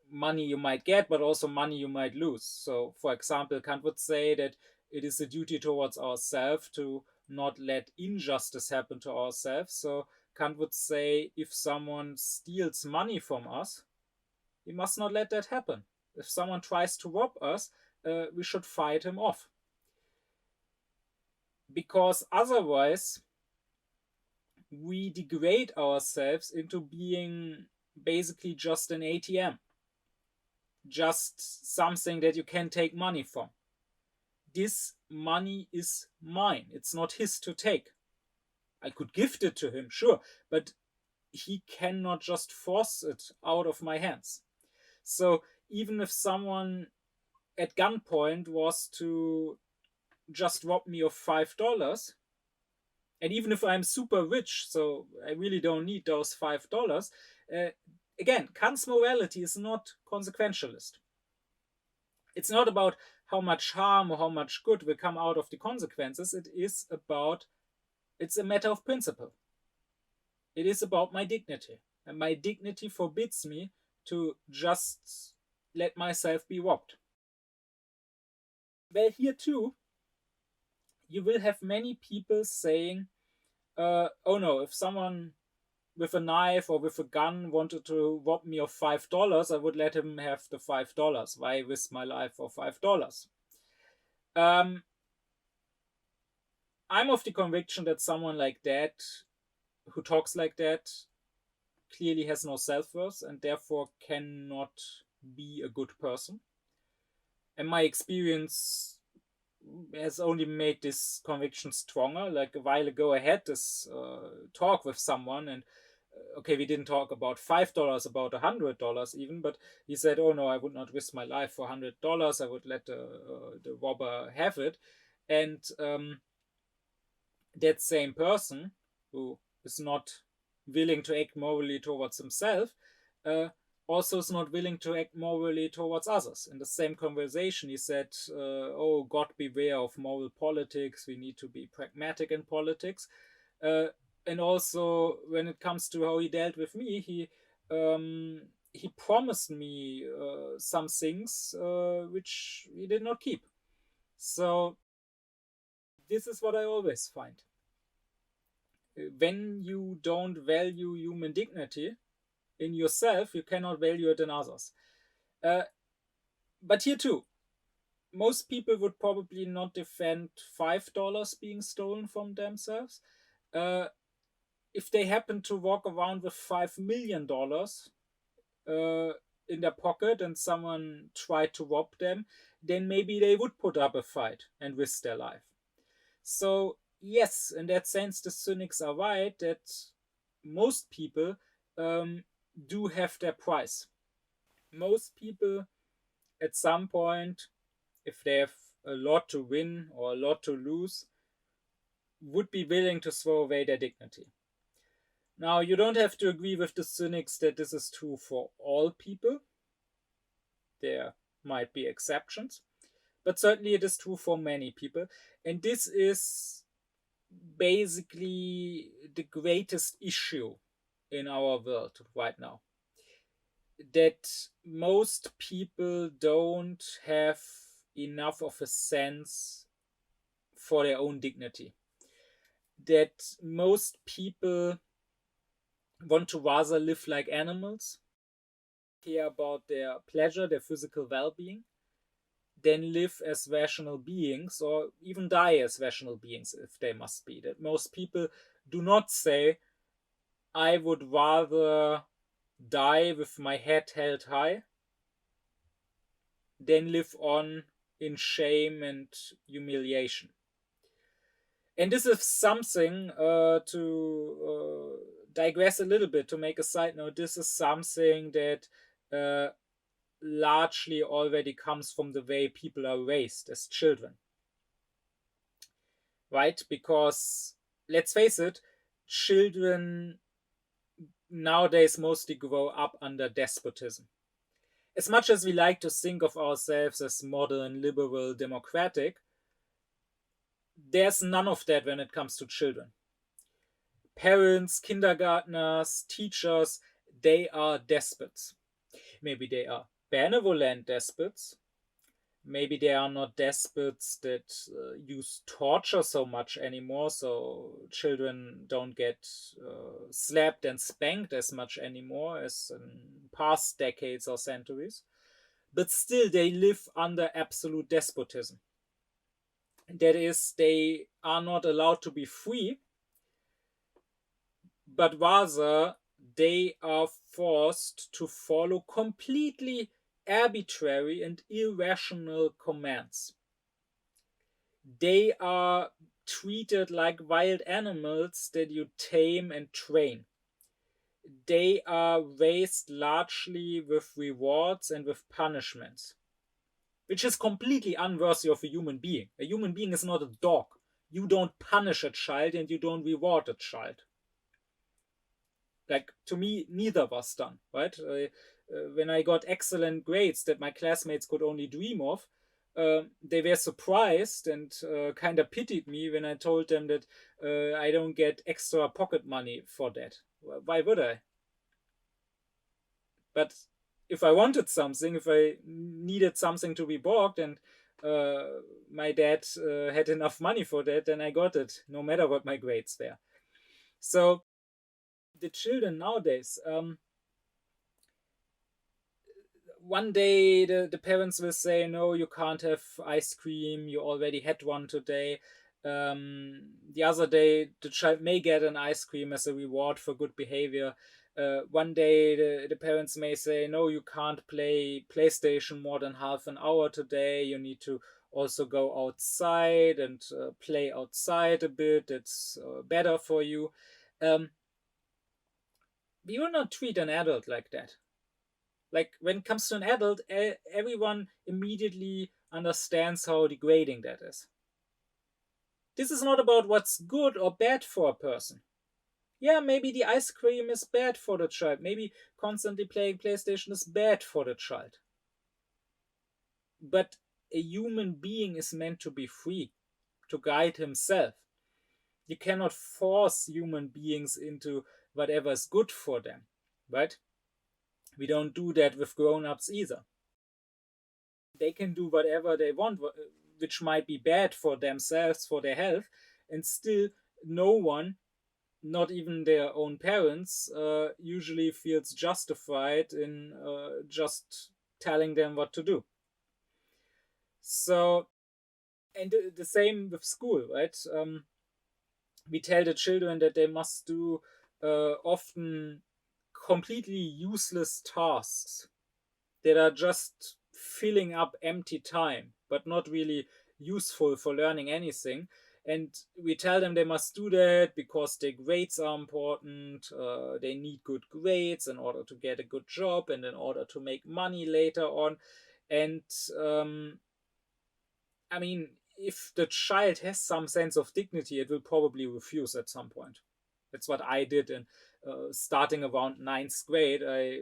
money you might get, but also money you might lose. So, for example, Kant would say that it is a duty towards ourselves to not let injustice happen to ourselves. So Kant would say, if someone steals money from us, we must not let that happen. If someone tries to rob us, we should fight him off. Because otherwise, we degrade ourselves into being basically just an ATM. Just something that you can take money from. This money is mine. It's not his to take. I could gift it to him, sure, but he cannot just force it out of my hands. So even if someone at gunpoint was to just rob me of $5, And even if I'm super rich, so I really don't need those $5, again, Kant's morality is not consequentialist. It's not about how much harm or how much good will come out of the consequences. It's a matter of principle. It is about my dignity. And my dignity forbids me to just let myself be robbed. Well, here too, you will have many people saying, oh no, if someone with a knife or with a gun wanted to rob me of $5, I would let him have the $5. Why risk my life for $5? I'm of the conviction that someone like that, who talks like that, clearly has no self-worth and therefore cannot be a good person. And my experience has only made this conviction stronger. Like a while ago, I had this talk with someone, and okay, we didn't talk about $5, about $100 even, but he said, "Oh no, I would not risk my life for $100. I would let the robber have it." And that same person who is not willing to act morally towards himself also is not willing to act morally towards others. In the same conversation, he said, "Oh, God, beware of moral politics. We need to be pragmatic in politics." And also, when it comes to how he dealt with me, he promised me some things which he did not keep. So this is what I always find. When you don't value human dignity in yourself, you cannot value it in others. But here too, most people would probably not defend $5 being stolen from themselves. If they happen to walk around with $5 million in their pocket and someone tried to rob them, then maybe they would put up a fight and risk their life. So yes, in that sense, the cynics are right that most people do have their price. Most people, at some point, if they have a lot to win or a lot to lose, would be willing to throw away their dignity. Now, you don't have to agree with the cynics that this is true for all people. There might be exceptions, but certainly it is true for many people. And this is basically the greatest issue in our world right now, that most people don't have enough of a sense for their own dignity, that most people want to rather live like animals, care about their pleasure, their physical well-being, than live as rational beings or even die as rational beings if they must be. That most people do not say, I would rather die with my head held high than live on in shame and humiliation. And this is something to digress a little bit, to make a side note. This is something that largely already comes from the way people are raised as children. Right? Because let's face it, children nowadays mostly grow up under despotism. As much as we like to think of ourselves as modern, liberal, democratic, there's none of that when it comes to children. Parents, kindergartners, teachers, they are despots. Maybe they are benevolent despots. Maybe they are not despots that use torture so much anymore, so children don't get slapped and spanked as much anymore as in past decades or centuries. But still, they live under absolute despotism. That is, they are not allowed to be free, but rather they are forced to follow completely arbitrary and irrational commands. They are treated like wild animals that you tame and train. They are raised largely with rewards and with punishments, which is completely unworthy of a human being. A human being is not a dog. you don't punish a child and you don't reward a child. Like, to me, neither was done, right? When I got excellent grades that my classmates could only dream of, they were surprised and kind of pitied me when I told them that I don't get extra pocket money for that. Why would I? But if I wanted something, if I needed something to be bought, and uh, my dad had enough money for that, then I got it, no matter what my grades were. So the children nowadays, one day the parents will say, no, you can't have ice cream, you already had one today. The other day the child may get an ice cream as a reward for good behavior. One day the parents may say, no, you can't play PlayStation more than half an hour today, you need to also go outside and play outside a bit, it's better for you. We will not treat an adult like that. Like, when it comes to an adult, everyone immediately understands how degrading that is. This is not about what's good or bad for a person. Yeah, maybe the ice cream is bad for the child, maybe constantly playing PlayStation is bad for the child, but a human being is meant to be free, to guide himself. You cannot force human beings into whatever is good for them, right? We don't do that with grown-ups either. They can do whatever they want, which might be bad for themselves, for their health, and still no one, not even their own parents, usually feels justified in just telling them what to do. So, and the same with school, right? We tell the children that they must do often completely useless tasks that are just filling up empty time, but not really useful for learning anything. And we tell them they must do that because their grades are important. They need good grades in order to get a good job and in order to make money later on. And I mean, if the child has some sense of dignity, it will probably refuse at some point. That's what I did in starting around ninth grade. I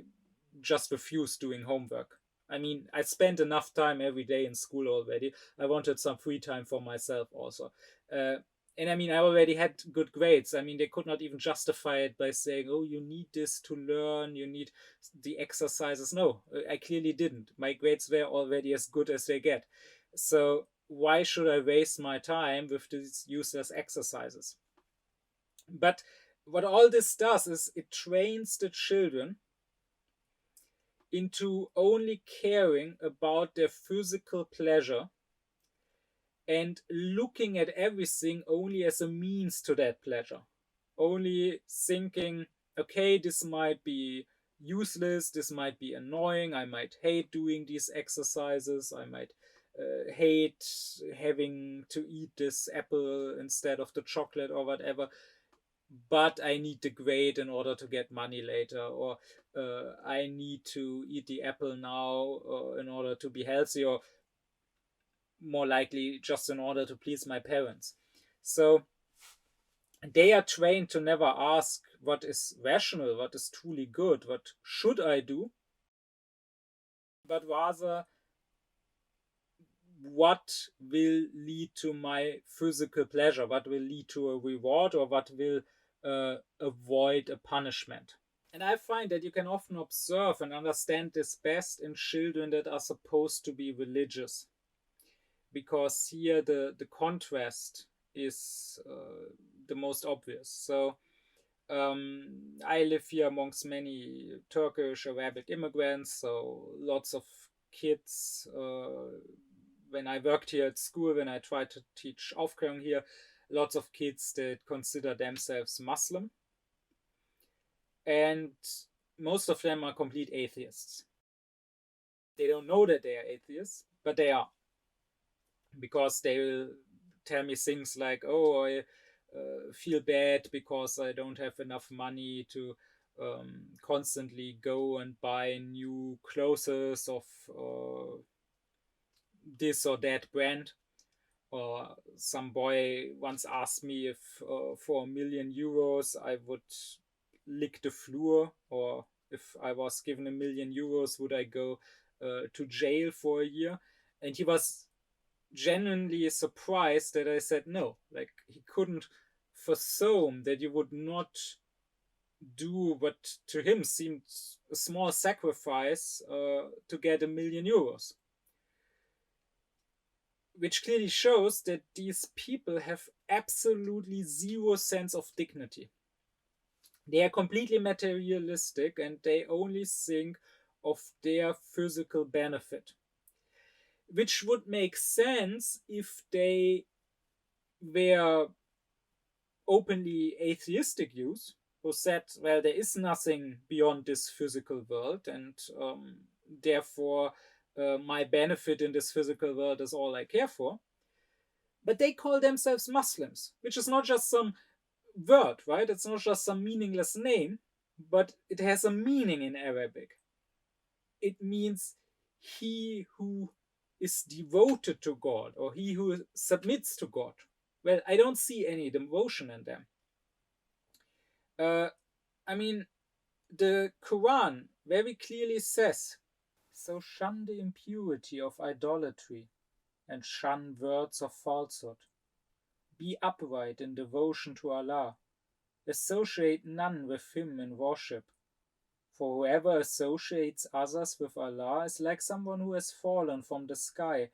just refused doing homework. I mean, I spent enough time every day in school already. I wanted some free time for myself also. Uh, and I mean, I already had good grades. I mean, they could not even justify it by saying, oh, you need this to learn, you need the exercises. No, I clearly didn't. My grades were already as good as they get. So why should I waste my time with these useless exercises? But what all this does is it trains the children into only caring about their physical pleasure and looking at everything only as a means to that pleasure. Only thinking, okay, this might be useless, this might be annoying, I might hate doing these exercises, I might hate having to eat this apple instead of the chocolate or whatever, but I need the grade in order to get money later, or I need to eat the apple now in order to be healthy, or more likely just in order to please my parents. So they are trained to never ask what is rational, what is truly good, what should I do, but rather what will lead to my physical pleasure, what will lead to a reward, or what will avoid a punishment. And I find that you can often observe and understand this best in children that are supposed to be religious, because here the contrast is the most obvious. So I live here amongst many Turkish, Arabic immigrants, so lots of kids. When I worked here at school, when I tried to teach Aufklärung here, lots of kids that consider themselves Muslim. And most of them are complete atheists. They don't know that they are atheists, but they are. Because they will tell me things like, oh, I feel bad because I don't have enough money to constantly go and buy new clothes of this or that brand. Or some boy once asked me if for €1,000,000 I would lick the floor, or if I was given €1,000,000 would I go to jail for a year. And he was genuinely surprised that I said no. Like, he couldn't fathom that you would not do what to him seemed a small sacrifice to get €1,000,000, which clearly shows that these people have absolutely zero sense of dignity. They are completely materialistic and they only think of their physical benefit, which would make sense if they were openly atheistic youths who said, well, there is nothing beyond this physical world, and therefore my benefit in this physical world is all I care for. But they call themselves Muslims, which is not just some word, right? It's not just some meaningless name, but it has a meaning in Arabic. It means he who is devoted to God, or he who submits to God. Well, I don't see any devotion in them. I mean, the Quran very clearly says, so shun the impurity of idolatry and shun words of falsehood. Be upright in devotion to Allah. Associate none with Him in worship. For whoever associates others with Allah is like someone who has fallen from the sky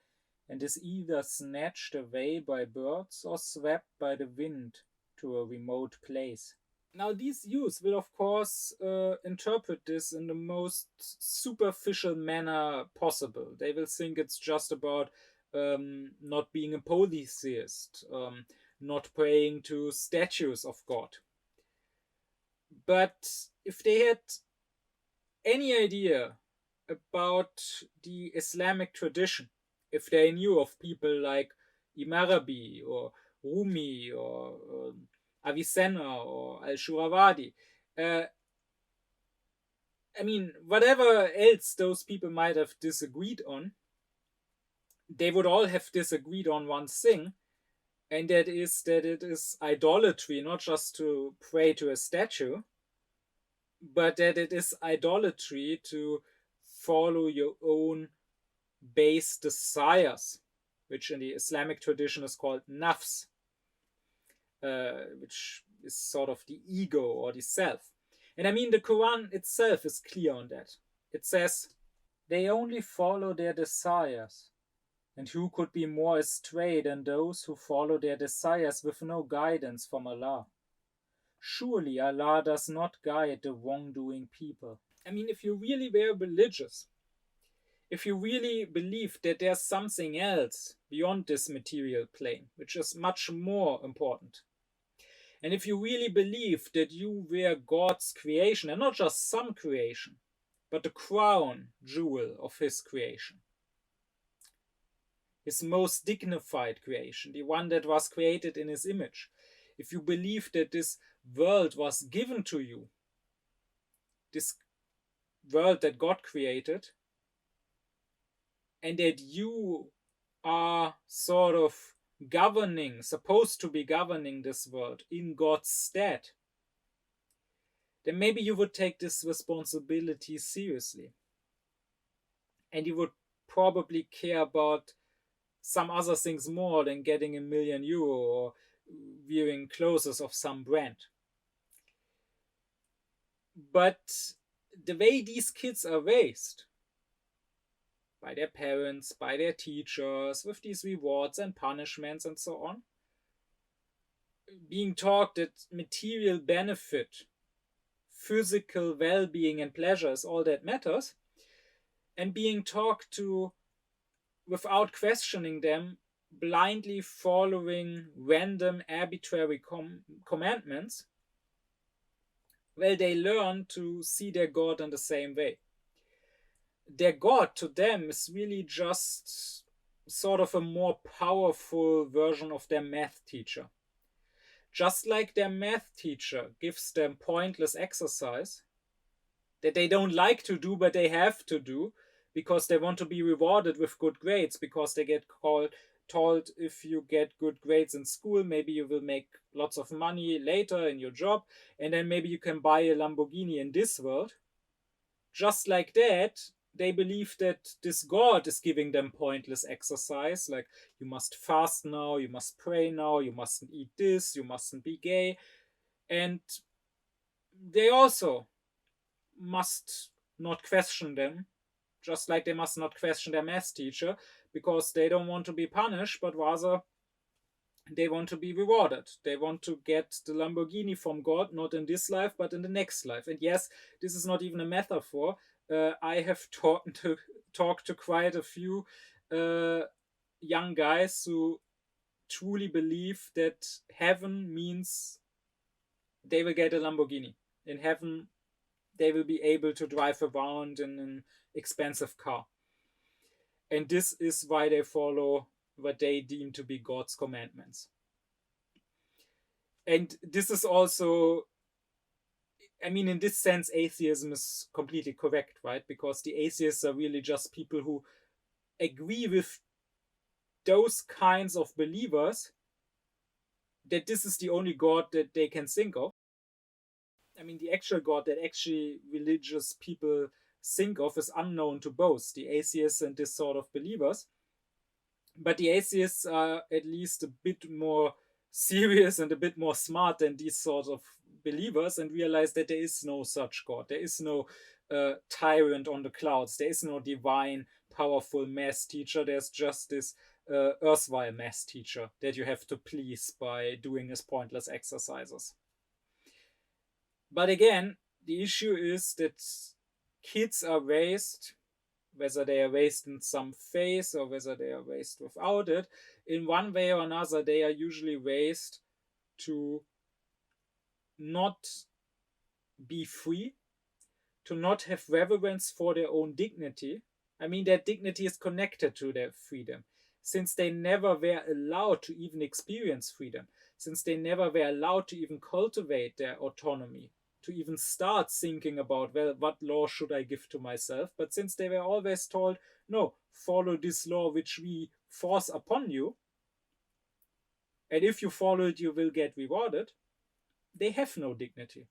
and is either snatched away by birds or swept by the wind to a remote place. Now, these youths will, of course, interpret this in the most superficial manner possible. They will think it's just about not being a polytheist, not praying to statues of God. But if they had any idea about the Islamic tradition, if they knew of people like Imam Arabi or Rumi or Avicenna or Al-Shurawadi, I mean, whatever else those people might have disagreed on, they would all have disagreed on one thing, and that is that it is idolatry not just to pray to a statue, but that it is idolatry to follow your own base desires, which in the Islamic tradition is called nafs, which is sort of the ego or the self. And I mean, the Quran itself is clear on that. It says, they only follow their desires. And who could be more astray than those who follow their desires with no guidance from Allah? Surely Allah does not guide the wrongdoing people. I mean, if you really were religious, if you really believe that there's something else beyond this material plane, which is much more important, and if you really believe that you were God's creation, and not just some creation, but the crown jewel of His creation, His most dignified creation, the one that was created in His image, if you believe that this world was given to you, this world that God created, and that you are sort of supposed to be governing this world in God's stead, then maybe you would take this responsibility seriously. And you would probably care about some other things more than getting €1,000,000 or wearing clothes of some brand. But the way these kids are raised, by their parents, by their teachers, with these rewards and punishments and so on, being taught that material benefit, physical well-being and pleasure is all that matters, and being taught to, without questioning them, blindly following random arbitrary commandments, well, they learn to see their God in the same way. Their God to them is really just sort of a more powerful version of their math teacher. Just like their math teacher gives them pointless exercise that they don't like to do, but they have to do because they want to be rewarded with good grades, because they get told if you get good grades in school, maybe you will make lots of money later in your job, and then maybe you can buy a Lamborghini in this world. Just like that, they believe that this God is giving them pointless exercise, like you must fast now, you must pray now, you mustn't eat this, you mustn't be gay. And they also must not question them, just like they must not question their math teacher, because they don't want to be punished, but rather they want to be rewarded. They want to get the Lamborghini from God, not in this life, but in the next life. And yes, this is not even a metaphor. I have talked to quite a few young guys who truly believe that heaven means they will get a Lamborghini. In heaven, they will be able to drive around in an expensive car. And this is why they follow what they deem to be God's commandments. And this is also, I mean, in this sense, atheism is completely correct, right? Because the atheists are really just people who agree with those kinds of believers that this is the only God that they can think of. I mean, the actual God that actually religious people think of is unknown to both the atheists and this sort of believers. But the atheists are at least a bit more serious and a bit more smart than these sort of believers, and realize that there is no such God. There is no tyrant on the clouds. There is no divine, powerful math teacher. There's just this erstwhile math teacher that you have to please by doing his pointless exercises. But again, the issue is that kids are raised, whether they are raised in some faith or whether they are raised without it, in one way or another, they are usually raised to not be free, to not have reverence for their own dignity. I mean, their dignity is connected to their freedom, since they never were allowed to even experience freedom, since they never were allowed to even cultivate their autonomy, to even start thinking about, well, what law should I give to myself? But since they were always told, no, follow this law which we force upon you, and if you follow it, you will get rewarded, they have no dignity.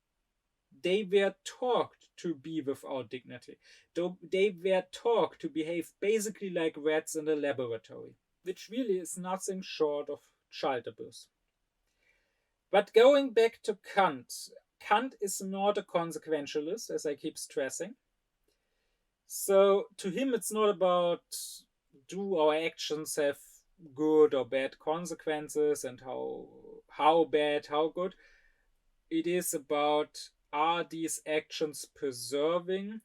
They were taught to be without dignity. They were taught to behave basically like rats in a laboratory, which really is nothing short of child abuse. But going back to Kant, Kant is not a consequentialist, as I keep stressing. So to him, it's not about do our actions have good or bad consequences and how bad, how good. It is about, are these actions preserving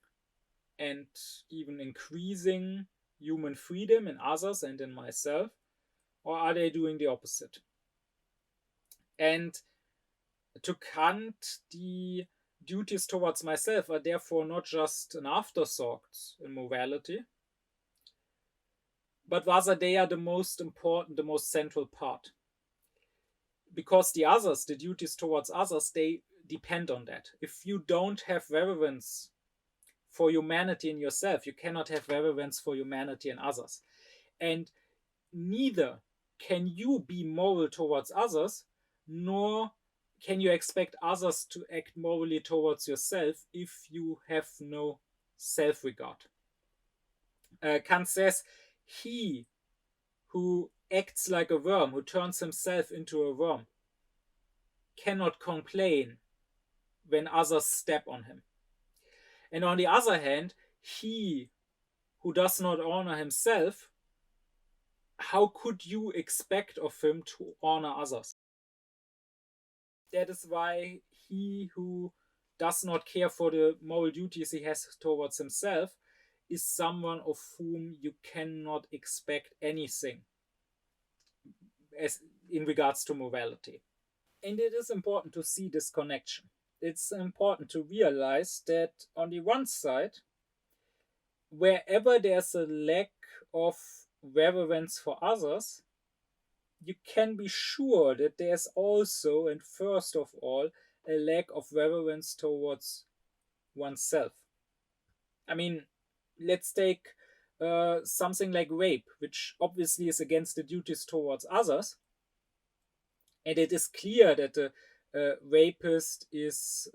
and even increasing human freedom in others and in myself, or are they doing the opposite? And to Kant, the duties towards myself are therefore not just an afterthought in morality, but rather they are the most important, the most central part. Because the others, the duties towards others, they depend on that. If you don't have reverence for humanity in yourself, you cannot have reverence for humanity in others. And neither can you be moral towards others, nor can you expect others to act morally towards yourself if you have no self-regard. Kant says, he who acts like a worm, who turns himself into a worm, cannot complain when others step on him. And on the other hand, he who does not honor himself, how could you expect of him to honor others? That is why he who does not care for the moral duties he has towards himself is someone of whom you cannot expect anything as in regards to morality. And it is important to see this connection. It's important to realize that on the one side, wherever there's a lack of reverence for others, you can be sure that there's also, and first of all, a lack of reverence towards oneself. I mean, let's take something like rape, which obviously is against the duties towards others. And it is clear that the rapist is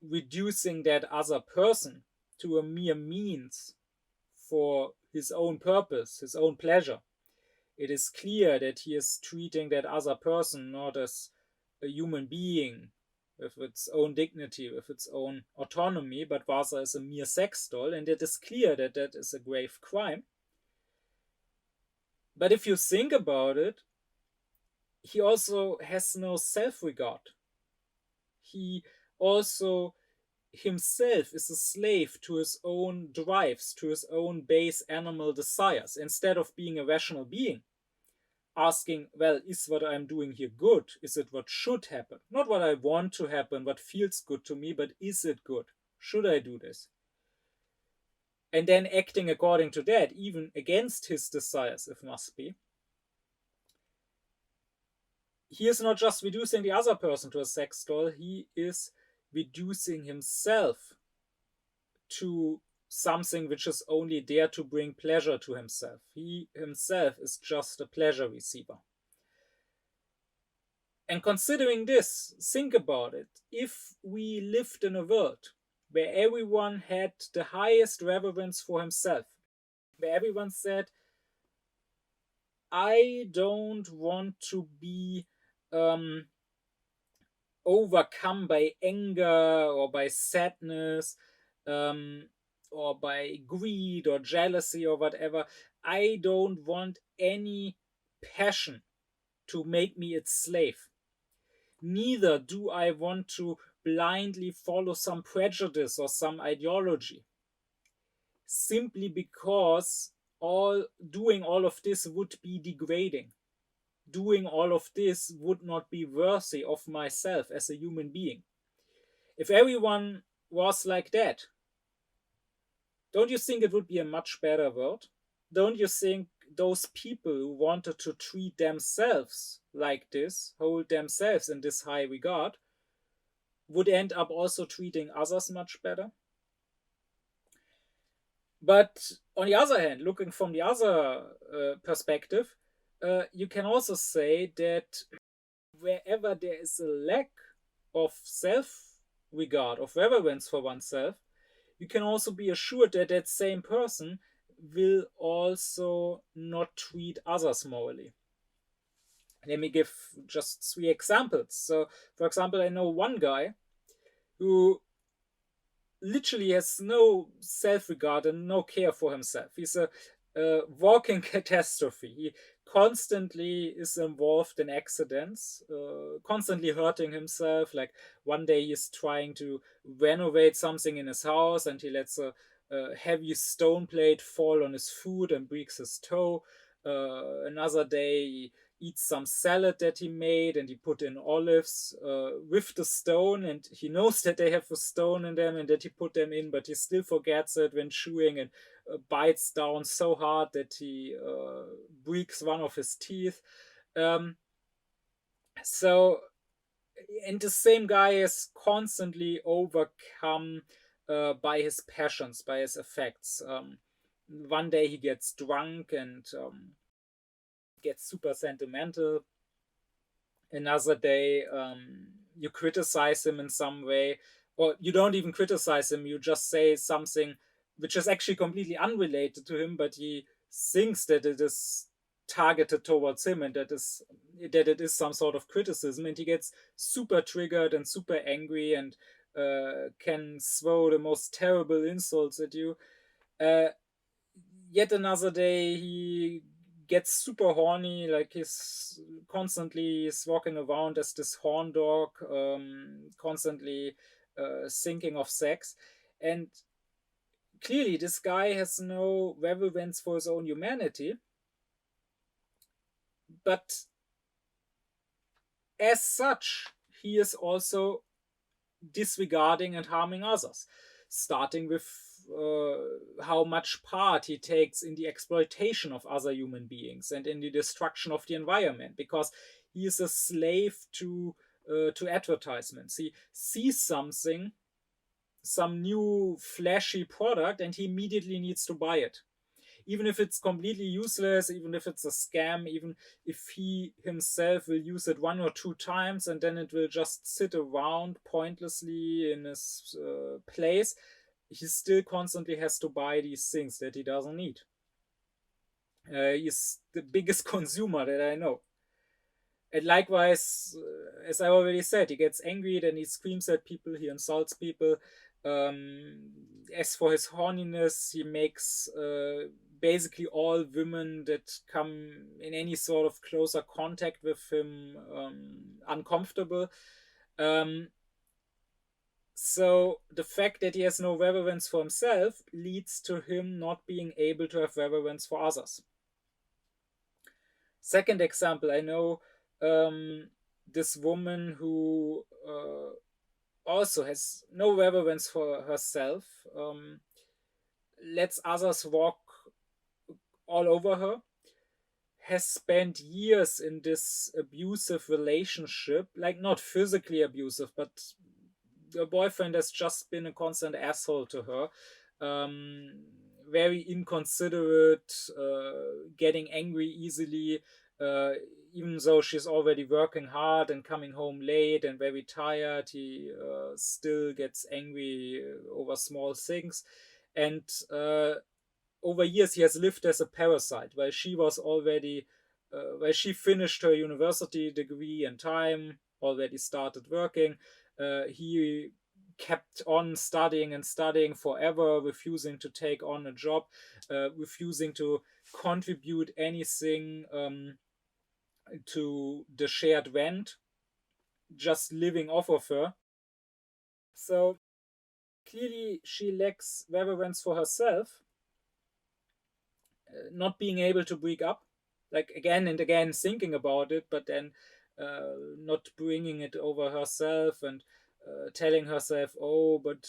reducing that other person to a mere means for his own purpose, his own pleasure. It is clear that he is treating that other person not as a human being with its own dignity, with its own autonomy, but rather as a mere sex doll. And it is clear that that is a grave crime. But if you think about it, he also has no self-regard. He also himself is a slave to his own drives, to his own base animal desires, instead of being a rational being, asking, well, is what I'm doing here good? Is it what should happen? Not what I want to happen, what feels good to me, but is it good? Should I do this? And then acting according to that, even against his desires, if must be. He is not just reducing the other person to a sex doll, he is reducing himself to something which is only there to bring pleasure to himself. He himself is just a pleasure receiver. And considering this, think about it. If we lived in a world where everyone had the highest reverence for himself, where everyone said, I don't want to be overcome by anger or by sadness or by greed or jealousy or whatever. I don't want any passion to make me its slave. Neither do I want to blindly follow some prejudice or some ideology, simply because doing all of this would be degrading. Doing all of this would not be worthy of myself as a human being. If everyone was like that, don't you think it would be a much better world? Don't you think those people who wanted to treat themselves like this, hold themselves in this high regard, would end up also treating others much better? But on the other hand, looking from the other perspective, you can also say that wherever there is a lack of self-regard, of reverence for oneself, you can also be assured that that same person will also not treat others morally. Let me give just 3 examples. So, for example, I know one guy who literally has no self-regard and no care for himself. He's a walking catastrophe. He constantly is involved in accidents, constantly hurting himself. Like one day he's trying to renovate something in his house and he lets a heavy stone plate fall on his foot and breaks his toe. Another day he eats some salad that he made and he put in olives with the stone, and he knows that they have a stone in them and that he put them in, but he still forgets it when chewing and bites down so hard that he breaks one of his teeth. So, and the same guy is constantly overcome by his passions, by his affects. One day he gets drunk and gets super sentimental. Another day you criticize him in some way, or you don't even criticize him, you just say something which is actually completely unrelated to him, but he thinks that it is targeted towards him and that it is some sort of criticism, and he gets super triggered and super angry and can throw the most terrible insults at you. Yet another day he gets super horny, like he's walking around as this horn dog, constantly thinking of sex. And clearly this guy has no reverence for his own humanity, but as such he is also disregarding and harming others, starting with how much part he takes in the exploitation of other human beings and in the destruction of the environment, because he is a slave to advertisements. He sees something some new flashy product and he immediately needs to buy it, even if it's completely useless, even if it's a scam, even if he himself will use it 1 or 2 times and then it will just sit around pointlessly in his place, he still constantly has to buy these things that he doesn't need. He's the biggest consumer that I know. And likewise, as I already said, he gets angry, then he screams at people, he insults people. As for his horniness, he makes basically all women that come in any sort of closer contact with him uncomfortable. So the fact that he has no reverence for himself leads to him not being able to have reverence for others. Second example, I know this woman who also has no reverence for herself, lets others walk all over her, has spent years in this abusive relationship, like not physically abusive, but the boyfriend has just been a constant asshole to her. Very inconsiderate, getting angry easily, uh, even though she's already working hard and coming home late and very tired, he still gets angry over small things. And over years, he has lived as a parasite, while she was already, while she finished her university degree in time, already started working. He kept on studying and studying forever, refusing to take on a job, refusing to contribute anything to the shared rent, just living off of her. So clearly, she lacks reverence for herself, not being able to break up, like again and again thinking about it, but then not bringing it over herself and telling herself, oh, but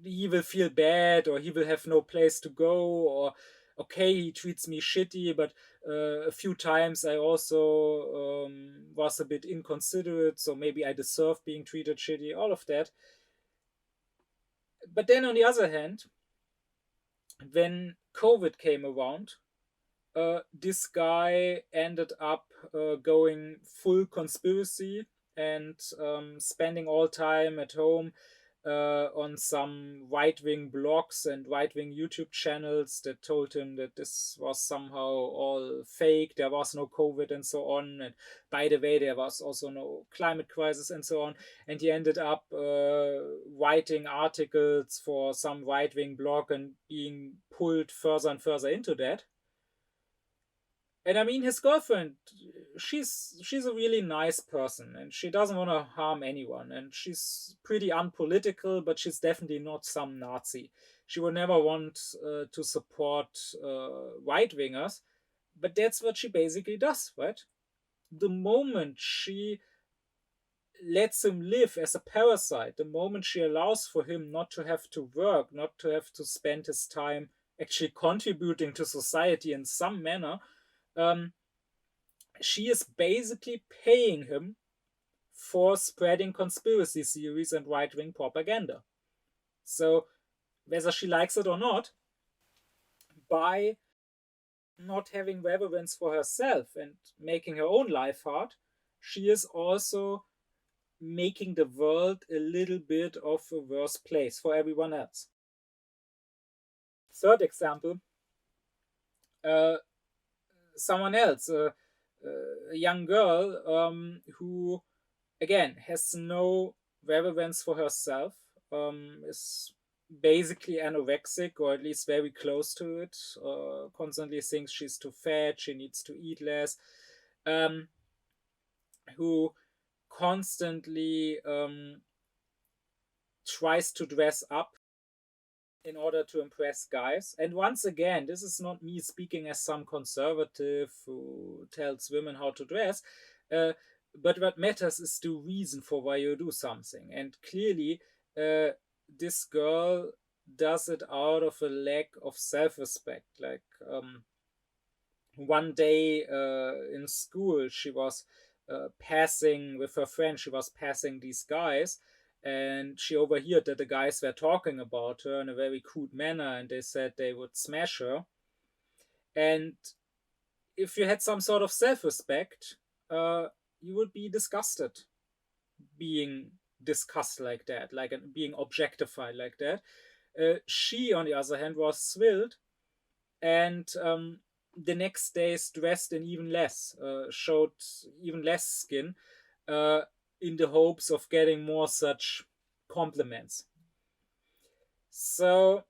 he will feel bad, or he will have no place to go, or okay, he treats me shitty, but a few times I also was a bit inconsiderate, so maybe I deserve being treated shitty, all of that. But then on the other hand, when COVID came around, this guy ended up going full conspiracy and spending all time at home on some right-wing blogs and right-wing YouTube channels that told him that this was somehow all fake, there was no COVID and so on, and by the way, there was also no climate crisis and so on. And he ended up writing articles for some right-wing blog and being pulled further and further into that. And I mean, his girlfriend, she's a really nice person, and she doesn't want to harm anyone, and she's pretty unpolitical, but she's definitely not some Nazi. She would never want to support right wingers, but that's what she basically does, right? The moment she lets him live as a parasite, the moment she allows for him not to have to work, not to have to spend his time actually contributing to society in some manner, um, she is basically paying him for spreading conspiracy theories and right wing propaganda. So, whether she likes it or not, by not having reverence for herself and making her own life hard, she is also making the world a little bit of a worse place for everyone else. Third example, uh, someone else, a young girl who, again, has no reverence for herself, is basically anorexic, or at least very close to it, constantly thinks she's too fat, she needs to eat less, um, who constantly tries to dress up in order to impress guys. And once again, this is not me speaking as some conservative who tells women how to dress, uh, but what matters is the reason for why you do something. And clearly, this girl does it out of a lack of self respect. Like, one day in school, she was passing with her friend, she was passing these guys, and she overheard that the guys were talking about her in a very crude manner, and they said they would smash her. And if you had some sort of self-respect, you would be disgusted being discussed like that, like being objectified like that. She, on the other hand, was thrilled, and the next day dressed in even less, showed even less skin, uh, in the hopes of getting more such compliments. So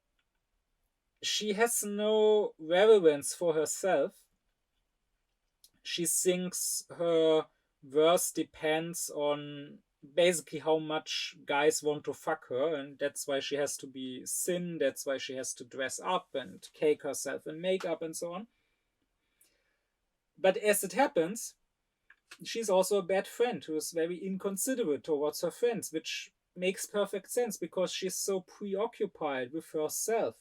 she has no reverence for herself. She thinks her worth depends on basically how much guys want to fuck her, and that's why she has to be thin, that's why she has to dress up and cake herself in makeup and so on. But as it happens, she's also a bad friend who is very inconsiderate towards her friends, which makes perfect sense because she's so preoccupied with herself,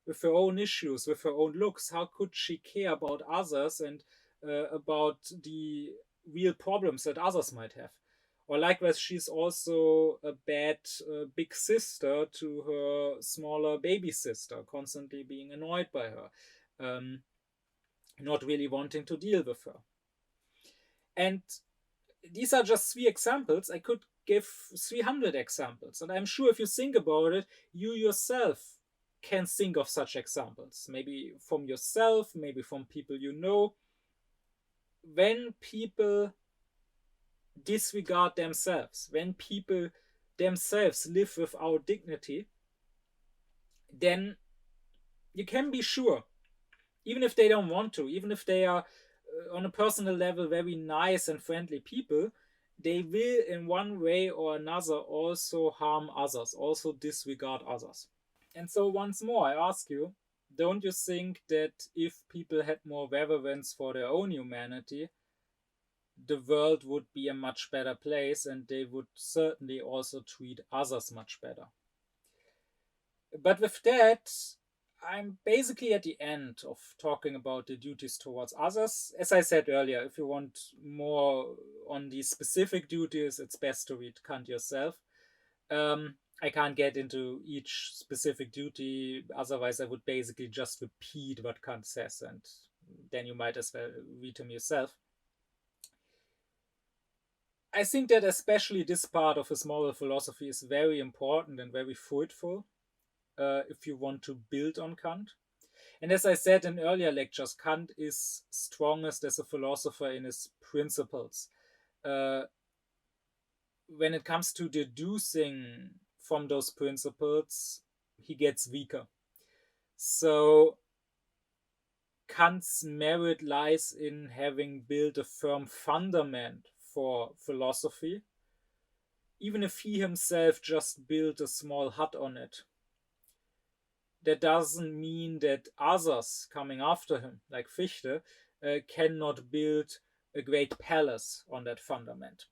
with her own issues, with her own looks. How could she care about others and about the real problems that others might have? Or likewise, she's also a bad big sister to her smaller baby sister, constantly being annoyed by her, not really wanting to deal with her. And these are just three examples. I could give 300 examples. And I'm sure if you think about it, you yourself can think of such examples. Maybe from yourself, maybe from people you know. When people disregard themselves, when people themselves live without dignity, then you can be sure, even if they don't want to, even if they are on a personal level very nice and friendly people, they will in one way or another also harm others, also disregard others. And so once more I ask you, don't you think that if people had more reverence for their own humanity, the world would be a much better place and they would certainly also treat others much better? But with that, I'm basically at the end of talking about the duties towards others. As I said earlier, if you want more on these specific duties, it's best to read Kant yourself. I can't get into each specific duty, otherwise, I would basically just repeat what Kant says, and then you might as well read him yourself. I think that especially this part of his moral philosophy is very important and very fruitful if you want to build on Kant. And as I said in earlier lectures, Kant is strongest as a philosopher in his principles. When it comes to deducing from those principles, he gets weaker. So Kant's merit lies in having built a firm fundament for philosophy, even if he himself just built a small hut on it. That doesn't mean that others coming after him, like Fichte, cannot build a great palace on that fundament.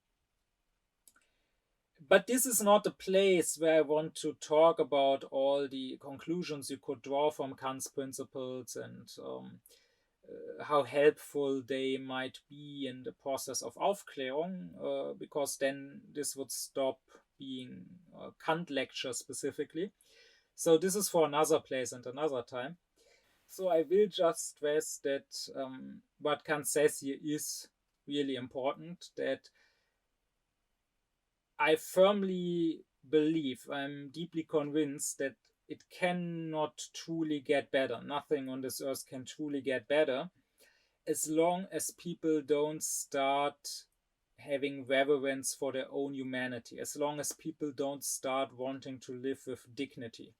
But this is not the place where I want to talk about all the conclusions you could draw from Kant's principles and how helpful they might be in the process of Aufklärung, because then this would stop being a Kant lecture specifically. So this is for another place and another time. So I will just stress that what Kant says here is really important, that I firmly believe, I'm deeply convinced that it cannot truly get better. Nothing on this earth can truly get better as long as people don't start having reverence for their own humanity, as long as people don't start wanting to live with dignity.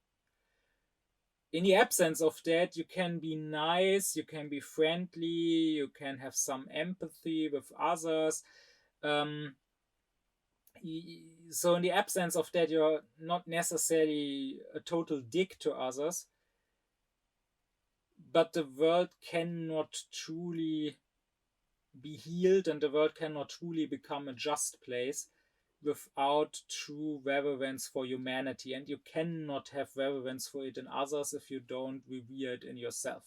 In the absence of that, you can be nice, you can be friendly, you can have some empathy with others. So in the absence of that, you're not necessarily a total dick to others, but the world cannot truly be healed and the world cannot truly become a just place without true reverence for humanity. And you cannot have reverence for it in others if you don't revere it in yourself.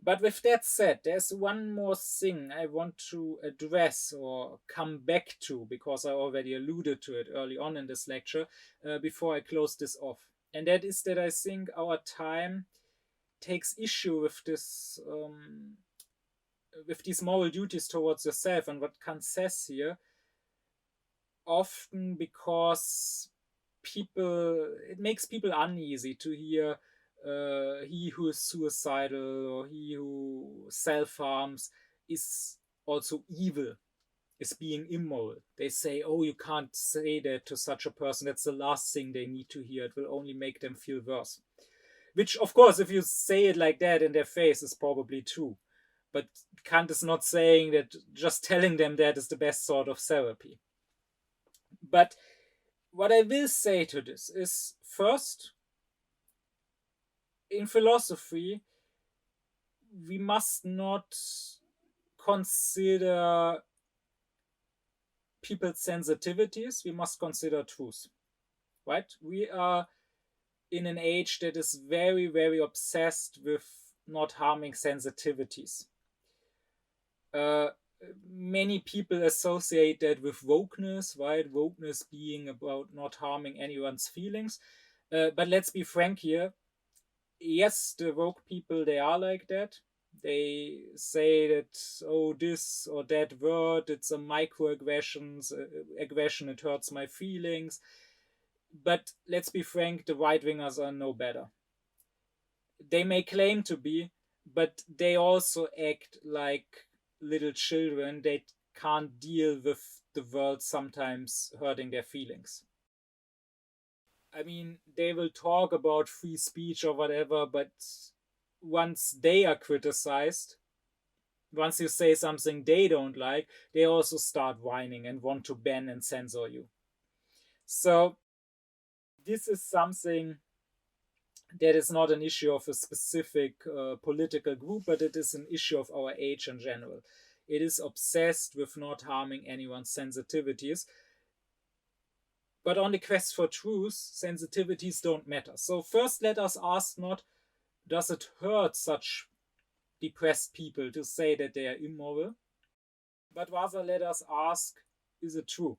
But with that said, there's one more thing I want to address or come back to, because I already alluded to it early on in this lecture, before I close this off. And that is that I think our time takes issue with this, with these moral duties towards yourself, and what Kant says here, often because it makes people uneasy to hear he who is suicidal or he who self harms is also evil, is being immoral. They say, oh, you can't say that to such a person. That's the last thing they need to hear. It will only make them feel worse. Which, of course, if you say it like that in their face, is probably true. But Kant is not saying that just telling them that is the best sort of therapy. But what I will say to this is, first, in philosophy, we must not consider people's sensitivities, we must consider truth, right? We are in an age that is very, very obsessed with not harming sensitivities. Many people associate that with wokeness, right? Wokeness being about not harming anyone's feelings. But let's be frank here. Yes, the woke people, they are like that. They say that, oh, this or that word, it's a microaggression, aggression, it hurts my feelings. But let's be frank, the right wingers are no better. They may claim to be, but they also act like little children. They can't deal with the world sometimes hurting their feelings. I mean, they will talk about free speech or whatever, but once they are criticized, once you say something they don't like, they also start whining and want to ban and censor you. So, this is something that is not an issue of a specific political group, but it is an issue of our age in general. It is obsessed with not harming anyone's sensitivities. But on the quest for truth, sensitivities don't matter. So, first, let us ask not, does it hurt such depressed people to say that they are immoral? But rather, let us ask, is it true?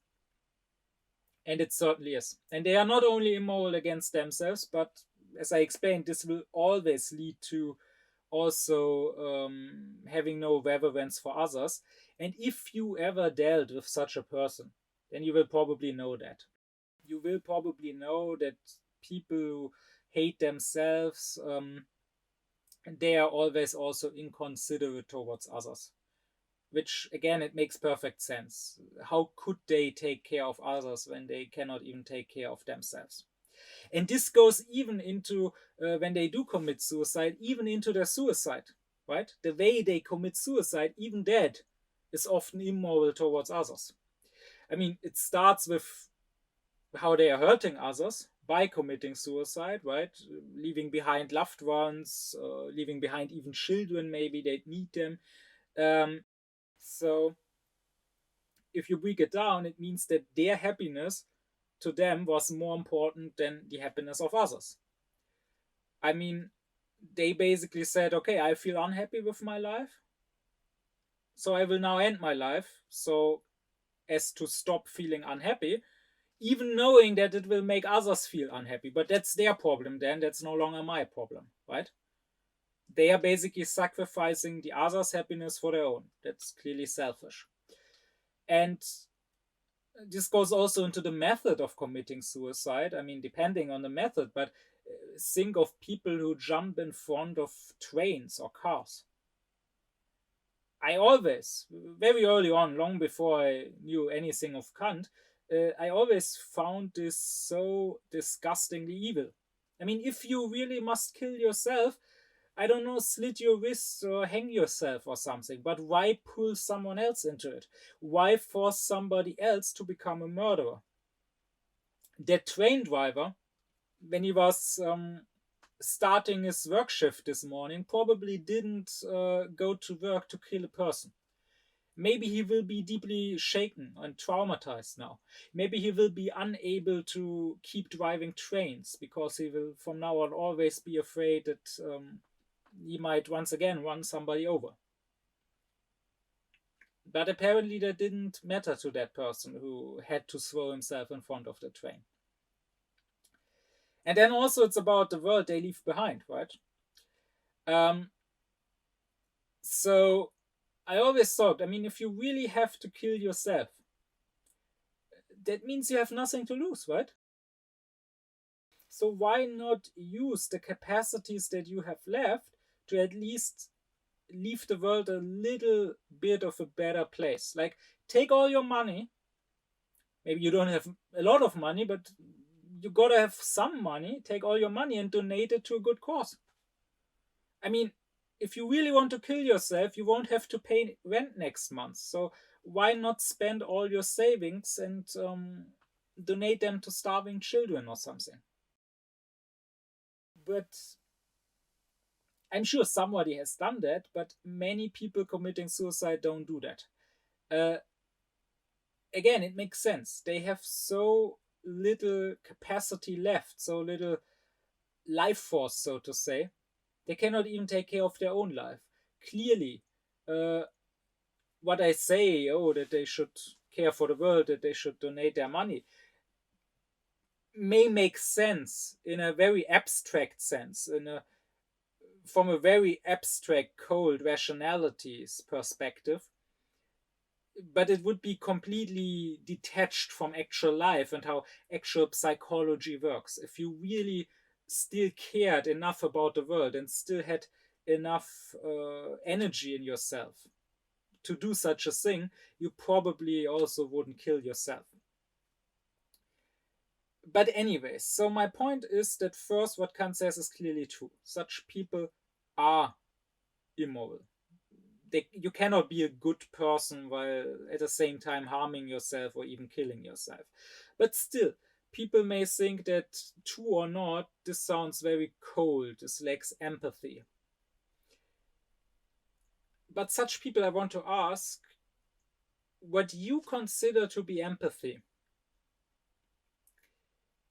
And it certainly is. And they are not only immoral against themselves, but as I explained, this will always lead to also having no reverence for others. And if you ever dealt with such a person, then you will probably know that. You will probably know that people who hate themselves, they are always also inconsiderate towards others. Which, again, it makes perfect sense. How could they take care of others when they cannot even take care of themselves? And this goes even into when they do commit suicide, even into their suicide, right? The way they commit suicide, even that, is often immoral towards others. I mean, it starts with how they are hurting others by committing suicide, right? Leaving behind loved ones, leaving behind even children, maybe they need them. So if you break it down, it means that their happiness to them was more important than the happiness of others. I mean, they basically said, okay, I feel unhappy with my life, so I will now end my life, so as to stop feeling unhappy, even knowing that it will make others feel unhappy. But that's their problem then, that's no longer my problem, right? They are basically sacrificing the other's happiness for their own. That's clearly selfish. And this goes also into the method of committing suicide. I mean, depending on the method, but think of people who jump in front of trains or cars. I always, very early on, long before I knew anything of Kant, I always found this so disgustingly evil. I mean, if you really must kill yourself, I don't know, slit your wrists or hang yourself or something, but why pull someone else into it? Why force somebody else to become a murderer? That train driver, when he was starting his work shift this morning, probably didn't go to work to kill a person. Maybe he will be deeply shaken and traumatized now. Maybe he will be unable to keep driving trains because he will from now on always be afraid that he might once again run somebody over. But apparently that didn't matter to that person who had to throw himself in front of the train. And then also it's about the world they leave behind, right? So I always thought, I mean, if you really have to kill yourself, that means you have nothing to lose, right? So why not use the capacities that you have left to at least leave the world a little bit of a better place? Like, take all your money. Maybe you don't have a lot of money, but you gotta have some money. Take all your money and donate it to a good cause. I mean, if you really want to kill yourself, you won't have to pay rent next month. So why not spend all your savings and donate them to starving children or something? But I'm sure somebody has done that, but many people committing suicide don't do that. Again, it makes sense. They have so little capacity left, so little life force, so to say. They cannot even take care of their own life. Clearly, what I say, that they should care for the world, that they should donate their money, may make sense in a very abstract sense, from a very abstract, cold rationalities perspective, but it would be completely detached from actual life and how actual psychology works. If you really still cared enough about the world and still had enough energy in yourself to do such a thing, you probably also wouldn't kill yourself. But anyways, so my point is that first, what Kant says is clearly true. Such people are immoral. You cannot be a good person while at the same time harming yourself or even killing yourself. But still, people may think that, true or not, this sounds very cold, this lacks empathy. But such people, I want to ask, what you consider to be empathy,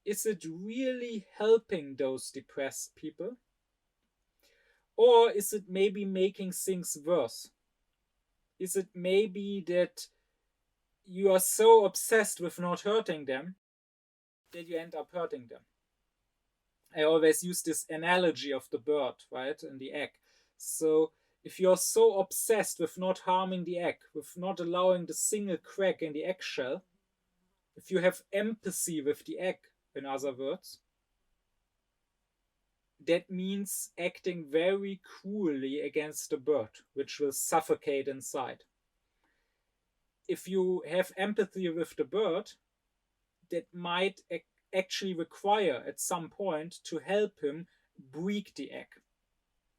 is it really helping those depressed people? Or is it maybe making things worse? Is it maybe that you are so obsessed with not hurting them that you end up hurting them? I always use this analogy of the bird, right, and the egg. So if you're so obsessed with not harming the egg, with not allowing the single crack in the eggshell, if you have empathy with the egg, in other words, that means acting very cruelly against the bird, which will suffocate inside. If you have empathy with the bird, that might actually require at some point to help him break the egg,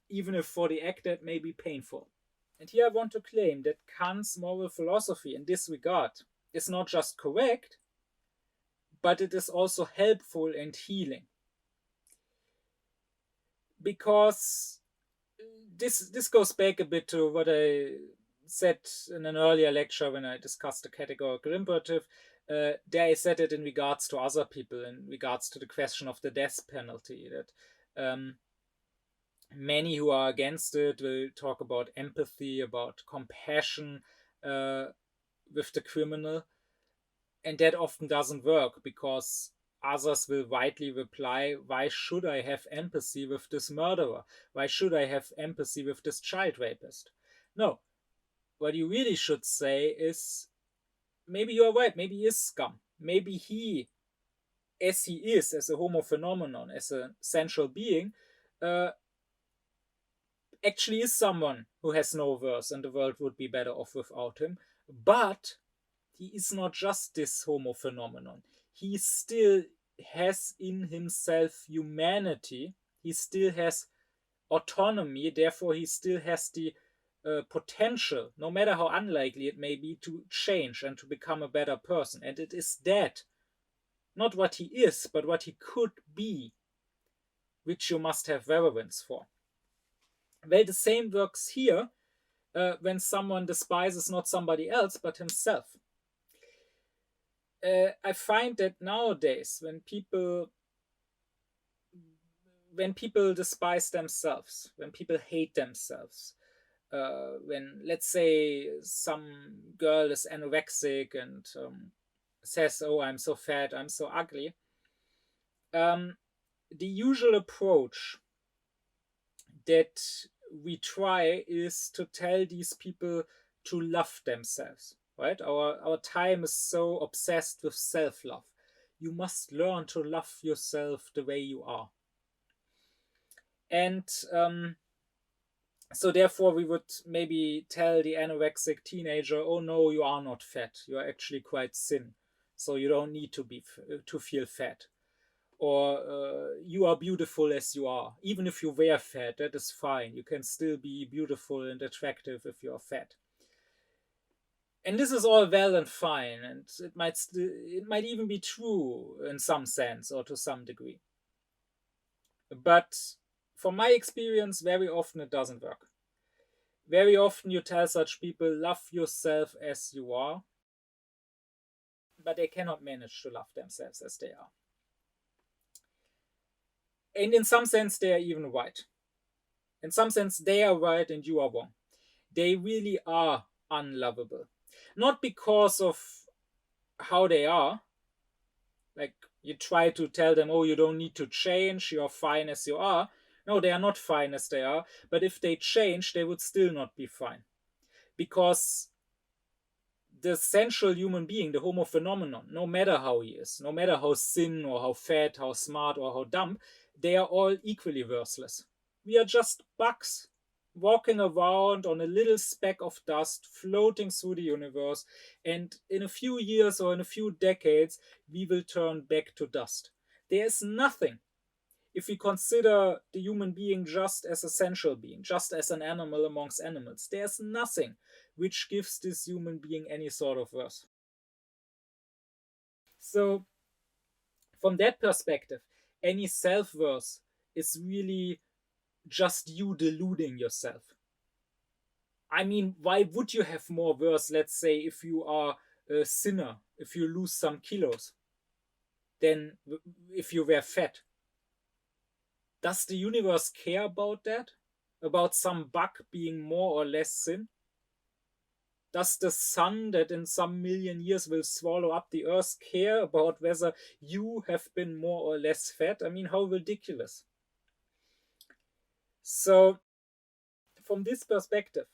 even if for the egg that may be painful. And here I want to claim that Kant's moral philosophy in this regard is not just correct, but it is also helpful and healing. Because this goes back a bit to what I said in an earlier lecture when I discussed the categorical imperative. There I said it in regards to other people, in regards to the question of the death penalty, that many who are against it will talk about empathy, about compassion with the criminal, and that often doesn't work because others will rightly reply, why should I have empathy with this murderer? Why should I have empathy with this child rapist? No, what you really should say is, maybe you are right, maybe he is scum. Maybe he, as he is, as a homo phenomenon, as a central being, actually is someone who has no worth and the world would be better off without him. But he is not just this homo phenomenon. He still has in himself humanity. He still has autonomy. Therefore, he still has the potential, no matter how unlikely it may be, to change and to become a better person. And it is that, not what he is, but what he could be, which you must have reverence for. Well, the same works here when someone despises not somebody else, but himself. I find that nowadays, when people when people despise themselves, when people hate themselves, when, let's say, some girl is anorexic and says, "Oh, I'm so fat, I'm so ugly," the usual approach that we try is to tell these people to love themselves, right? Our time is so obsessed with self-love. You must learn to love yourself the way you are. And so therefore we would maybe tell the anorexic teenager, "Oh no, you are not fat, you are actually quite thin, so you don't need to feel fat." Or "You are beautiful as you are, even if you were fat, that is fine, you can still be beautiful and attractive if you are fat." And this is all well and fine, and it might even be true in some sense or to some degree, but from my experience, very often it doesn't work. Very often you tell such people, "Love yourself as you are," but they cannot manage to love themselves as they are. And in some sense, they are even right. In some sense, they are right and you are wrong. They really are unlovable. Not because of how they are, like you try to tell them, "Oh, you don't need to change, you're fine as you are." No, they are not fine as they are, but if they change, they would still not be fine. Because the central human being, the Homo phenomenon, no matter how he is, no matter how thin or how fat, how smart or how dumb, they are all equally worthless. We are just bugs walking around on a little speck of dust floating through the universe, and in a few years or in a few decades, we will turn back to dust. There is nothing, if we consider the human being just as a sensual being, just as an animal amongst animals, there's nothing which gives this human being any sort of worth. So, from that perspective, any self worth is really just you deluding yourself. I mean, why would you have more worth, let's say, if you are a sinner, if you lose some kilos, than if you were fat? Does the universe care about that? About some bug being more or less thin? Does the sun that in some million years will swallow up the earth care about whether you have been more or less fat? I mean, how ridiculous. So, from this perspective,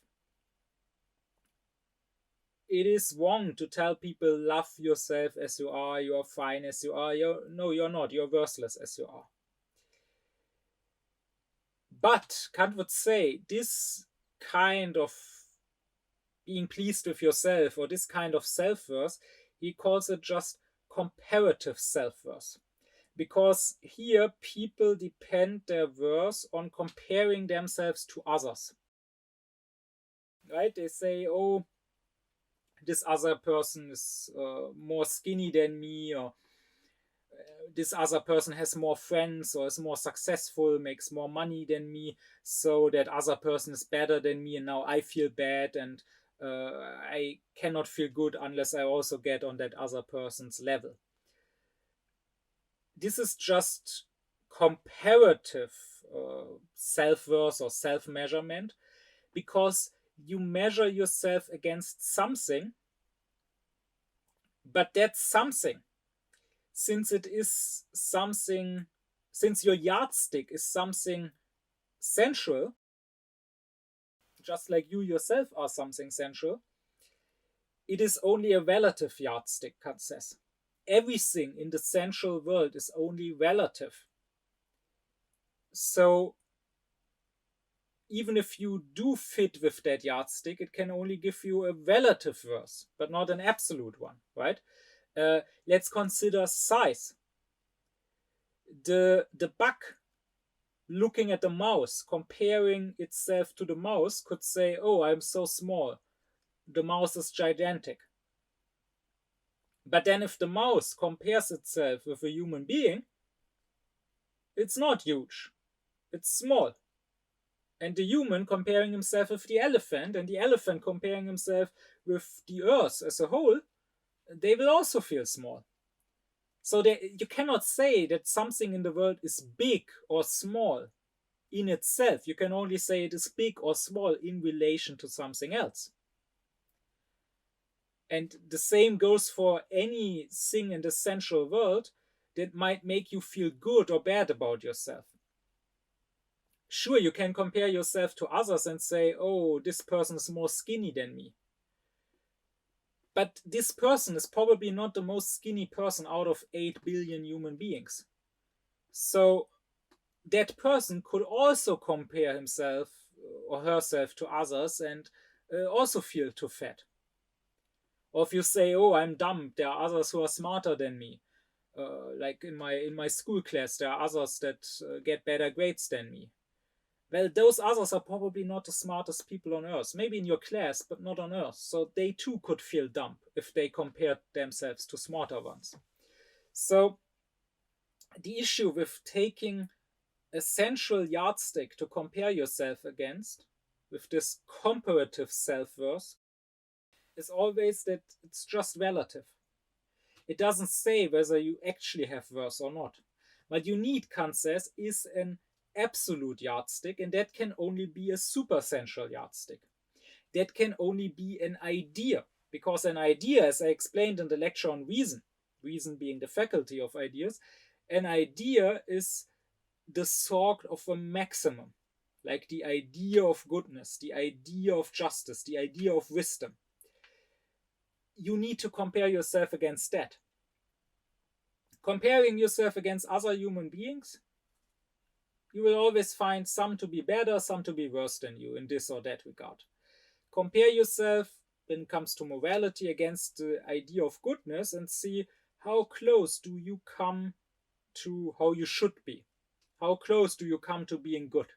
it is wrong to tell people, "Love yourself as you are fine as you are." No, you're not. You're worthless as you are. But Kant would say this kind of being pleased with yourself, or this kind of self-worth, he calls it just comparative self-worth. Because here people depend their worth on comparing themselves to others. Right? They say, "Oh, this other person is more skinny than me," or "This other person has more friends or is more successful, makes more money than me, so that other person is better than me, and now I feel bad, and I cannot feel good unless I also get on that other person's level." This is just comparative self-worth or self-measurement, because you measure yourself against something, but that something, since it is something, since your yardstick is something sensual, just like you yourself are something sensual, it is only a relative yardstick, Kant says. Everything in the sensual world is only relative. So even if you do fit with that yardstick, it can only give you a relative worth, but not an absolute one, right? Let's consider size. The bug looking at the mouse, comparing itself to the mouse, could say, "Oh, I'm so small. The mouse is gigantic." But then if the mouse compares itself with a human being, it's not huge. It's small. And the human comparing himself with the elephant, and the elephant comparing himself with the earth as a whole, they will also feel small. So you cannot say that something in the world is big or small in itself. You can only say it is big or small in relation to something else. And the same goes for anything in the sensual world that might make you feel good or bad about yourself. Sure, you can compare yourself to others and say, oh, this person is more skinny than me. But this person is probably not the most skinny person out of 8 billion human beings. So that person could also compare himself or herself to others and also feel too fat. Or if you say, oh, I'm dumb, there are others who are smarter than me. Like in my school class, there are others that get better grades than me. Well, those others are probably not the smartest people on earth. Maybe in your class, but not on earth. So they too could feel dumb if they compared themselves to smarter ones. So the issue with taking a central yardstick to compare yourself against, with this comparative self-worth, is always that it's just relative. It doesn't say whether you actually have worth or not. What you need, Kant says, is an absolute yardstick, and that can only be a supersensual yardstick. That can only be an idea, because an idea, as I explained in the lecture on reason, reason being the faculty of ideas, an idea is the sort of a maximum, like the idea of goodness, the idea of justice, the idea of wisdom. You need to compare yourself against that. Comparing yourself against other human beings, you will always find some to be better, some to be worse than you in this or that regard. Compare yourself when it comes to morality against the idea of goodness and see how close do you come to how you should be. How close do you come to being good?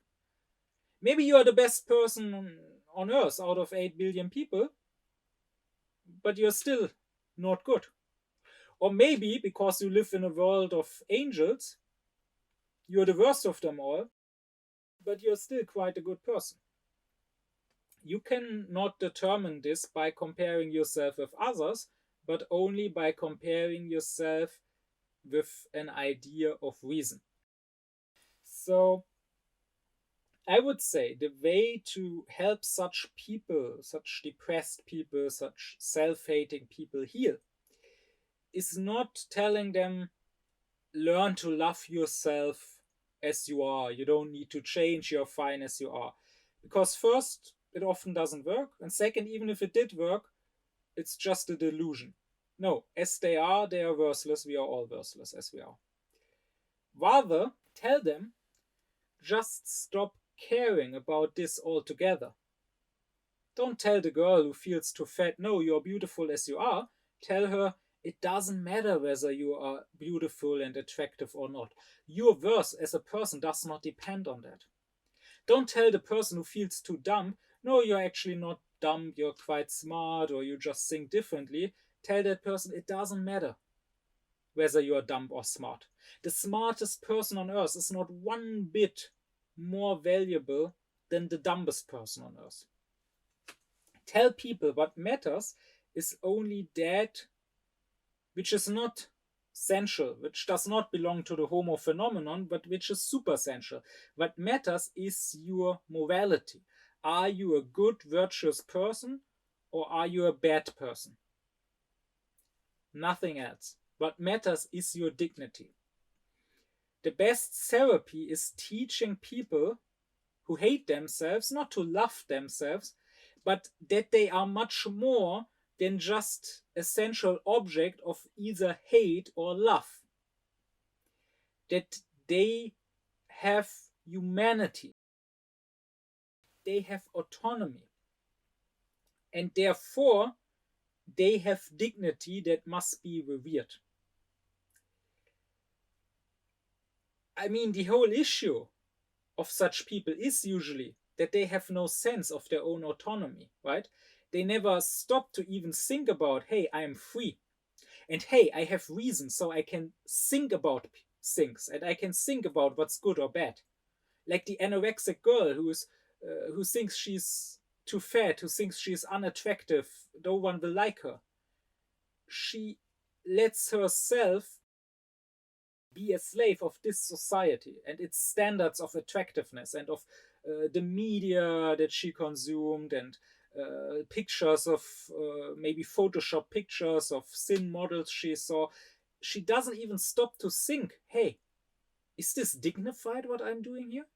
Maybe you are the best person on earth out of 8 billion people, but you're still not good. Or maybe because you live in a world of angels, you're the worst of them all, but you're still quite a good person. You cannot determine this by comparing yourself with others, but only by comparing yourself with an idea of reason. So I would say the way to help such people, such depressed people, such self-hating people heal is not telling them, learn to love yourself as you are. You don't need to change, you're fine as you are. Because first, it often doesn't work. And second, even if it did work, it's just a delusion. No, as they are worthless. We are all worthless as we are. Rather, tell them, just stop caring about this altogether. Don't tell the girl who feels too fat, no, you're beautiful as you are. Tell her, it doesn't matter whether you are beautiful and attractive or not. Your worth as a person does not depend on that. Don't tell the person who feels too dumb, no, you're actually not dumb, you're quite smart, or you just think differently. Tell that person it doesn't matter whether you're dumb or smart. The smartest person on earth is not one bit more valuable than the dumbest person on earth. Tell people what matters is only that which is not sensual, which does not belong to the homo phenomenon, but which is supersensual. What matters is your morality. Are you a good, virtuous person, or are you a bad person? Nothing else. What matters is your dignity. The best therapy is teaching people who hate themselves not to love themselves, but that they are much more than just a central object of either hate or love. That they have humanity, they have autonomy, and therefore they have dignity that must be revered. I mean, the whole issue of such people is usually that they have no sense of their own autonomy, right? They never stop to even think about, hey, I am free. And hey, I have reason, so I can think about things and I can think about what's good or bad. Like the anorexic girl who thinks she's too fat, who thinks she's unattractive, no one will like her. She lets herself be a slave of this society and its standards of attractiveness and of the media that she consumed, and pictures of maybe Photoshop pictures of thin models she saw. She doesn't even stop to think, hey, is this dignified what I'm doing here?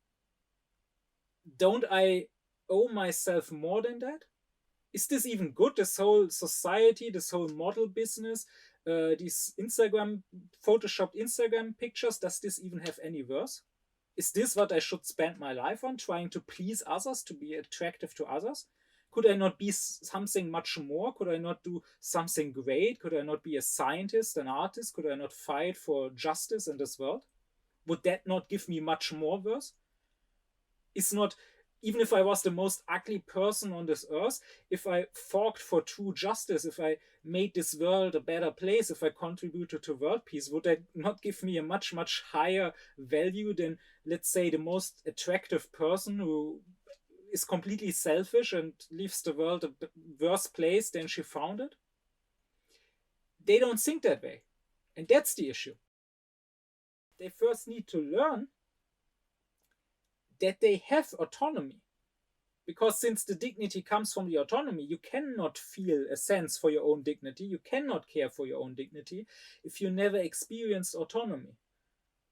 Don't I owe myself more than that? Is this even good? This whole society, this whole model business, these Instagram, photoshopped Instagram pictures, does this even have any worth? Is this what I should spend my life on, trying to please others, to be attractive to others? Could I not be something much more? Could I not do something great? Could I not be a scientist, an artist? Could I not fight for justice in this world? Would that not give me much more worth? Is not, even if I was the most ugly person on this earth, if I fought for true justice, if I made this world a better place, if I contributed to world peace, would that not give me a much, much higher value than, let's say, the most attractive person who is completely selfish and leaves the world a worse place than she found it? They don't think that way. And that's the issue. They first need to learn that they have autonomy. Because since the dignity comes from the autonomy, you cannot feel a sense for your own dignity, you cannot care for your own dignity if you never experienced autonomy.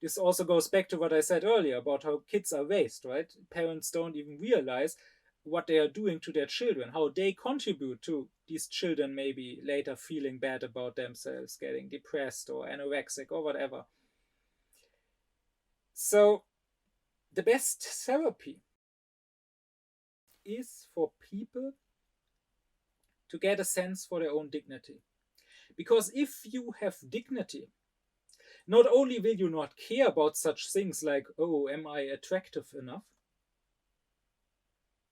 This also goes back to what I said earlier about how kids are raised, right? Parents don't even realize what they are doing to their children, how they contribute to these children maybe later feeling bad about themselves, getting depressed or anorexic or whatever. So the best therapy is for people to get a sense for their own dignity. Because if you have dignity, not only will you not care about such things like, oh, am I attractive enough?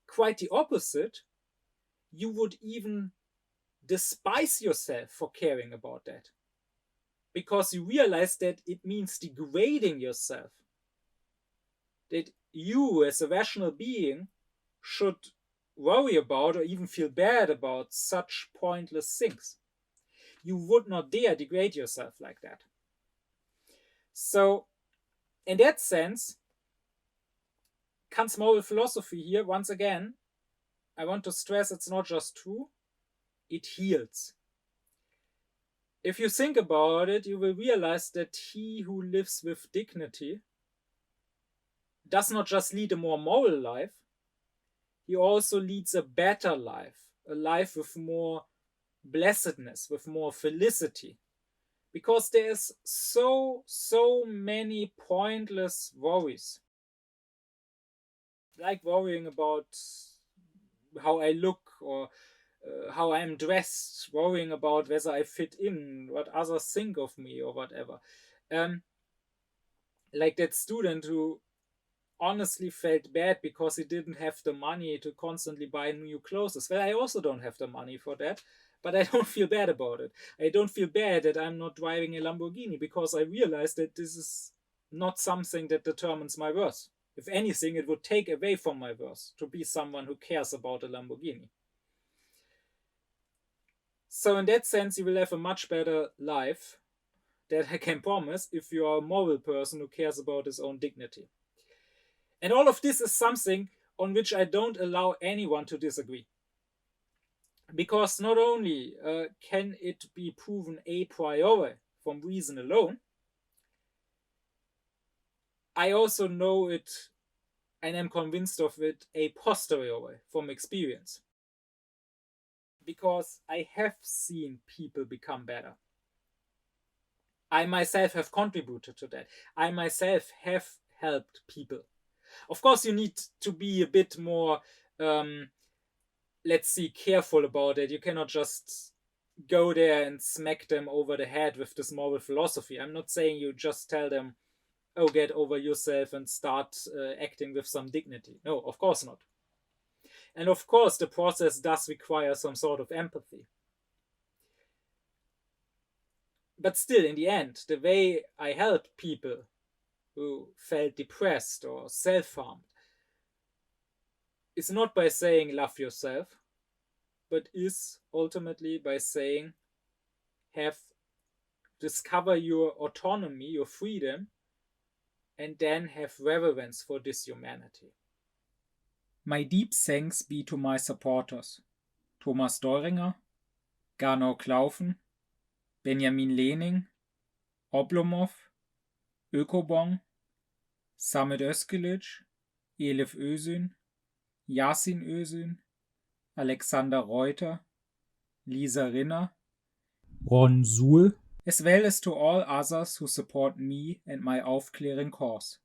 Quite the opposite, you would even despise yourself for caring about that. Because you realize that it means degrading yourself. That you, as a rational being, should worry about or even feel bad about such pointless things. You would not dare degrade yourself like that. So, in that sense, Kant's moral philosophy here, once again, I want to stress it's not just true, it heals. If you think about it, you will realize that he who lives with dignity does not just lead a more moral life, he also leads a better life, a life with more blessedness, with more felicity. Because there's so many pointless worries. Like worrying about how I look or how I'm dressed, worrying about whether I fit in, what others think of me or whatever. Like that student who honestly felt bad because he didn't have the money to constantly buy new clothes. Well, I also don't have the money for that, but I don't feel bad about it. I don't feel bad that I'm not driving a Lamborghini because I realize that this is not something that determines my worth. If anything, it would take away from my worth to be someone who cares about a Lamborghini. So in that sense, you will have a much better life, that I can promise, if you are a moral person who cares about his own dignity. And all of this is something on which I don't allow anyone to disagree. Because not only can it be proven a priori from reason alone, I also know it and am convinced of it a posteriori from experience. Because I have seen people become better. I myself have contributed to that. I myself have helped people. Of course, you need to be a bit more, let's see, careful about it. You cannot just go there and smack them over the head with this moral philosophy. I'm not saying you just tell them, oh, get over yourself and start acting with some dignity. No, of course not. And of course, the process does require some sort of empathy. But still, in the end, the way I help people who felt depressed or self-harmed is not by saying love yourself, but is ultimately by saying have discover your autonomy, your freedom, and then have reverence for this humanity. My deep thanks be to my supporters, Thomas Deuringer, Gernot Klaufen, Benjamin Lehning, Oblomov, Ökobong, Samet Özkilic, Elif Özün, Yasin Özün, Alexander Reuter, Lisa Rinner, Ron Suhl, as well as to all others who support me and my aufkläring cause.